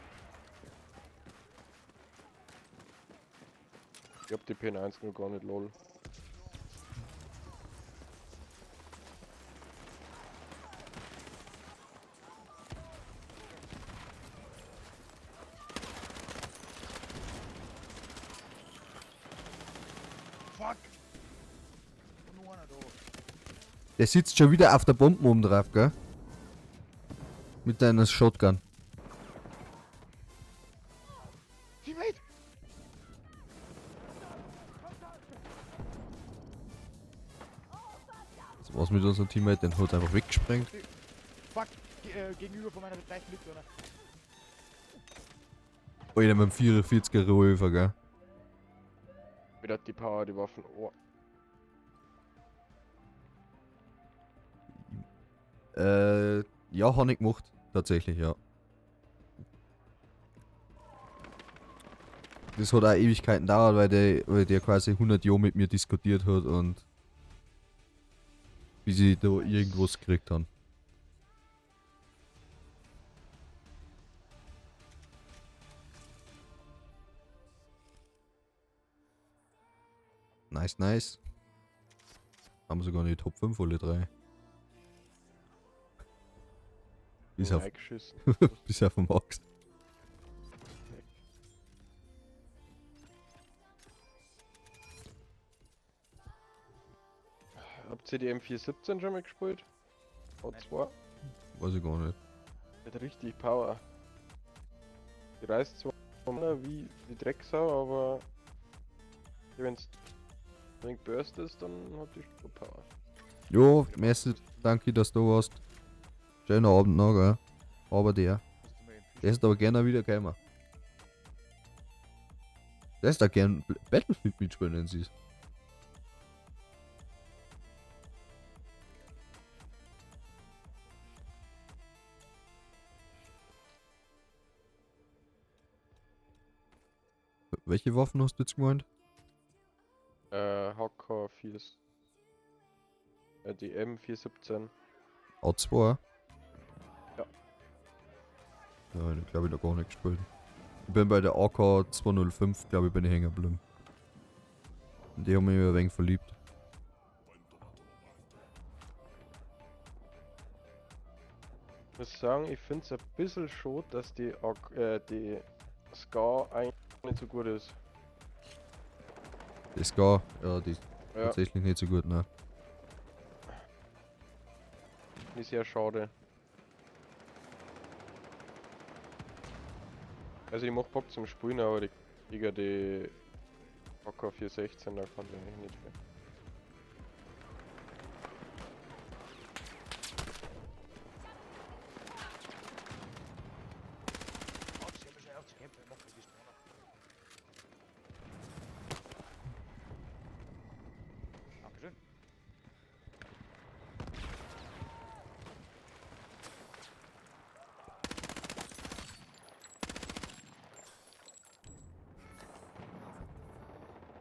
Ich hab die P1 nur gar nicht, lol. Fuck! Und nur einer da. Der sitzt schon wieder auf der Bombe oben drauf, gell? Mit deiner Shotgun. Teammate! So was mit unserem Teammate, den hat einfach weggesprengt. Fuck! Gegenüber von meiner gleichen Mitbewohner. Alter, mit dem 44er Revolver, gell? Wieder hat die Power, die Waffen. Oh. Ja, habe ich gemacht. Tatsächlich, ja. Das hat auch Ewigkeiten gedauert, weil der quasi 100 Jahre mit mir diskutiert hat und bis ich da irgendwas gekriegt haben. Nice, nice. Haben wir sogar in die Top 5 alle drei. Bis auf, Eingeschissen. bis auf den Max. Habt ihr die M417 schon mal gespielt? O2? Weiß ich gar nicht. Mit richtig Power. Die reißt zwar wie Drecksau, aber wenn es ein wenig burst ist, dann hat die schon Power. Jo, merci, danke, dass du warst. Schöner Abend noch, gell? Aber der ist aber gerne wieder gekommen. Der ist da gern Battlefield mitspielen, wenn sie es. Welche Waffen hast du jetzt gemeint? HK4. Die M417. A2? Ja. Nein, ich glaube ich noch gar nicht gespielt. Ich bin bei der AK 205, glaube ich, bin ich hängen geblieben. In die haben mich ein wenig verliebt. Ich muss sagen, ich finde es ein bisschen schade, dass die Scar eigentlich nicht so gut ist. Die Scar, ja, die ist Ja, tatsächlich nicht so gut, ne? die ist sehr schade. Also ich mach Bock zum Spielen, aber gegen die AK416, da kann ich eigentlich nicht spielen. Oh, sie haben schon auf zu kämpfen, macht das nicht mehr. Dankeschön.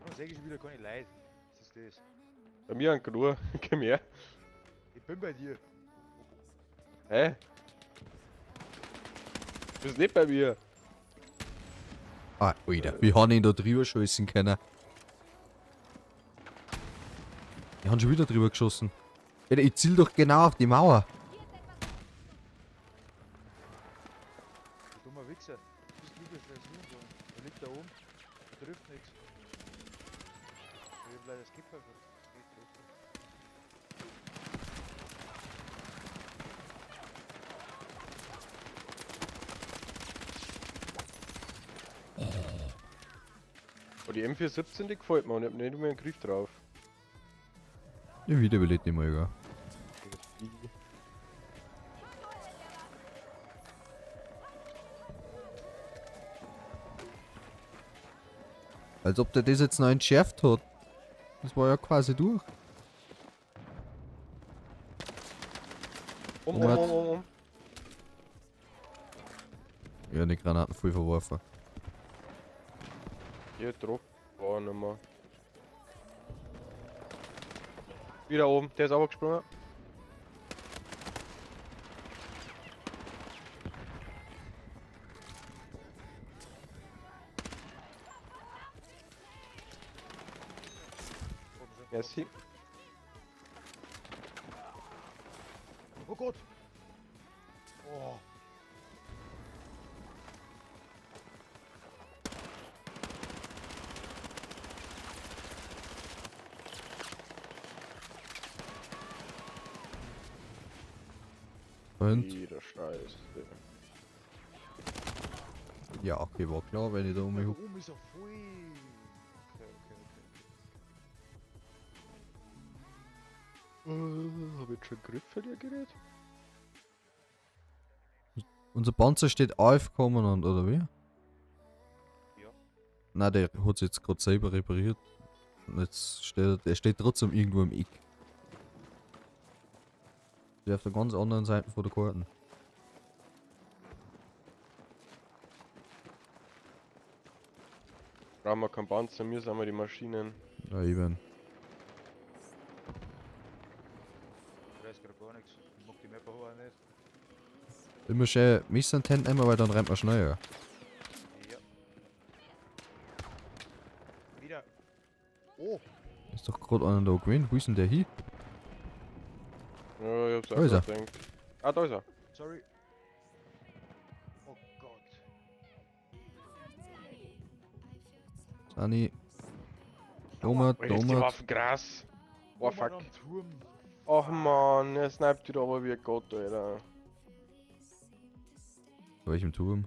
Dann sag ich schon wieder keine Leute. Was ist das? Bei mir ein Knur, komm her. Ich bin bei dir. Hä? Du bist nicht bei mir. Ah, Alter, wie haben ihn da drüber schießen können? Die haben schon wieder drüber geschossen. Alter, ich ziel doch genau auf die Mauer. Du dummer Wichser. Du bist lieber schnell suchen. Der liegt da oben. Der trifft nichts. Ich hab leider das Kipper. Oh, die M417, die gefällt mir und ich hab nicht mehr einen Griff drauf. Ja, wieder will ich nicht mal, egal. Als ob der das jetzt noch entschärft hat. Das war ja quasi durch. Um. Ja, die Granaten voll verworfen. Hier, Druck. War nicht mehr. Wieder oben, der ist auch gesprungen. Merci. Oh Gott! Oh! Und? Wieder Scheiße. Ja, okay, war klar, wenn ich da um mich Da huck. oben ist er voll. Okay. Hab ich schon Griff für dir geredet? Unser Panzer steht aufgekommen oder wie? Ja. Nein, der hat es jetzt gerade selber repariert. Und jetzt steht er steht trotzdem irgendwo im Eck. Der auf der ganz anderen Seite von der Karten. Brauchen wir keinen Panzer, wir sind wir die Maschinen. Ja, eben. Ich weiß gerade gar nichts. Ich mag die Map auch nicht. Immer schön Missantent nehmen, weil dann rennt man schneller. Ja. Wieder. Oh! Ist doch gerade einer da gewesen. Wo ist denn der hin? Ja, ich hab's Da ist er. auch gedacht. Ah, da ist er. Sorry. Oh Gott. Sani. Domert, Jetzt die Domert. Waffen krass. Oh Mann, fuck. am Turm. Ach man, er sniped wieder aber wie ein Gott, Alter. Bei welchem Turm?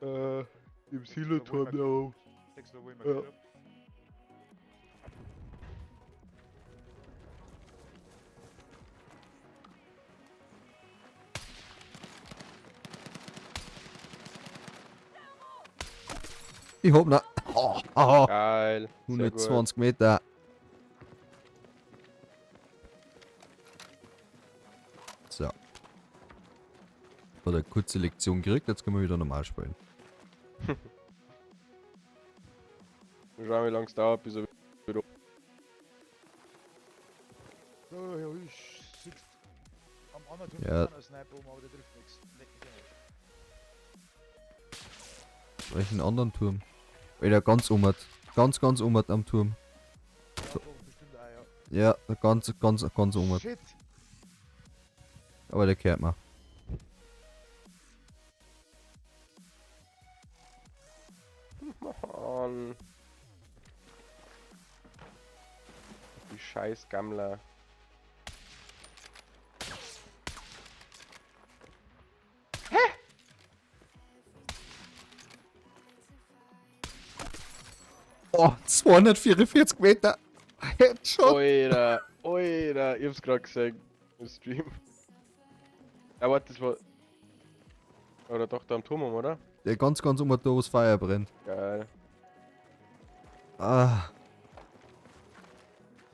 Im Siloturm da oben. Steckst du da, wo ich mir Ja. gehört hab? Ich hab noch. Oh, oh, Geil. Sehr gut. 120 Meter. So. Hat eine kurze Lektion gekriegt, jetzt können wir wieder normal spielen. Schauen, wie lange es dauert, bis er wieder. Oh, ja, ich sitzt am anderen Turm Ja. ja. Sniper oben, aber der trifft nichts. Leck mich an. Welchen anderen Turm? Weil der ganz umhat. Ganz umhat am Turm. Ja, doch, bestimmt auch, ja. Ja, der ganz umhat. Shit! Aber der kehrt mal. Mann. Die scheiß Gammler. Oh, 244 Meter. Headshot. Alter, Alter, ich hab's grad gesehen im Stream. Ja, warte, das war. Oder doch da am Turm, oder? Der ganz umhat da, wo das Feuer brennt. Geil. Ah.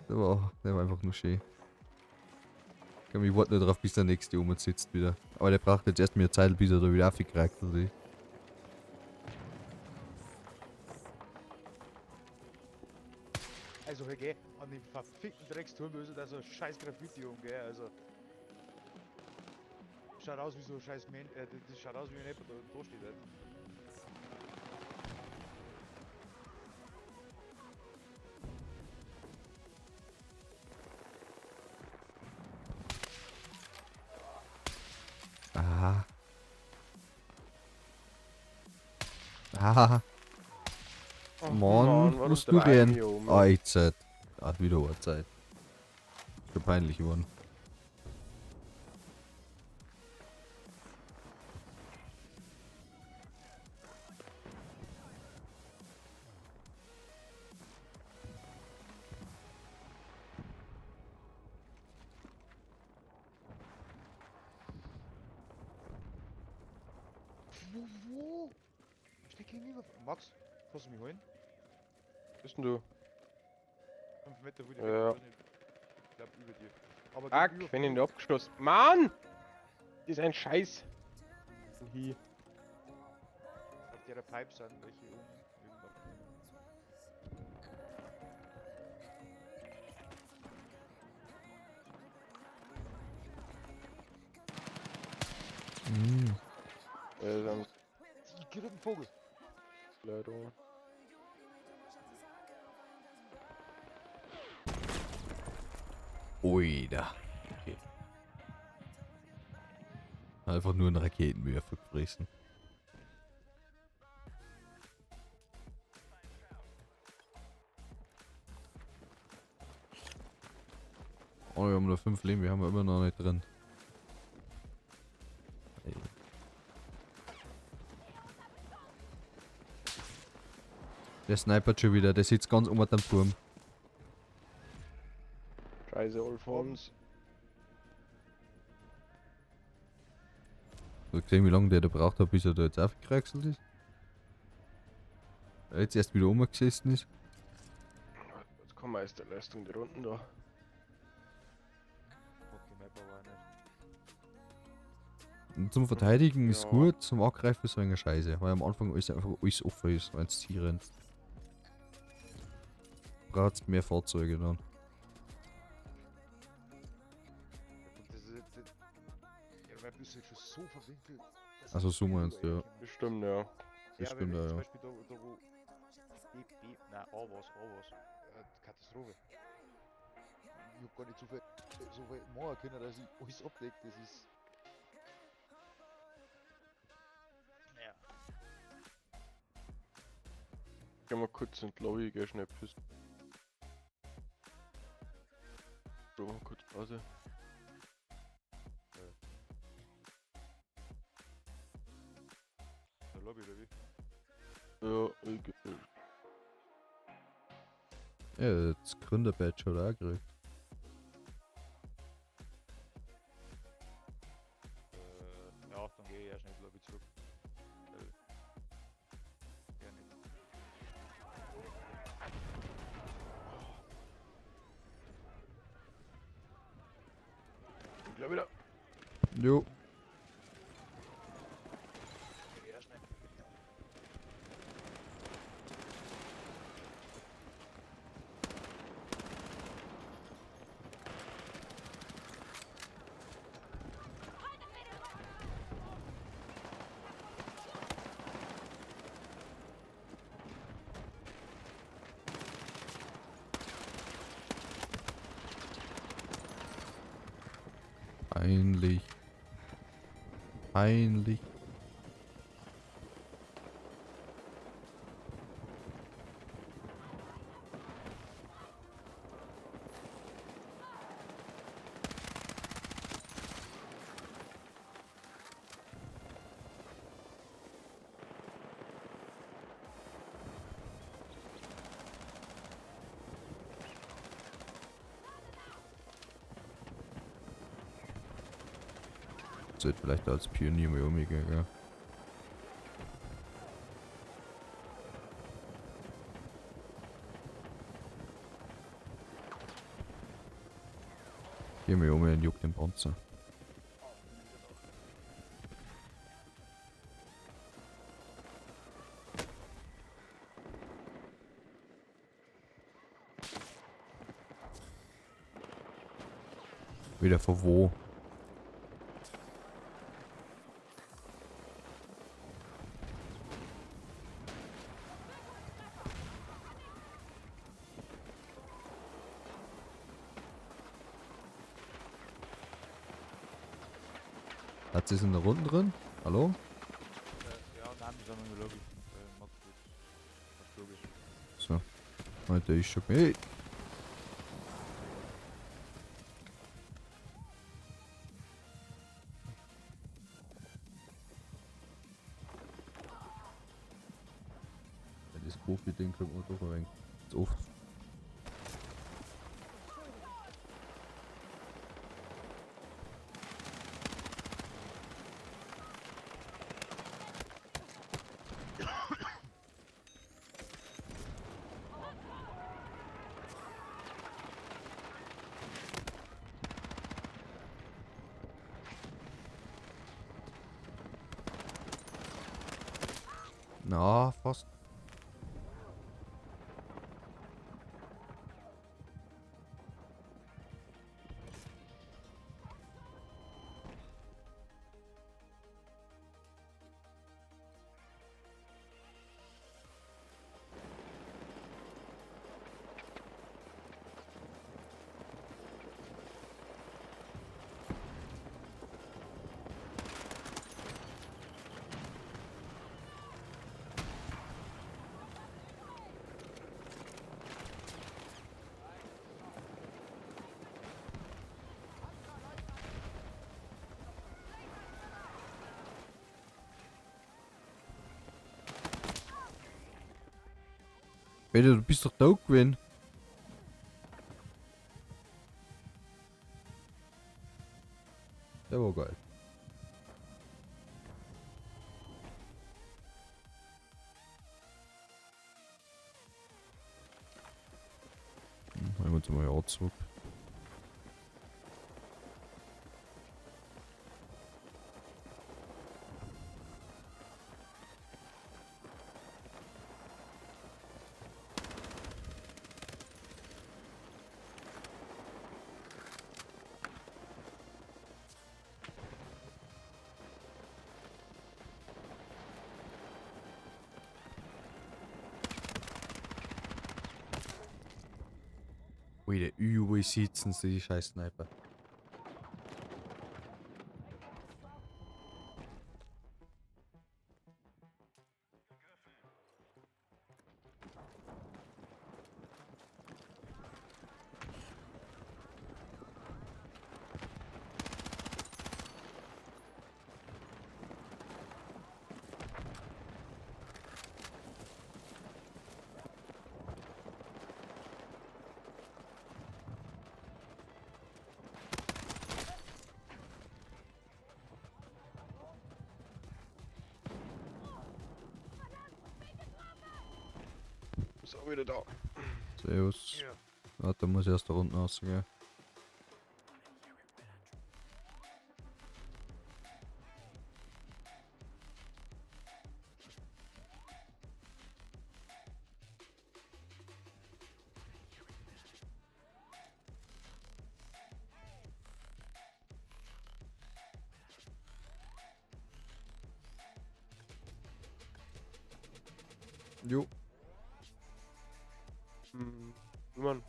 Der war einfach nur schön. Ich kann mich warten nur drauf, bis der nächste sitzt wieder. Aber der braucht jetzt erst mehr Zeit, bis er da wieder aufgekriegt hat. Also, geh, an dem verfickten Drecksturm ist da so ein scheiß Graffiti um, gell, also. Schaut aus wie so ein scheiß das schaut aus wie ein Nepper da steht halt. Ah. Ah. Oh, Mann, warum musst du dreht gehen. mich um? Ah, ich Zeit. Hat wieder Uhrzeit. Schon peinlich geworden. Wo? Steck gegenüber. Max, kannst du mich holen? Was bist denn du? 5 Meter wo die Ja. weg. Ich glaub über dir. Aber Fuck, gegenüber wenn von ich ihn abgeschossen. Mann! Das ist ein Scheiß. Hier. auf der Pipe sind welche oben. Irgendwann. Mm. Dann Ich krieg einen Vogel. Leider. Ui, da. Okay. Einfach nur einen Raketenwerfer gefressen. Oh, wir haben nur 5 Leben, wir haben immer noch nicht drin. Ey. Der snipert schon wieder, der sitzt ganz um am Turm. Scheiße, Alphons. Du hast gesehen, wie lange der da braucht hat, bis er da jetzt aufgekraxelt ist? Er jetzt erst wieder umgesessen ist. Jetzt kommen wir aus der Leistung die Runden da. Okay, Map aber nicht. Und zum Verteidigen ist Ja. gut, zum Angreifen ist so eine Scheiße, weil am Anfang einfach alles offen ist, wenn es Ziel rennt. Braucht mehr Fahrzeuge dann. Und der Map ist halt schon so verwinkelt. dass Also ich so überall meinst du, ja. hinkomme. Bestimmt, ja. Ja, Das aber stimmt wenn auch, zum ja. Beispiel da wo nein, A was. Katastrophe. Ich hab gar nicht so viel machen können, dass ich alles abdecke, das ist... Ja. Geh mal kurz in die Lobby, geh schnell pissen. So, mal kurz Pause. Der Lobby oder wie? Ja, ich geh. Ja, das Gründerbadge hat er auch gekriegt. Ja, dann gehe ich ja schnell die Lobby zurück. Ja, nicht. Ich glaub wieder. Jo. Ja, schnell. Peinlich. Peinlich. Sollte vielleicht als Pionier mal umgehen, gell? Geh mal um und juckt den Panzer. Wieder von wo? Hat sie es in der Runde drin? Hallo? Ja, nein, die sind nur logisch. Macht gut. Das ist logisch. So. Alter, ich schon. Hey! Das Profi-Ding kommt man doch ein wenig zu oft. Na, fast. Peter, du bist doch da gewesen. Der war geil. Holen wir uns mal ja zurück. Ui, der Übel sitzen sie, die scheiß Sniper. Ist auch wieder da. Servus. Warte, muss ich erst da unten rausgehen. Jo. Nummern.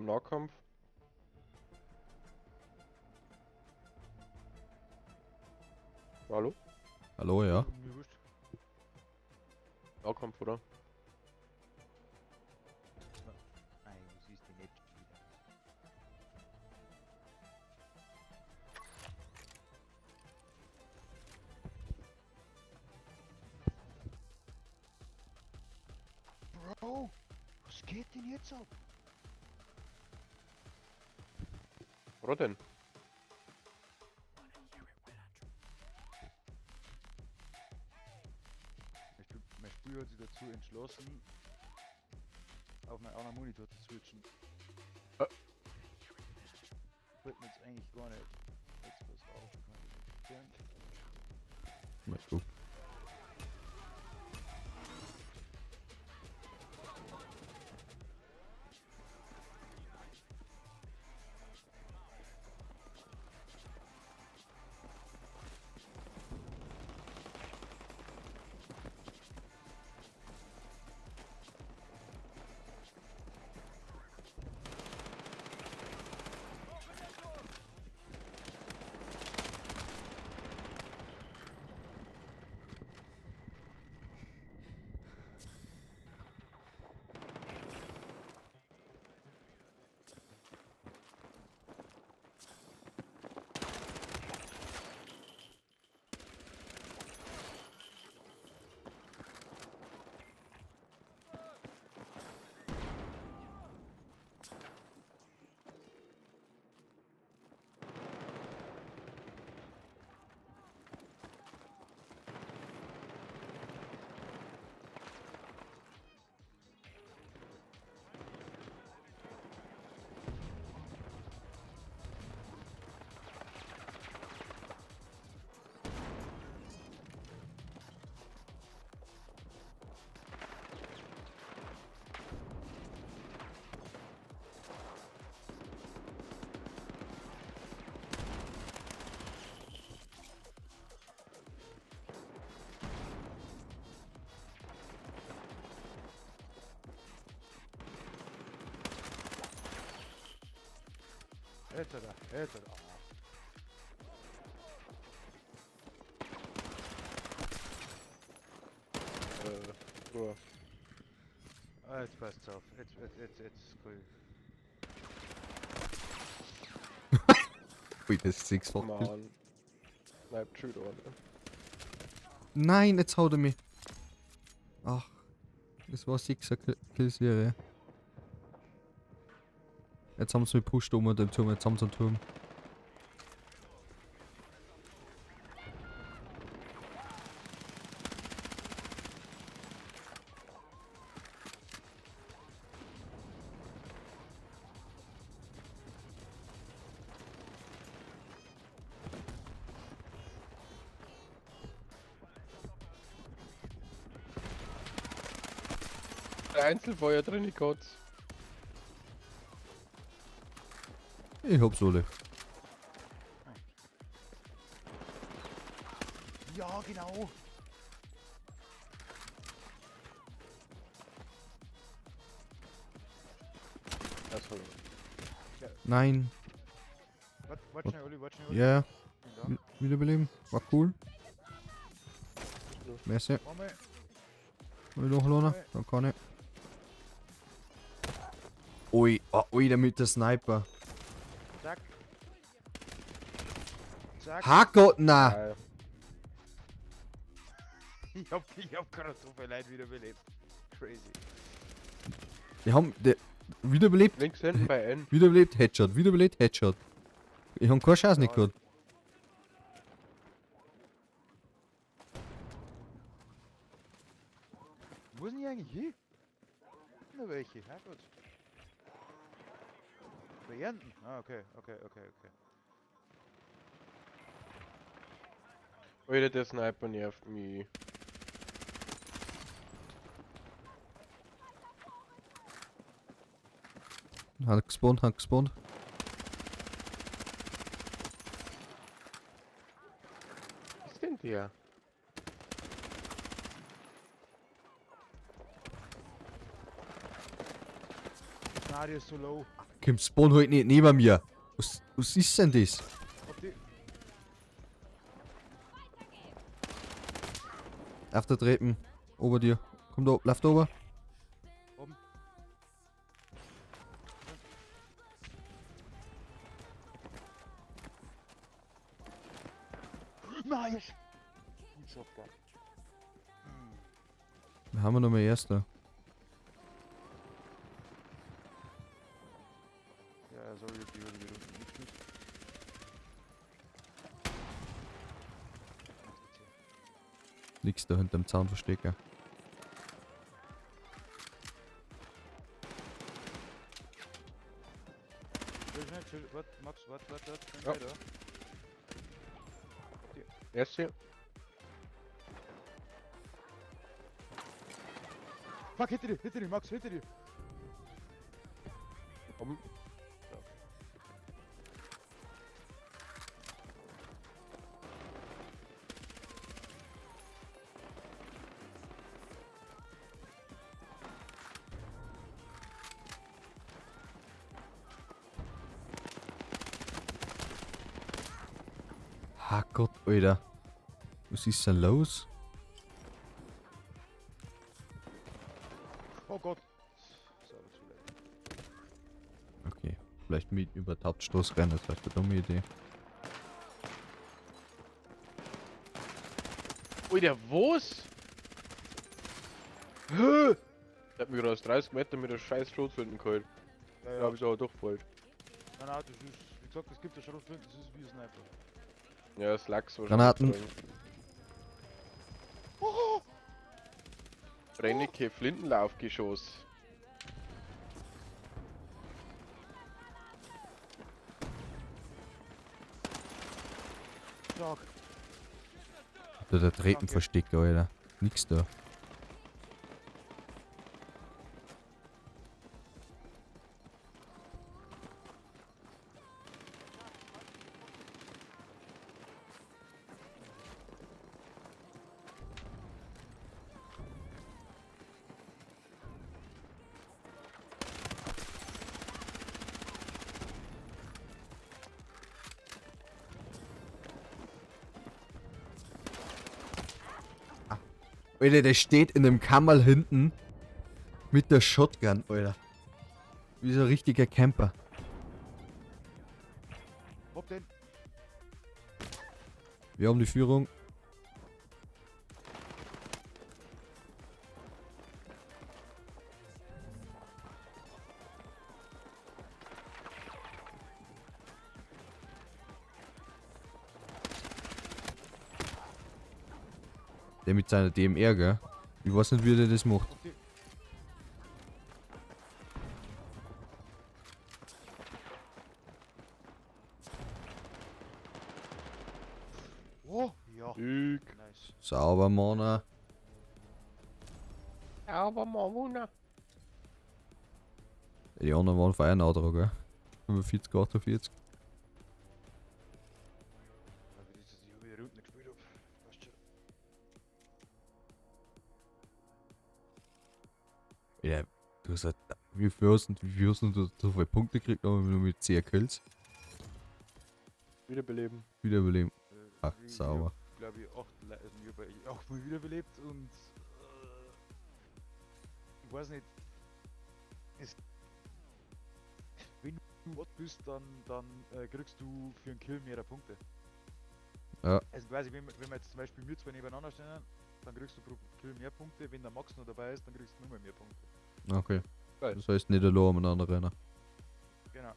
im Nahkampf. Hallo? Hallo, ja. Mir wurscht. Nahkampf, oder? Nein, du siehst die nicht wieder. Bro, was geht denn jetzt ab? Oder denn? Mein Spiel hat sich dazu entschlossen, auf meinen anderen Monitor zu switchen. Wollte mir jetzt eigentlich gar nicht. Jetzt pass auf, kann ich das Mal gucken. Alter da, Alter da. Ruhe. Ah, jetzt passt's auf. Jetzt ist cool. Ui, das ist 6 Come on. Bleibt schön, oder? Nein, jetzt haut er mich. Ach, das war 6er Killserie. Jetzt haben sie mich gepusht um den Turm, jetzt haben sie einen Turm. Einzelfeuer drin, ich Gott. Ich hab's alle. Ja, genau. Achso. Nein. Warte schnell, Olli, warte schnell, Olli. Ja, Bin da. wiederbeleben. War cool. Merci. Mama, Will ich nachladen? Dann kann ich. Ui, ui, der mit der Sniper. zack. Zack. Hackgott, na! Geil. Ich hab gerade so viel Leid wiederbelebt. Crazy. Wir haben wiederbelebt, Links hinten bei N. wiederbelebt, Headshot, wiederbelebt, Headshot. Ich hab keine Chance nicht gehabt. Wo sind die eigentlich hin? Nur welche, ja gut. Beernten? Ah, okay. Alter, der Sniper nervt mich. Hat gespawnt, hat gespawnt. Was ist denn der? Das Radio ist so low. Kim, spawn halt nicht neben mir. Was ist denn das? Auf die. Auf der Treppen. Ober dir. Komm da, lauf da oben. Oben. Nein! Gut Shotgun. Da haben wir noch mal Erster. Ja, sorry, die Hürde wieder unten mitgespielt. Nix da hinterm Zaunverstecker. Chill, warte, Max, warte, bin Ja. weiter. Erste. Fuck, hinter dir, Max, hinter dir. Oben. Gott, Alter. Was ist denn los? Oh Gott. So, zu leicht. Okay. Vielleicht mit über die Hauptstraße rennen, das ist vielleicht eine dumme Idee. Ui, der was? Ich hab mich gerade aus 30 Metern mit der scheiß Schrotflinten geholt. Ja, Da hab ich aber doch voll. Nein, das ist, wie gesagt, es gibt ja Schrotflinten, das ist wie ein Sniper. Ja, Slugs Granaten. Rennecke Flintenlaufgeschoss. Stark. Da der Treppenverstecker, Alter. Nix da. Alter, der steht in dem Kammerl hinten mit der Shotgun, Alter. Wie so ein richtiger Camper. Hopp den. Wir haben die Führung. Der mit seiner DMR, gell? Ich weiß nicht, wie der das macht. Hopp die. Oh, ja. Sieg. Nice. Sauber, Mann. Aber Mavuna. Die anderen waren feiern auch dran, gell? 45, 48. Ja, wie das ich wieder unten gespielt hab. Passt schon. Ja, du hast halt, wie viel hast du so viele Punkte gekriegt, aber nur mit 10 Kills? Wiederbeleben. Wiederbeleben. Ach, Ich sauber. hab, glaube ich, 8 Mal wiederbelebt und ich weiß nicht, wenn du Gott bist, dann kriegst du für einen Kill mehr Punkte. Ja. Also quasi, wenn wir jetzt zum Beispiel wir zwei nebeneinander stehen, dann kriegst du pro Kill mehr Punkte, wenn der Max noch dabei ist, dann kriegst du nur mehr Punkte. Okay. Geil. Das heißt nicht allein miteinander rennen. Genau.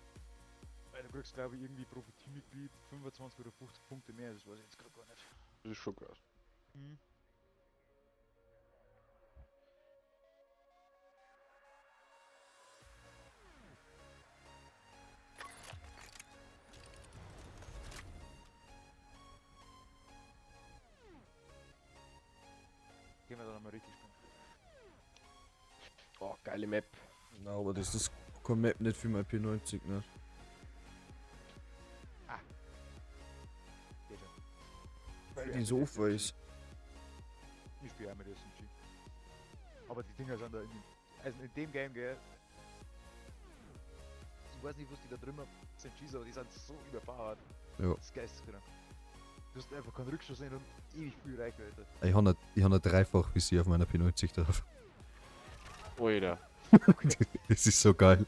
Weil du kriegst, glaube ich, irgendwie pro Teammitglied 25 oder 50 Punkte mehr, das weiß ich jetzt gerade gar nicht. Das ist schon krass. Mhm. Gehen wir dann mal richtig spielen. Oh, geile Map. Na, aber das ist kein Map nicht für mein P90, ne? Geht schon. Weil die so voll ist. Ich spiele einmal das SMG. Aber die Dinger sind da in dem, also in dem Game, gell, ich weiß nicht, was die da drin sind, schießen, aber die sind so überpowered. Ja. Das ist geisteskrank. Du hast einfach keinen Rückschuss und ewig viel Reichweite. Ich habe ein Dreifach-Visier auf meiner P90 drauf. Alter. Das ist so geil.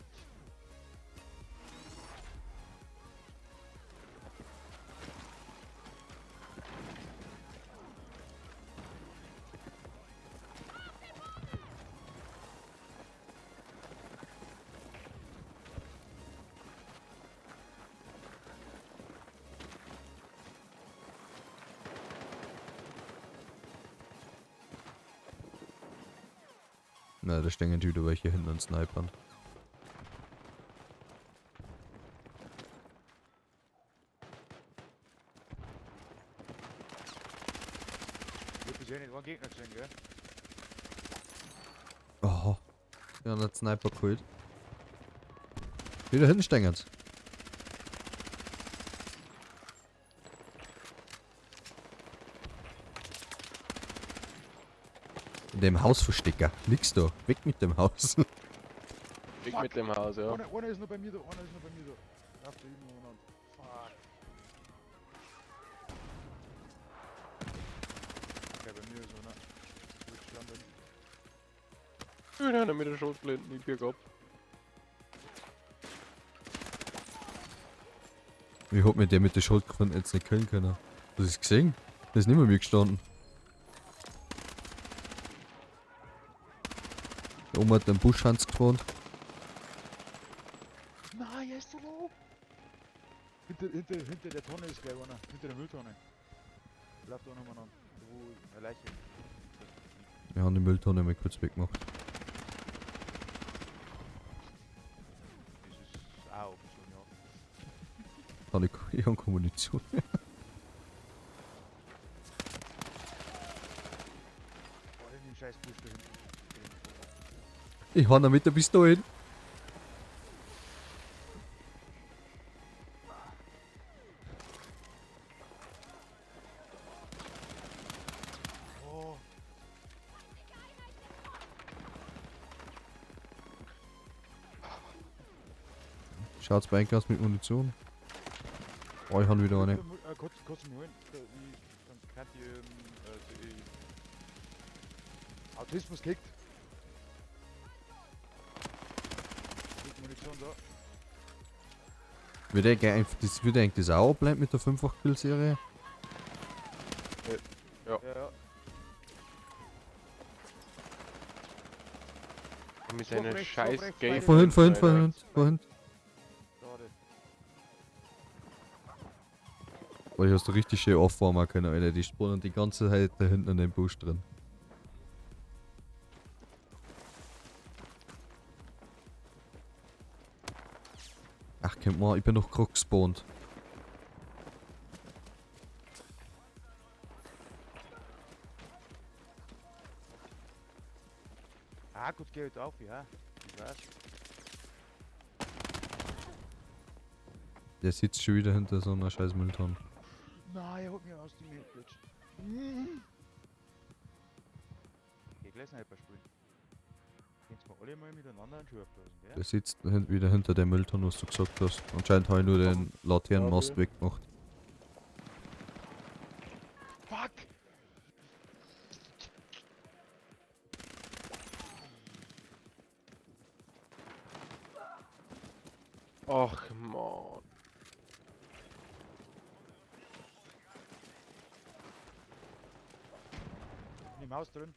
Na, da stehen wieder welche hinten und snipern. Ich hab bisher nicht einen Gegner gesehen, gell? Oh. Ja, und hat Sniper geholt. Wieder hinten stehen sie. In dem Hausverstecker. Nix da. Weg mit dem Haus. Weg Fuck. mit dem Haus, ja. Einer ist noch bei mir da, einer ist noch bei mir da. Lauf da hinten umeinander. Fuck. Okay, bei mir ist einer. Gut gestanden. Schön einer mit der Schrotflinten, ich bieg ab. Ich hab mir der mit der Schrotflinte jetzt nicht killen können. Hast du es gesehen? Der ist nicht mehr mir gestanden. Der Oma hat den Buschhans gewohnt. Nein, er ist so low. Hinter der Tonne ist gleich einer. Hinter der Mülltonne. Läuft auch nochmal an. Wo eine Leiche. Wir haben die Mülltonne mal kurz weggemacht. Das ist auch Option, ja. Habe ich an Kommunikation. Oh, den scheiß Busch da hinten. Ich habe ihn mit der Pistole. Oh, Schaut's bei Einkaufs mit Munition. Oh, ich habe wieder eine. Kurz mal holen. Sonst kann die Autismus kickt. Liegt Munition da. Würde eigentlich das auch abbleiben mit der 5-fach-Kill-Serie? Ja. Mit Stopp seiner rechts, scheiß stopp rechts, Gay. beide Vorhin. Schade. Weil ich hast du richtig schön aufwarmen können, Alter. Die spawnen die ganze Zeit da hinten in dem Busch drin. Ach, kennt man, ich bin noch gerade gespawnt. Ah, gut, geh jetzt auf, ja. Ich weiß. Der sitzt schon wieder hinter so einer scheiß Mülltonne. Nein, er hat mir aus dem Headbridge. Geh gleich Sniper spielen. Jetzt mal alle mal miteinander einen Schuh aufpassen, gell? Der sitzt wieder hinter der Mülltonne, was du gesagt hast. Anscheinend habe ich nur den Laternenmast Okay. weggemacht. Fuck! Ach man. In dem Haus drin.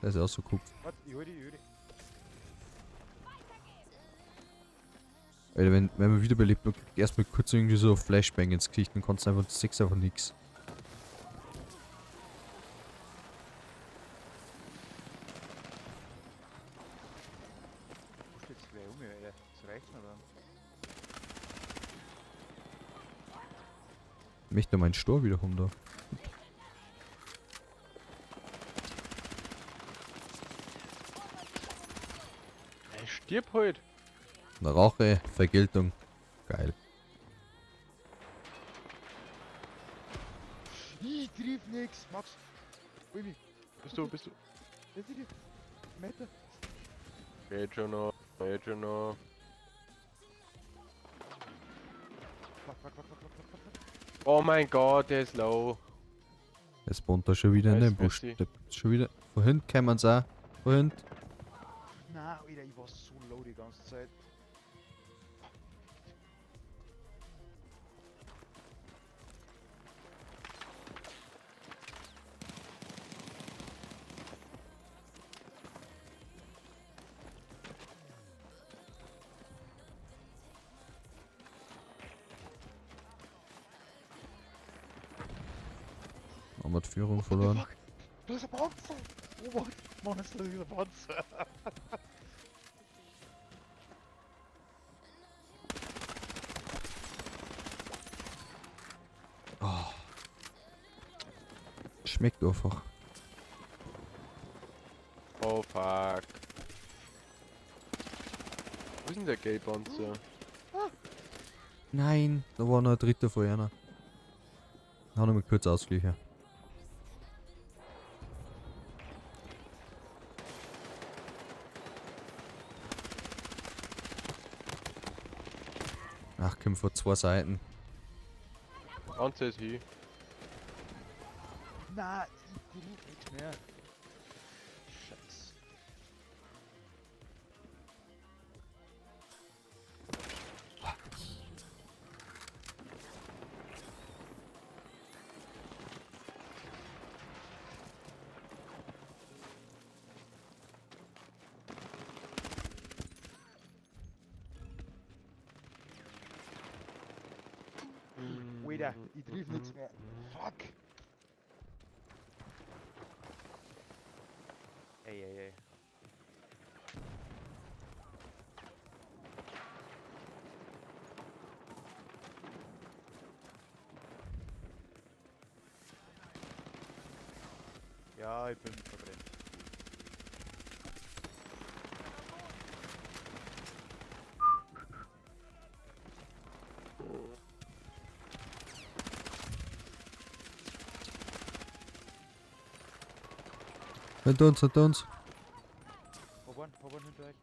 Der ist auch so cool. Warte, ich hol die. Alter, wenn man wiederbelebt, dann kriegt erstmal kurz irgendwie so Flashbang ins Gesicht, dann kannst du einfach, siehst einfach nix. Wo steht's gleich um, Alter? Das reicht mir dann. Ich möchte meinen Stor wieder haben da. Er stirbt halt. Eine Rache, Vergeltung. Geil. Ich triff nix, Max. Hol mich. Bist du, bist du? Hinter dir. Meter. Geht schon noch, geht schon noch. Fuck, fuck, fuck, fuck, fuck, fuck, fuck. Oh mein Gott, der ist low. Es spawnt da schon wieder in Nice, den Busch. Messi. Da gibt's schon wieder. Vorhin kann man's auch. Vorhin. Na, Alter, ich war so low die ganze Zeit. Haben wir die Führung verloren. Fuck, da ist ein Panzer. Oh Mann, Mann, ist da dieser Panzer. Oh. Schmeckt einfach. Oh fuck. Wo ist denn der Gay-Panzer? Nein, da war noch ein dritter vor einer. Hau noch mal kurz ausgleichen. Ach, kommt von zwei Seiten. Panzer ist hier. Na, ich rufe nichts mehr. Scheiße. Alter, ich triff nichts mehr. Fuck. Ey, ey, ey. Ja, ich bin verbrennt. Hinter uns, hinter uns. Hoppern hinter euch.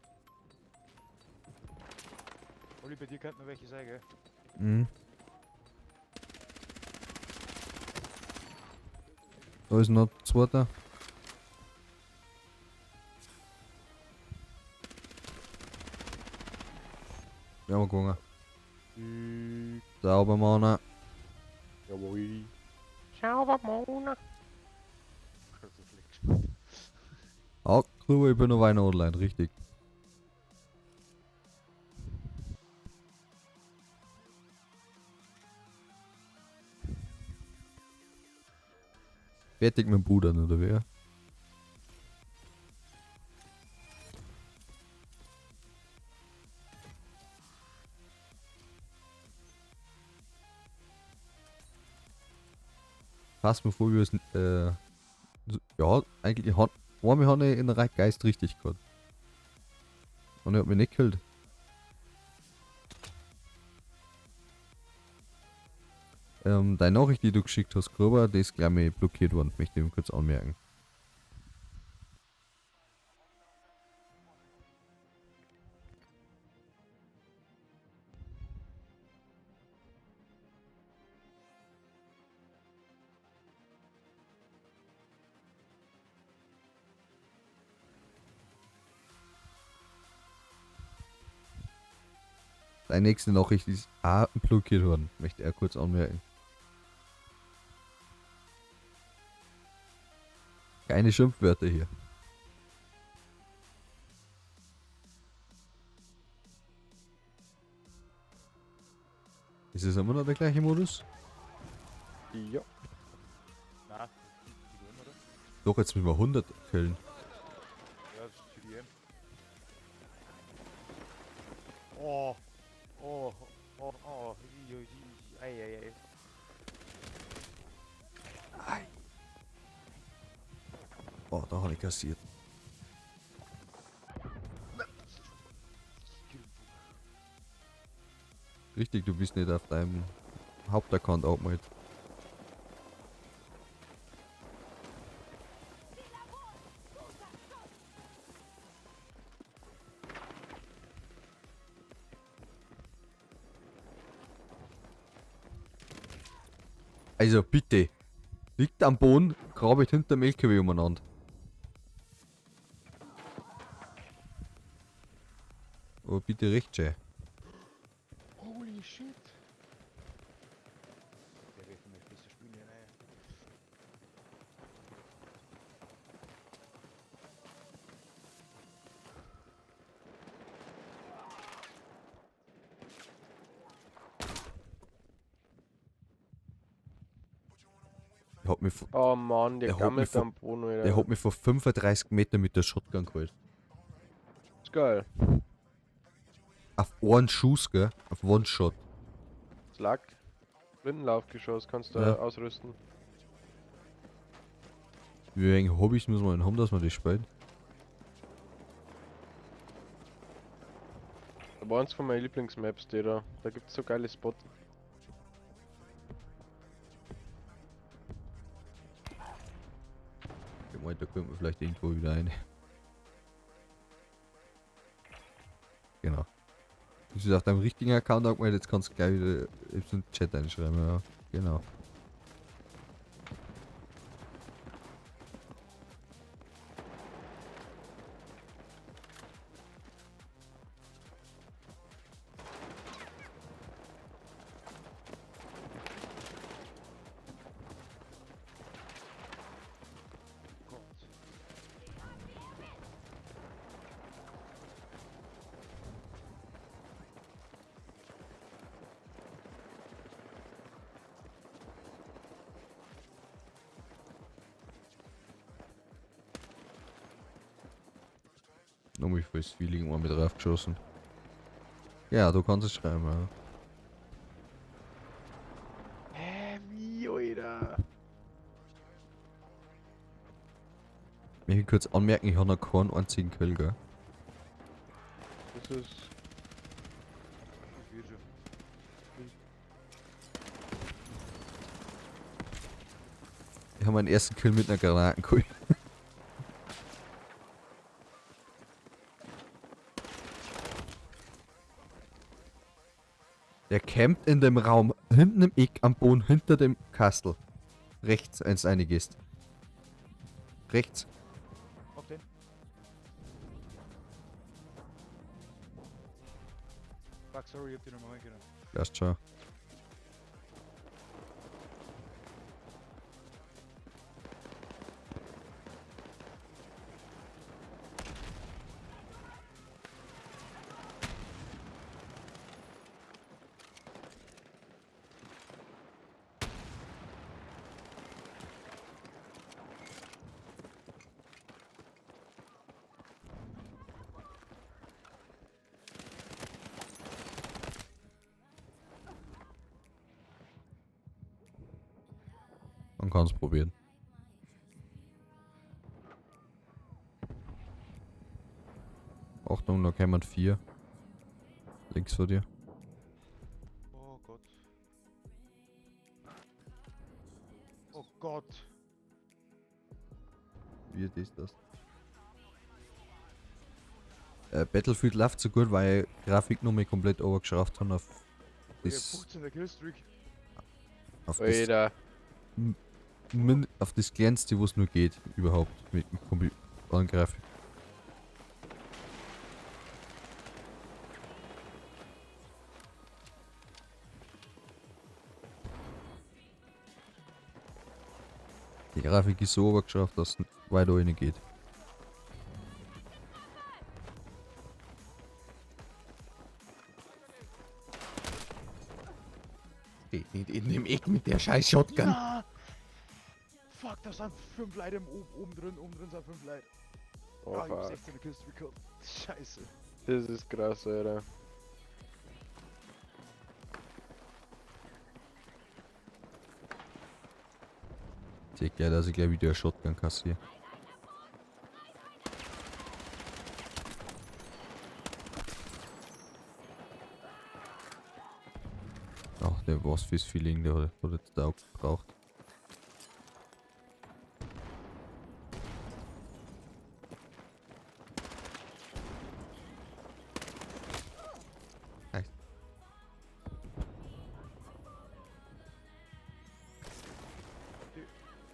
Oli, bei dir könnten noch welche sein, gell? Mhm. Da ist noch ein zweiter. Wir haben gegangen. Sauber, Mana. Jawohl. Sauber, Mona. Das ist leck. Ah, Krüber, ich bin noch weiter online, richtig. Fertig mit dem Bruder, oder wer? Passt mir vor, wie es, ja, eigentlich hat, wir haben in der Geist richtig gehabt. Und er hat mich nicht gekillt. Deine Nachricht, die du geschickt hast, Gruber, die ist gleich mal blockiert worden, möchte ich ihm kurz anmerken. Deine nächste Nachricht ist auch blockiert worden, möchte er kurz anmerken. Keine Schimpfwörter hier. Ist es immer noch der gleiche Modus? Ja. Na, die wollen, oder? Doch, jetzt müssen wir 100 killen. Ja, das ist für die M. Oh. Oh. Oh. Oh. Ei, ei, ei. Oh, da habe ich kassiert. Richtig, du bist nicht auf deinem Hauptaccount aufgemeldet. Also bitte. Liegt am Boden, grabe ich hinter dem LKW umeinander. Aber bitte recht schön. Holy shit. Der wirft mir bis zur Spüle rein. Der hat mich, Oh Mann, der Der hat gammelt mich am Boden, Alter. der hat mich vor 35 Metern mit der Shotgun geholt. Ist geil. Auf einen Schuss, gell? Auf One-Shot. Slug. Blindenlaufgeschoss kannst du Ja. ausrüsten. Wie wenig Hobbys muss man denn haben, dass man das spielt? Da war eins von meinen Lieblingsmaps, die da. Da gibt's so geile Spots. Ich meine, da kommt man vielleicht irgendwo wieder rein. Genau. Das ist auf deinem richtigen Account angemeldet, jetzt kannst du gleich wieder in den Chat einschreiben, ja. Genau. Gott. Nochmal volles Feeling mal mit drauf geschossen. Ja, du kannst es schreiben, ja. Wie, Alter? Ich will kurz anmerken, ich habe noch keinen einzigen Kill, gell? Das ist. Ich will schon. Ich habe meinen ersten Kill mit einer Granate geholt. Der campt in dem Raum, hinten im Eck am Boden, hinter dem Kastel. Rechts, wenn es einig ist. Rechts. Auf den. Fuck, sorry, ich hab den nochmal reingenommen. Erst schon. Man kann es probieren. Achtung, da kämen 4. Links vor dir. Oh Gott. Oh Gott. Wie ist das? Battlefield läuft so gut, weil Grafik nochmal komplett overgeschraubt haben auf Ich hab das, 15er Killstreak. auf das, Alter. auf das kleinste, was nur geht, überhaupt mit dem Computer-Grafik. Die Grafik ist so overgeschraubt, dass es weiter rein geht. Steht nicht in dem Eck mit der scheiß Shotgun. Ja! Fuck, da sind 5 Leute oben drin sind 5 Leute. Oh, Ah, ich hab fuck. 16er Killstreak gehabt. Scheiße. Das ist krass, Alter. Seht gleich, dass ich gleich wieder eine Shotgun kassiere. Ach, der was fürs Feeling, der hat jetzt da auch gebraucht.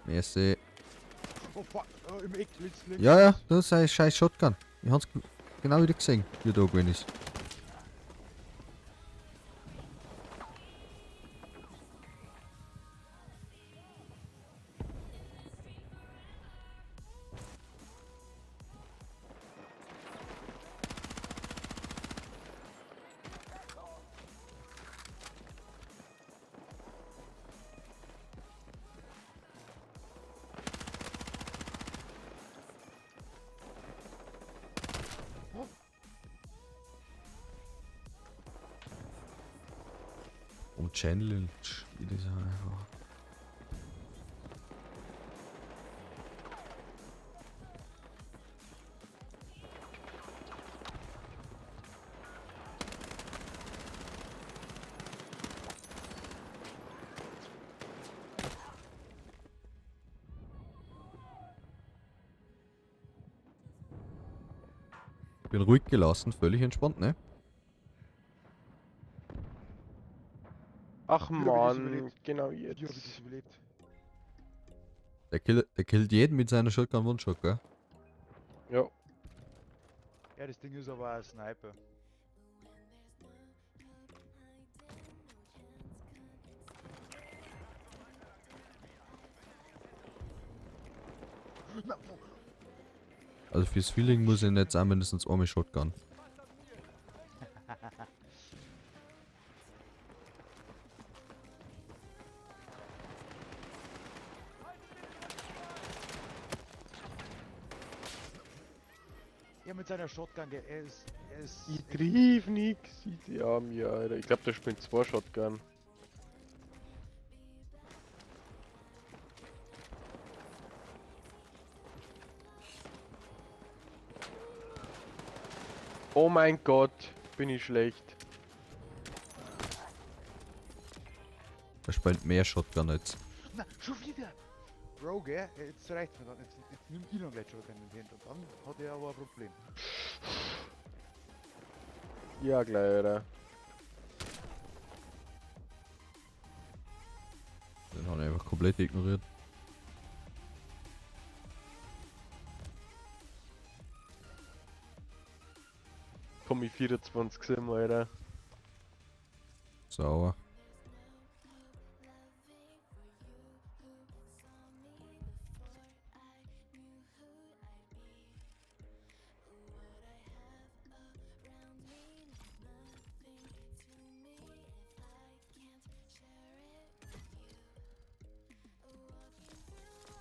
Merci. Oh fuck, oh, im Eck, links. Ja, ja, das ist ein scheiß Shotgun. Ich hab's genau wieder gesehen, wie da gewesen ist. Um Challenge, wie das einfach. Bin ruhig gelassen, völlig entspannt, ne? Ach Wie hab ich das man, überlebt? genau Wie hab ich das jetzt. überlebt? Der killt jeden mit seiner Shotgun One-Shot, gell? Ja. Ja, das Ding ist aber ein Sniper. Na, oh, Also fürs Feeling muss ich jetzt auch mindestens einmal Shotgun. ja, mit seiner Shotgun, gell, er ist Ich triff nix. Ja, mir, Alter. Ich glaube, der spielt 2 Shotgun. Oh mein Gott, bin ich schlecht. Er spielt mehr Shotgun jetzt. Na, schon wieder! Bro, gell, jetzt reicht's mir dann. Jetzt nimmt ihn noch gleich Shotgun in die Hand und dann hat er aber ein Problem. Ja, gleich, Alter. Den habe ich einfach komplett ignoriert. Komm ich 24 gesehen, Alter. Sauer.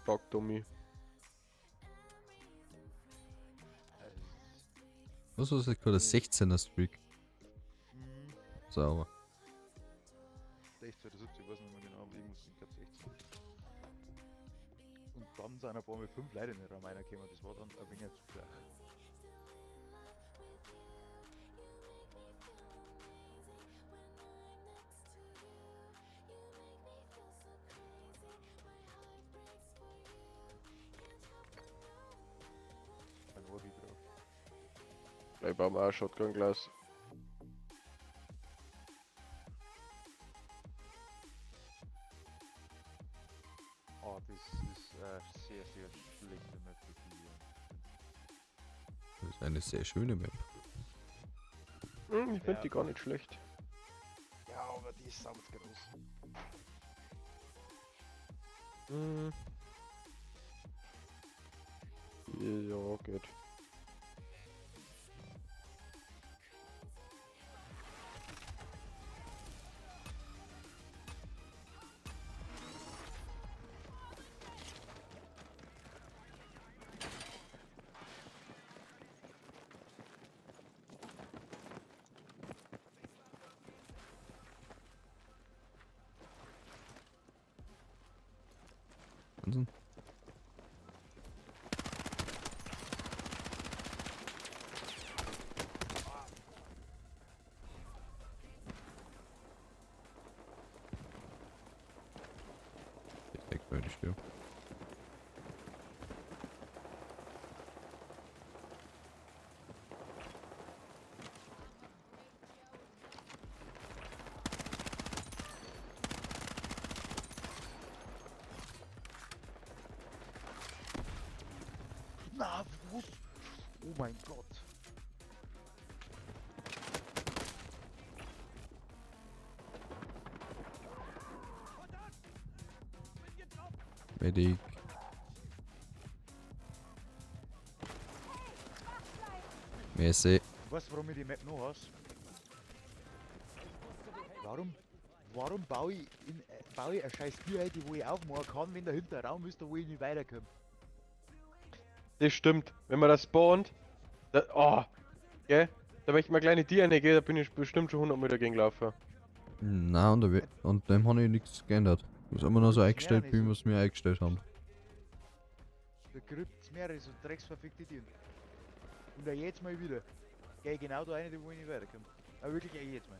Fuck, Dummy. Was ist das gerade? 16er Streak. Mhm. Sauer. 16 oder 17, ich weiß nicht mehr genau, aber irgendwas, ich glaube 16. Und dann sind ein paar Mal 5 Leute in den Raum reingekommen, das war dann ein wenig zu flach. Ein Orgi drauf. Ich baue mir auch Shotgun-Glas. Ah, das ist sehr, sehr schlechte Map für die. Das ist eine sehr schöne Map. Ich finde Ja. die gar nicht schlecht. Ja, aber die ist sauber groß. Hm. Ja, geht. Wahnsinn. Jetzt deckt mir die Tür. mein Gott. Medic. Merci. Weißt du, warum ich die Map noch hast? Warum baue ich eine scheiß Tür ein, die wo ich aufmachen kann, wenn dahinter ein Raum ist, da wo ich nicht weiterkomme? Das stimmt. Wenn man das spawnt, da, oh, gell? Da wenn ich mal kleine Tiere reingehe, da bin ich bestimmt schon 100 Meter gegen gelaufen. Na, und dem habe ich nichts geändert. Das ist immer noch so Das eingestellt, Meere wie ist wir es mir eingestellt haben. Da gibt's mehrere so drecksverfickte Tiere. Und auch jetzt mal wieder. Geh ich genau da rein, wo ich nicht weiterkomme. Aber wirklich auch jetzt mal.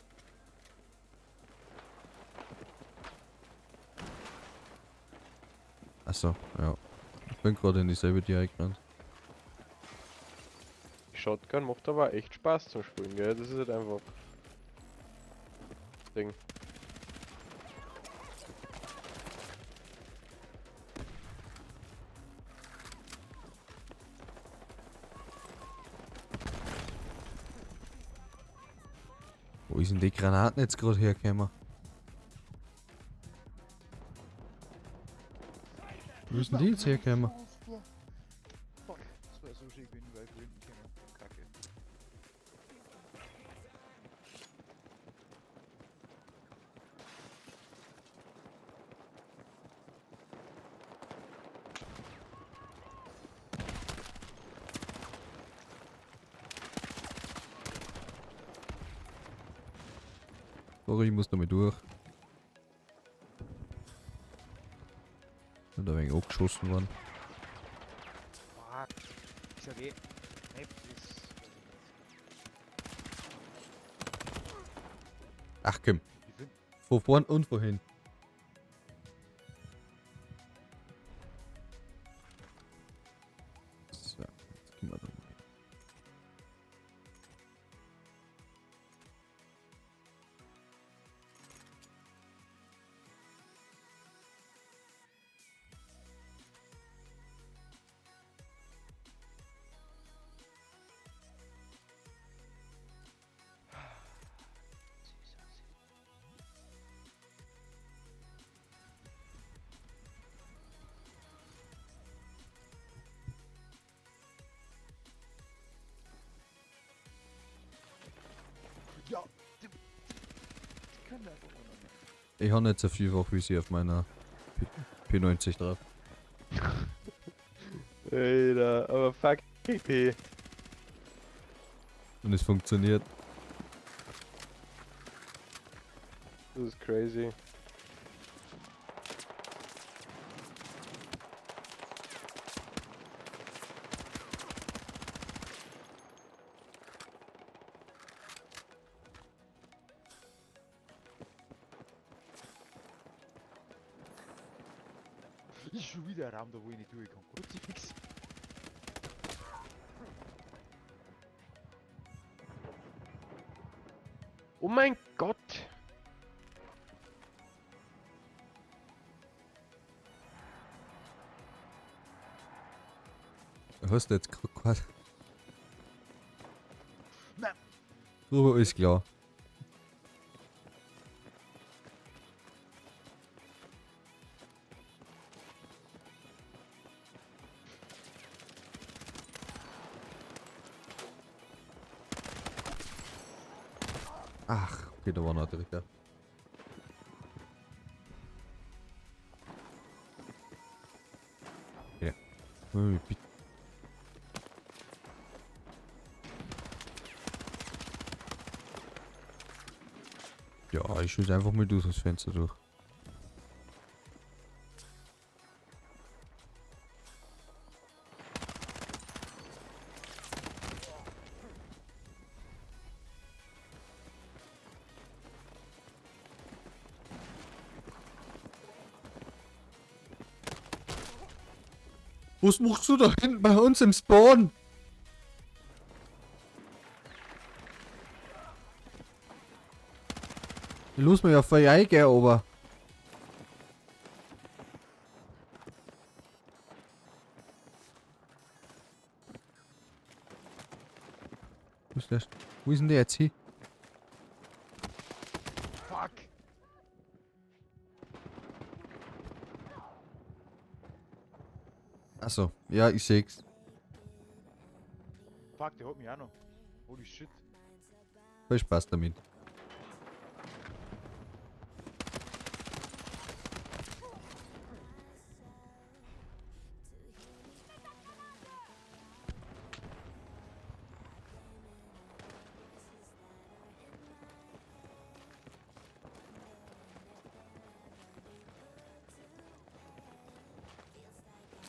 Achso, ja. Ich bin gerade in dieselbe Tür reingerannt. Die Shotgun macht aber echt Spaß zum Spielen, gell? Das ist halt einfach. Ding. Wo ist denn die Granaten jetzt gerade hergekommen? Wo ist denn die jetzt hergekommen? Fuck, das war so schön, wenn ich überall hinten käme. Kacke. Sorry, ich muss damit durch. Bin da ein wenig abgeschossen worden. Fuck. Ich sag eh, Map ist... Ach komm, Ich find, von vorn und vorhin. So, jetzt gehen wir da mal. ja, die können einfach auch noch nicht. Ich habe nicht so vielfach wie sie auf meiner P90 drauf. Alter, aber fuck PP. Und es funktioniert. Das ist crazy. Ist schon wieder ein Raum, da wo ich nicht durchkomme. Kruzifix. Oh mein Gott! Hast du jetzt gerade? Nein. So ist klar. Ach, okay, da war noch der Ritter. Ja. Bitte. Ja, ich schieße einfach mal durch das Fenster durch. Was machst du da hinten bei uns im Spawn? Los mir ja voll eingehen, aber. Wo ist denn der jetzt hin? Fuck! Achso, ja, ich seh's. Fuck, der hat mich auch noch. Holy shit. Viel Spaß damit.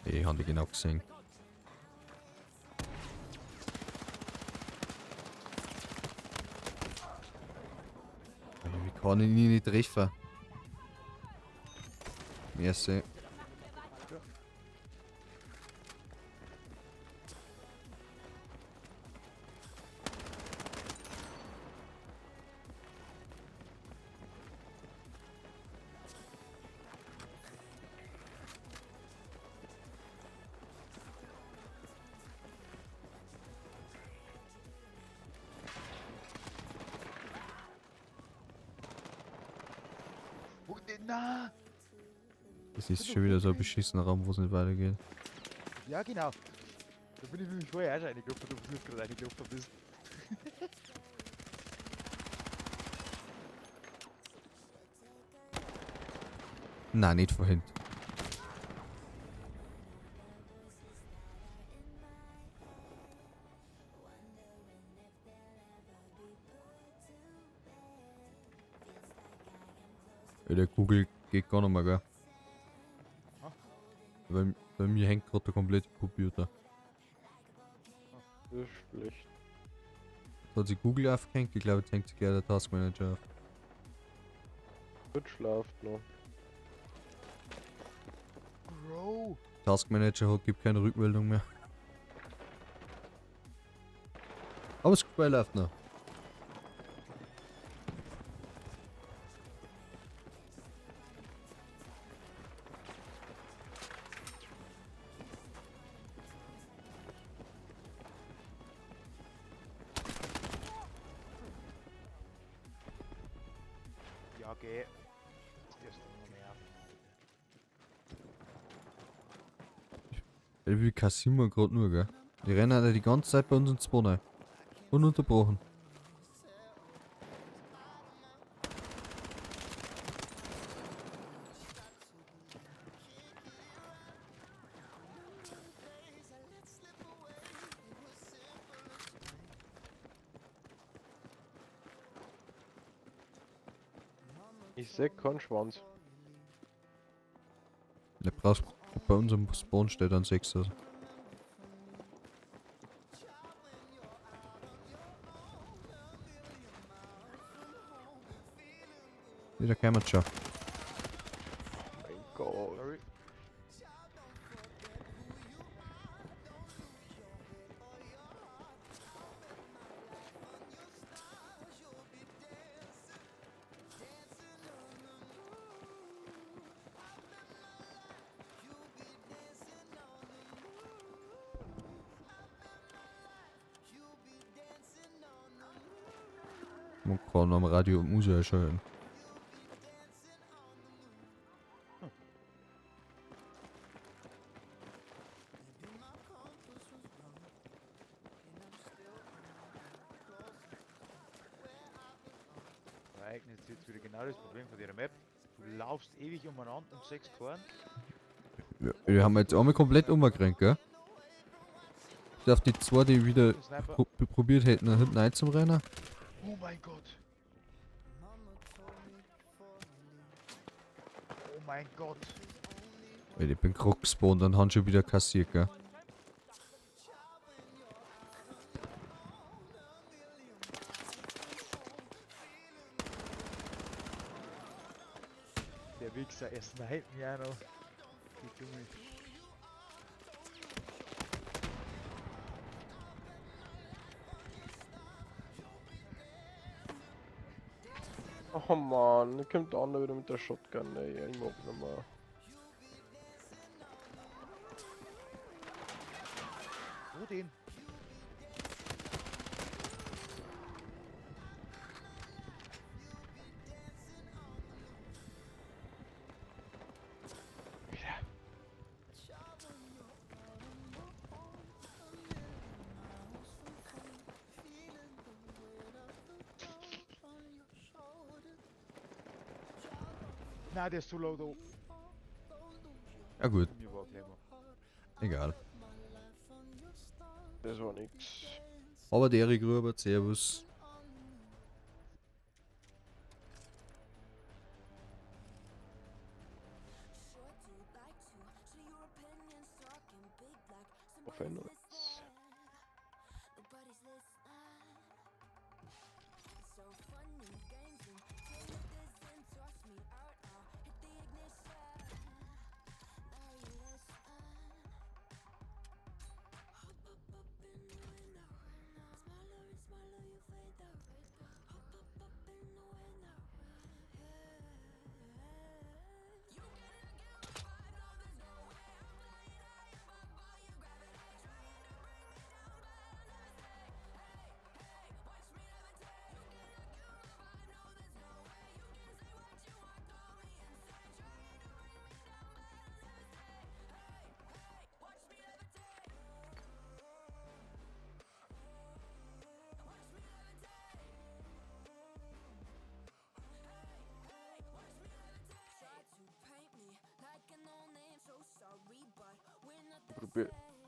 Ich habe die genau gesehen. Wie kann ich ihn nicht treffen? Merci. Wo denn? Na! Das ist schon wieder so ein beschissener Raum, wo es nicht weitergeht. Ja, genau. Da bin ich nämlich vorher auch schon reingelaufen, du jetzt gerade reingelaufen bist. Nein, nicht vorhin. Ja, der Google geht gar nicht mehr, gell? Ah. Weil bei mir hängt gerade der komplette Computer. Das ist schlecht. Da hat sich Google aufgehängt, ich glaube, jetzt hängt sich gleich der Taskmanager auf. Gut schlaft noch. Bro! Taskmanager gibt keine Rückmeldung mehr. Aber das Spiel läuft noch. Ja, geh. Das ist noch mehr. Wir kassieren wir gerade nur, gell? Die rennen halt die ganze Zeit bei uns ins Spawn rein. Ununterbrochen. Ich seh keinen Schwanz. Der braucht bei uns am Spawn steht ein 6. Also. Wieder kämen schon. Mein Gott. Sorry. Man kann am Radio Musik erscheinen. Da eignet sich jetzt wieder genau das Problem von der Map. Du laufst ewig umeinander um 6 Korn. Wir haben jetzt einmal komplett umgerannt, gell? Ich auf die zwei, die wieder Sniper. probiert hätten, nach hinten einzurennen. Oh mein Gott! Oh mein Gott! Weil ich bin gerade gespawnt, dann haben sie schon wieder kassiert, gell? Der Wichser, er sniped mich auch noch. Die Junge. Oh man, dann kommt der andere wieder mit der Shotgun, ey. Ich mag nicht mehr. Wo den? Nein, der ist zu low da. Ja gut, Mir war clever. egal. Das war nix. Aber der Erik Robert, servus. Offense.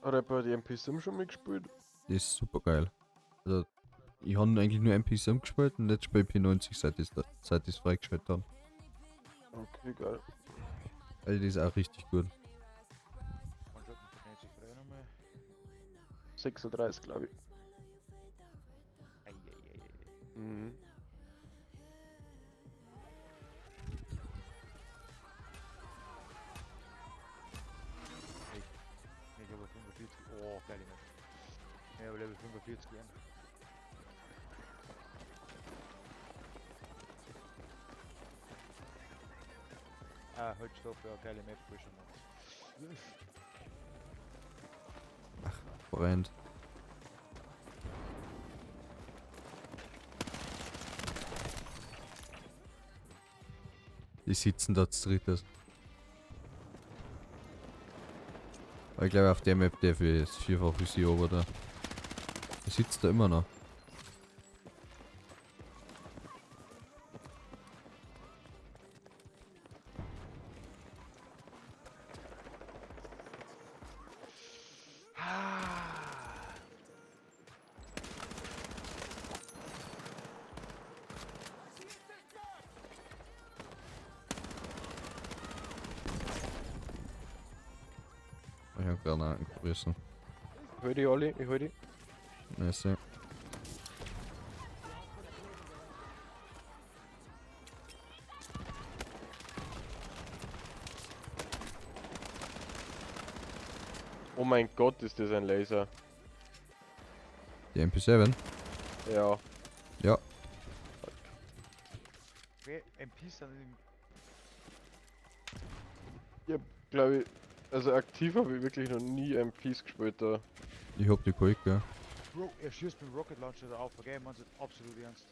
Hat die MP-Sim schon mitgespielt? Das ist super geil. Also, ich habe eigentlich nur MP7 gespielt und jetzt spiele ich P90, seit ich es freigeschaltet habe. Okay, geil. Also, die ist auch richtig gut. Und schon von 90 frei nochmal. 36, glaube ich. Eieieiei. Mhm. Ich habe 45. Oh, geil, Mensch. Ich habe Level 45 gern. Ah, halt, stopp, ja, geile Map, wo ich schon mal. Brennt. Die sitzen da zu drittes. Aber ich glaube auf der Map, der für das vierfache sie ober da. Der sitzt da immer noch. Ich hab Granaten gerissen. Ich hol die alle, ich hol die. Nice. Oh mein Gott, ist das ein Laser. Die MP7? Ja. Ja. Wer MPs sind im. Ich hab, glaube ich, also aktiv habe ich wirklich noch nie MPs gespielt da. Ich hab die geholt, gell. Bro, er schießt mit dem Rocket Launcher da auf, okay? Man, absolut ernst.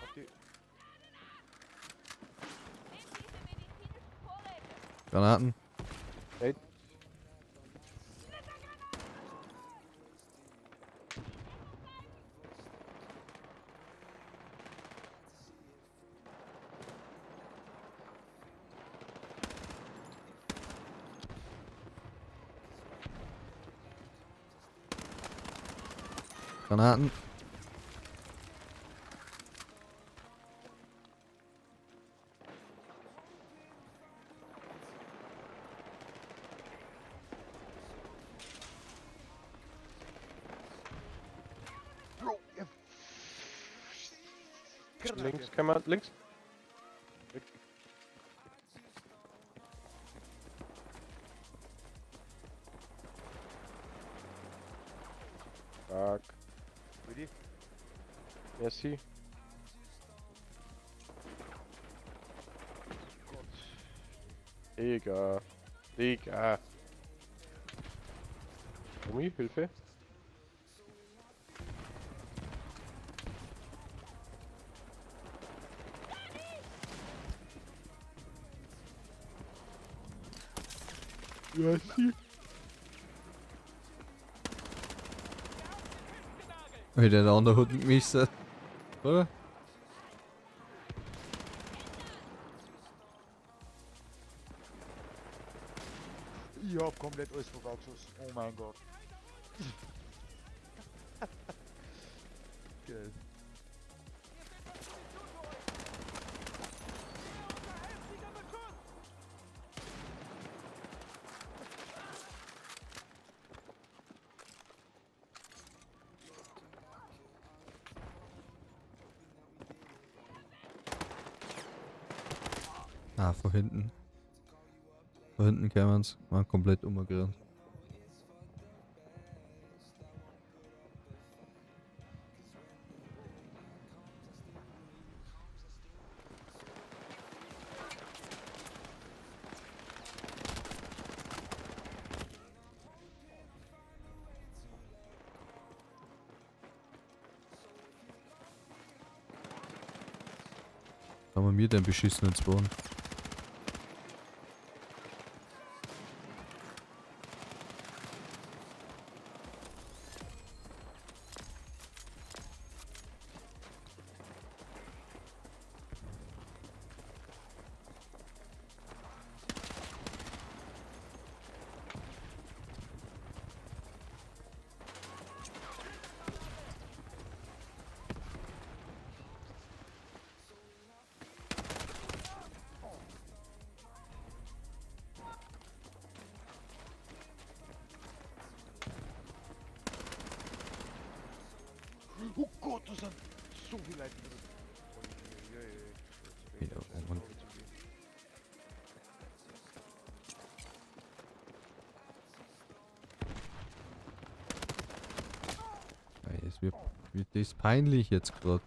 Habt ihr. Granaten. Hey. Granaten. Bro, er. Links, kann man, links. Fuck. Ready? Merci. Digga. Digga. Gummi, Hilfe. Merci. Weil der andere hat mich gemisst. Oder? Ich hab komplett alles vergagschossen. Oh mein Gott. Geil. Ah, von hinten. Von hinten kann man's. War komplett umgerannt. Haben wir mir den beschissenen Spawn? Oh Gott, da sind so viele Leute drin. Ja, oh Mann. Ey, es wird das peinlich jetzt gerade.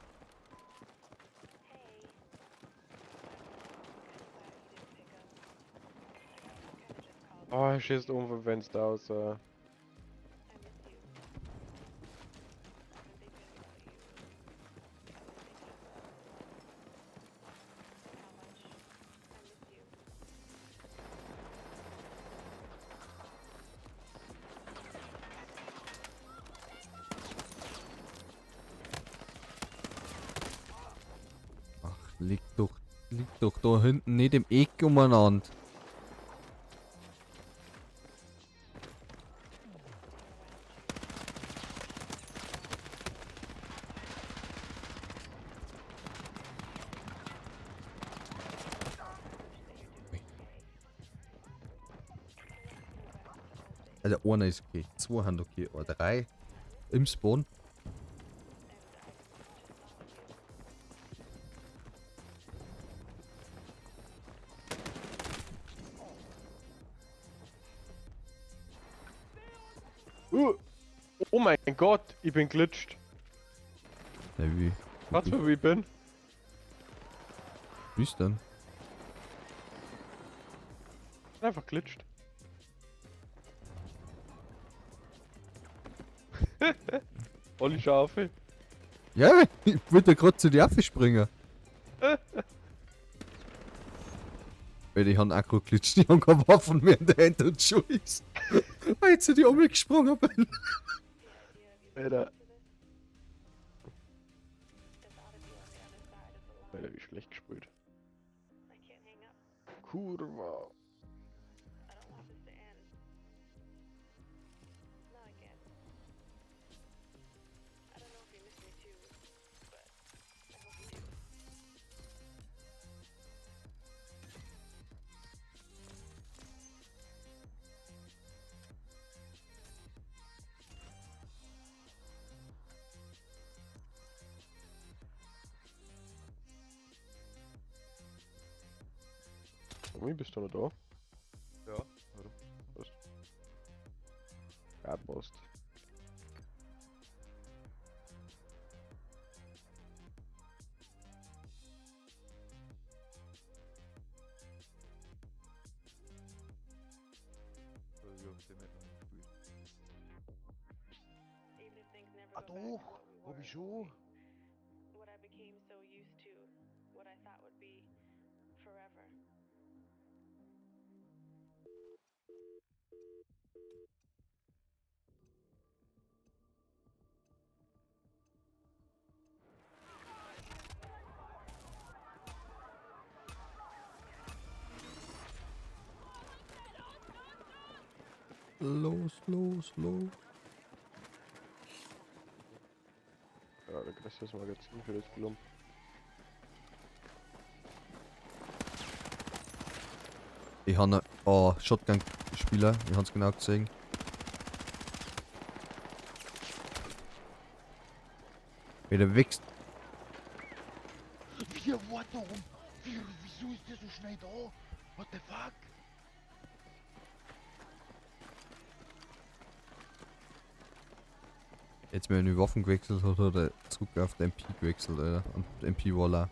Oh, er schießt um vom Fenster aus. Ach, liegt doch da hinten nicht im Eck umeinander. Also einer ist okay, zwei haben okay, aber drei im Spawn. Oh mein Gott, ich bin glitscht. Ja, wie? Was für wie ich bin? Wie ist denn? Einfach glitscht. Olli Schafe. Ja, ich wollte gerade zu dir springen. Weil die haben auch gerade glitscht, die haben keine Waffen mehr in der Hand und Scheiß. Weil ich zu dir umgesprungen bin. Alter. Alter, wie schlecht gespielt. Kurwa. Tommy, bist du noch da? Ja, warum? Erdmost. Ich hab den nicht noch gespielt. Ah doch, hab ich schon. What I became so used to, what I thought would be forever. Los, los, los. Ja, da kriegst du das Magazin für das Klump. Ich habe Shotgun-Spieler, ich habe es genau gesehen. Wieder wächst. What, warum? Wieso ist der so schnell da? What the fuck? Jetzt, wenn die Waffen gewechselt hat, hat er zurück auf den MP gewechselt, Alter. Und MP Walla.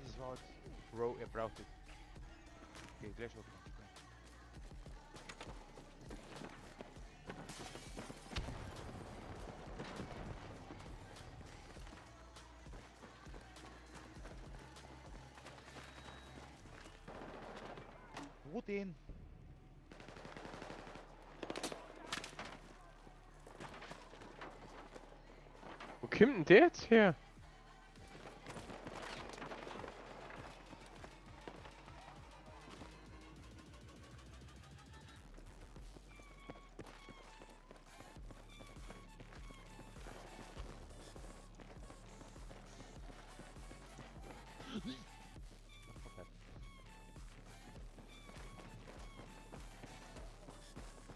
Das war Bro, er braucht es. Okay, gleich auf. Wo den? Wo kommt denn der jetzt her?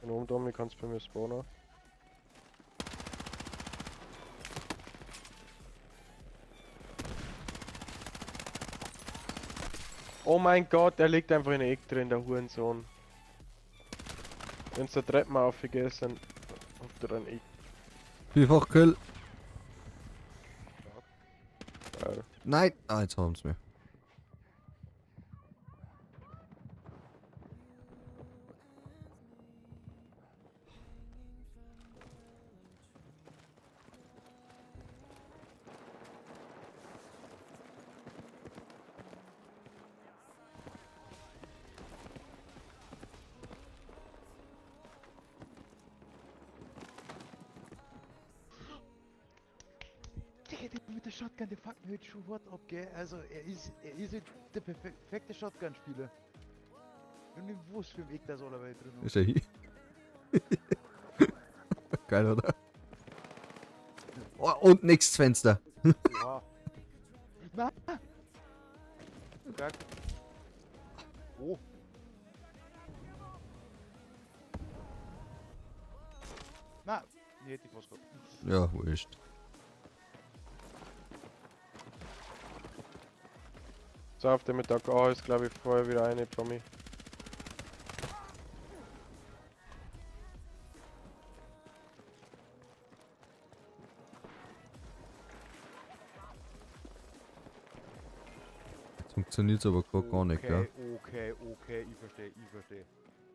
Von oben, Dominik, kannst du bei mir spawnen. Oh mein Gott, der liegt einfach in der Ecke drin, der Hurensohn. Wenn der Treppen aufgegessen, hockt er ein Eck. Vielfach Kill. Geil. Nein! Ah, jetzt haben sie mir. Digga, der mit der Shotgun, der fuckt mir heute schon Wort ab, gell? Also, er ist der perfekte Shotgun-Spieler. Und ich wusste, für im Eck das allerweil drin ist. Ist er hier? Geil, oder? Oh, und nächstes Fenster. Oha. Na! Kack. Oh. Na! Nee, hätte ich fast gehabt. Ja, wurscht. So, auf dem Mittag A ist, glaube ich, vorher wieder eine, Tommy. Jetzt funktioniert's aber gerade gar nicht, gell? Okay, ich verstehe.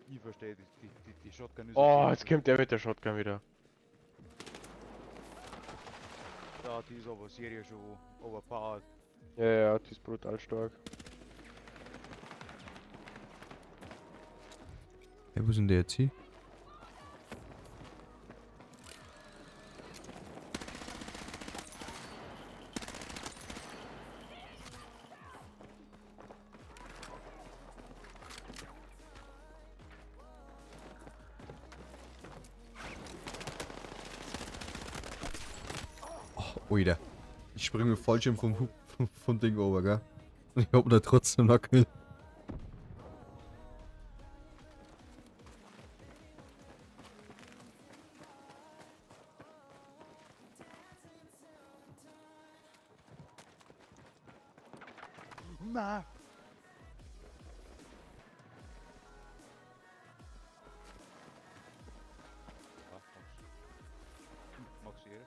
Ich verstehe, die Shotgun ist... Oh, okay. jetzt kommt der mit der Shotgun wieder. Ja, die ist aber Serie schon overpowered. Ja, ja, die ist brutal stark. Hey, wo sind die jetzt hier? Oh, Alter. Ich springe falsch vom Ding over, gell? Ich hab da trotzdem noch Kill. Na! Magst du hier?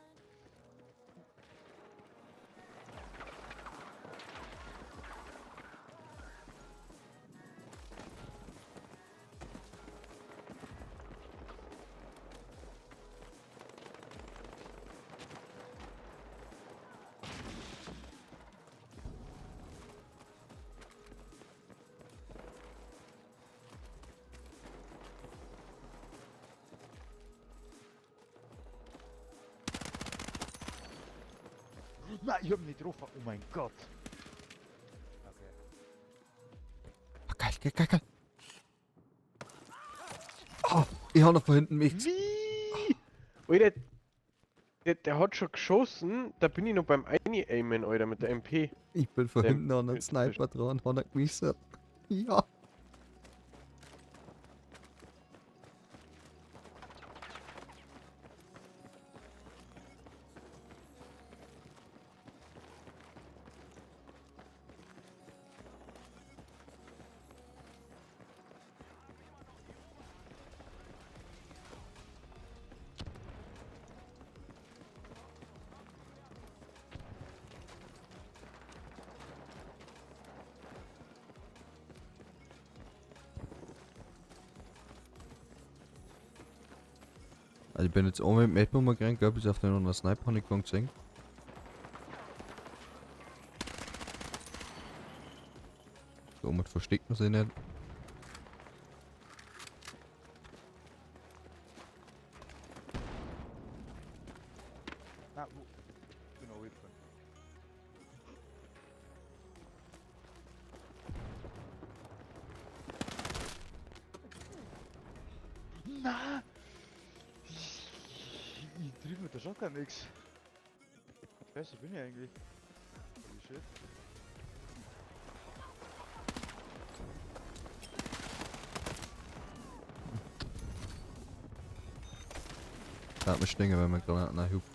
Nein, ich hab ihn nicht getroffen. Oh mein Gott. Okay. Ah, geil, geil, geil, geil. Oh, ich hab noch von hinten mich. Wie? Alter, der hat schon geschossen, da bin ich noch beim Eine-Aimen, Alter, mit der MP. Ich bin von Der- hinten an einen Sniper dran, hat er gewissen. Ja. Also ich bin jetzt auch mit dem Map gerannt, gell, bis auf den anderen Sniper habe ich keinen gesehen. Somit versteckt man sich nicht. Na, wo? Genau, ich bin. Na! Ich triff mit der Shotgun nix. Scheiße, bin ich eigentlich? Holy shit. Da hat mich stehen, wenn man Granaten anhupt.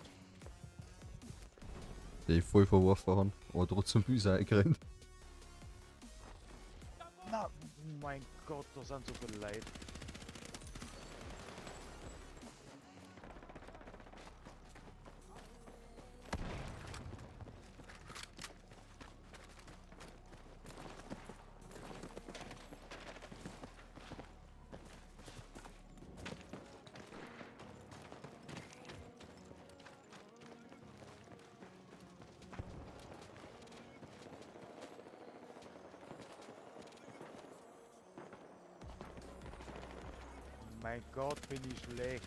Die ich voll verworfen habe, aber trotzdem böse eingerannt. Na, oh mein Gott, da sind so viele Leute. Mein Gott, bin ich schlecht.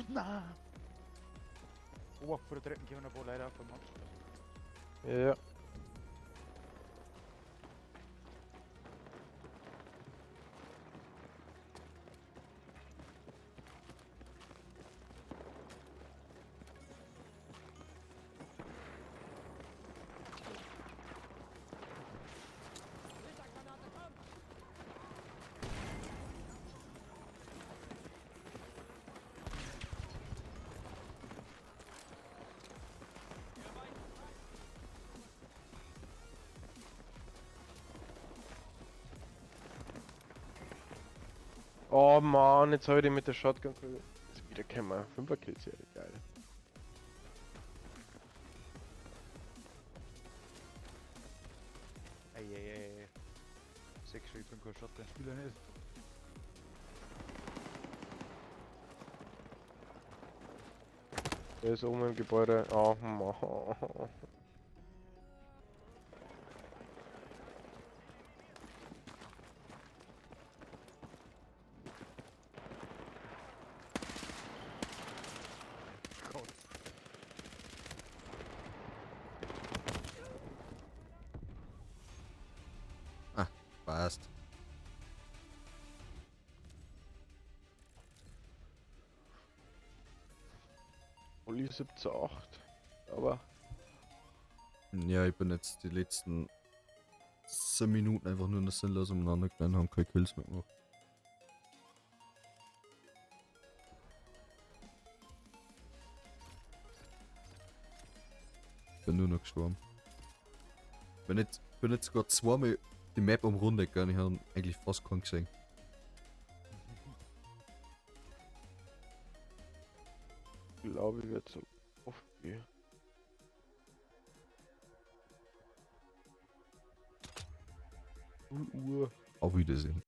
Na! Oh, vor der dritten kommen ein paar Leute auf dem Match. Ja. Oh Mann, jetzt habe ich den mit der Shotgun ist wieder gekommen. 5er Kills, ja, geil. Eieiei. 6 Schritt und kein Shotgun Spieler nicht. Der ist oben im Gebäude. Oh Mann. Gott. Passt. Oli 17,8. Aber Ja, ich bin jetzt die letzten 10 Minuten einfach nur noch sinnlos umeinander gerannt, haben keine Kills mehr gemacht. Bin nur noch gestorben. Bin jetzt sogar zweimal die Map umrundet, gell, ich habe eigentlich fast keinen gesehen. ich glaube, ich werde so oft gehen. Uhr. Auf Wiedersehen.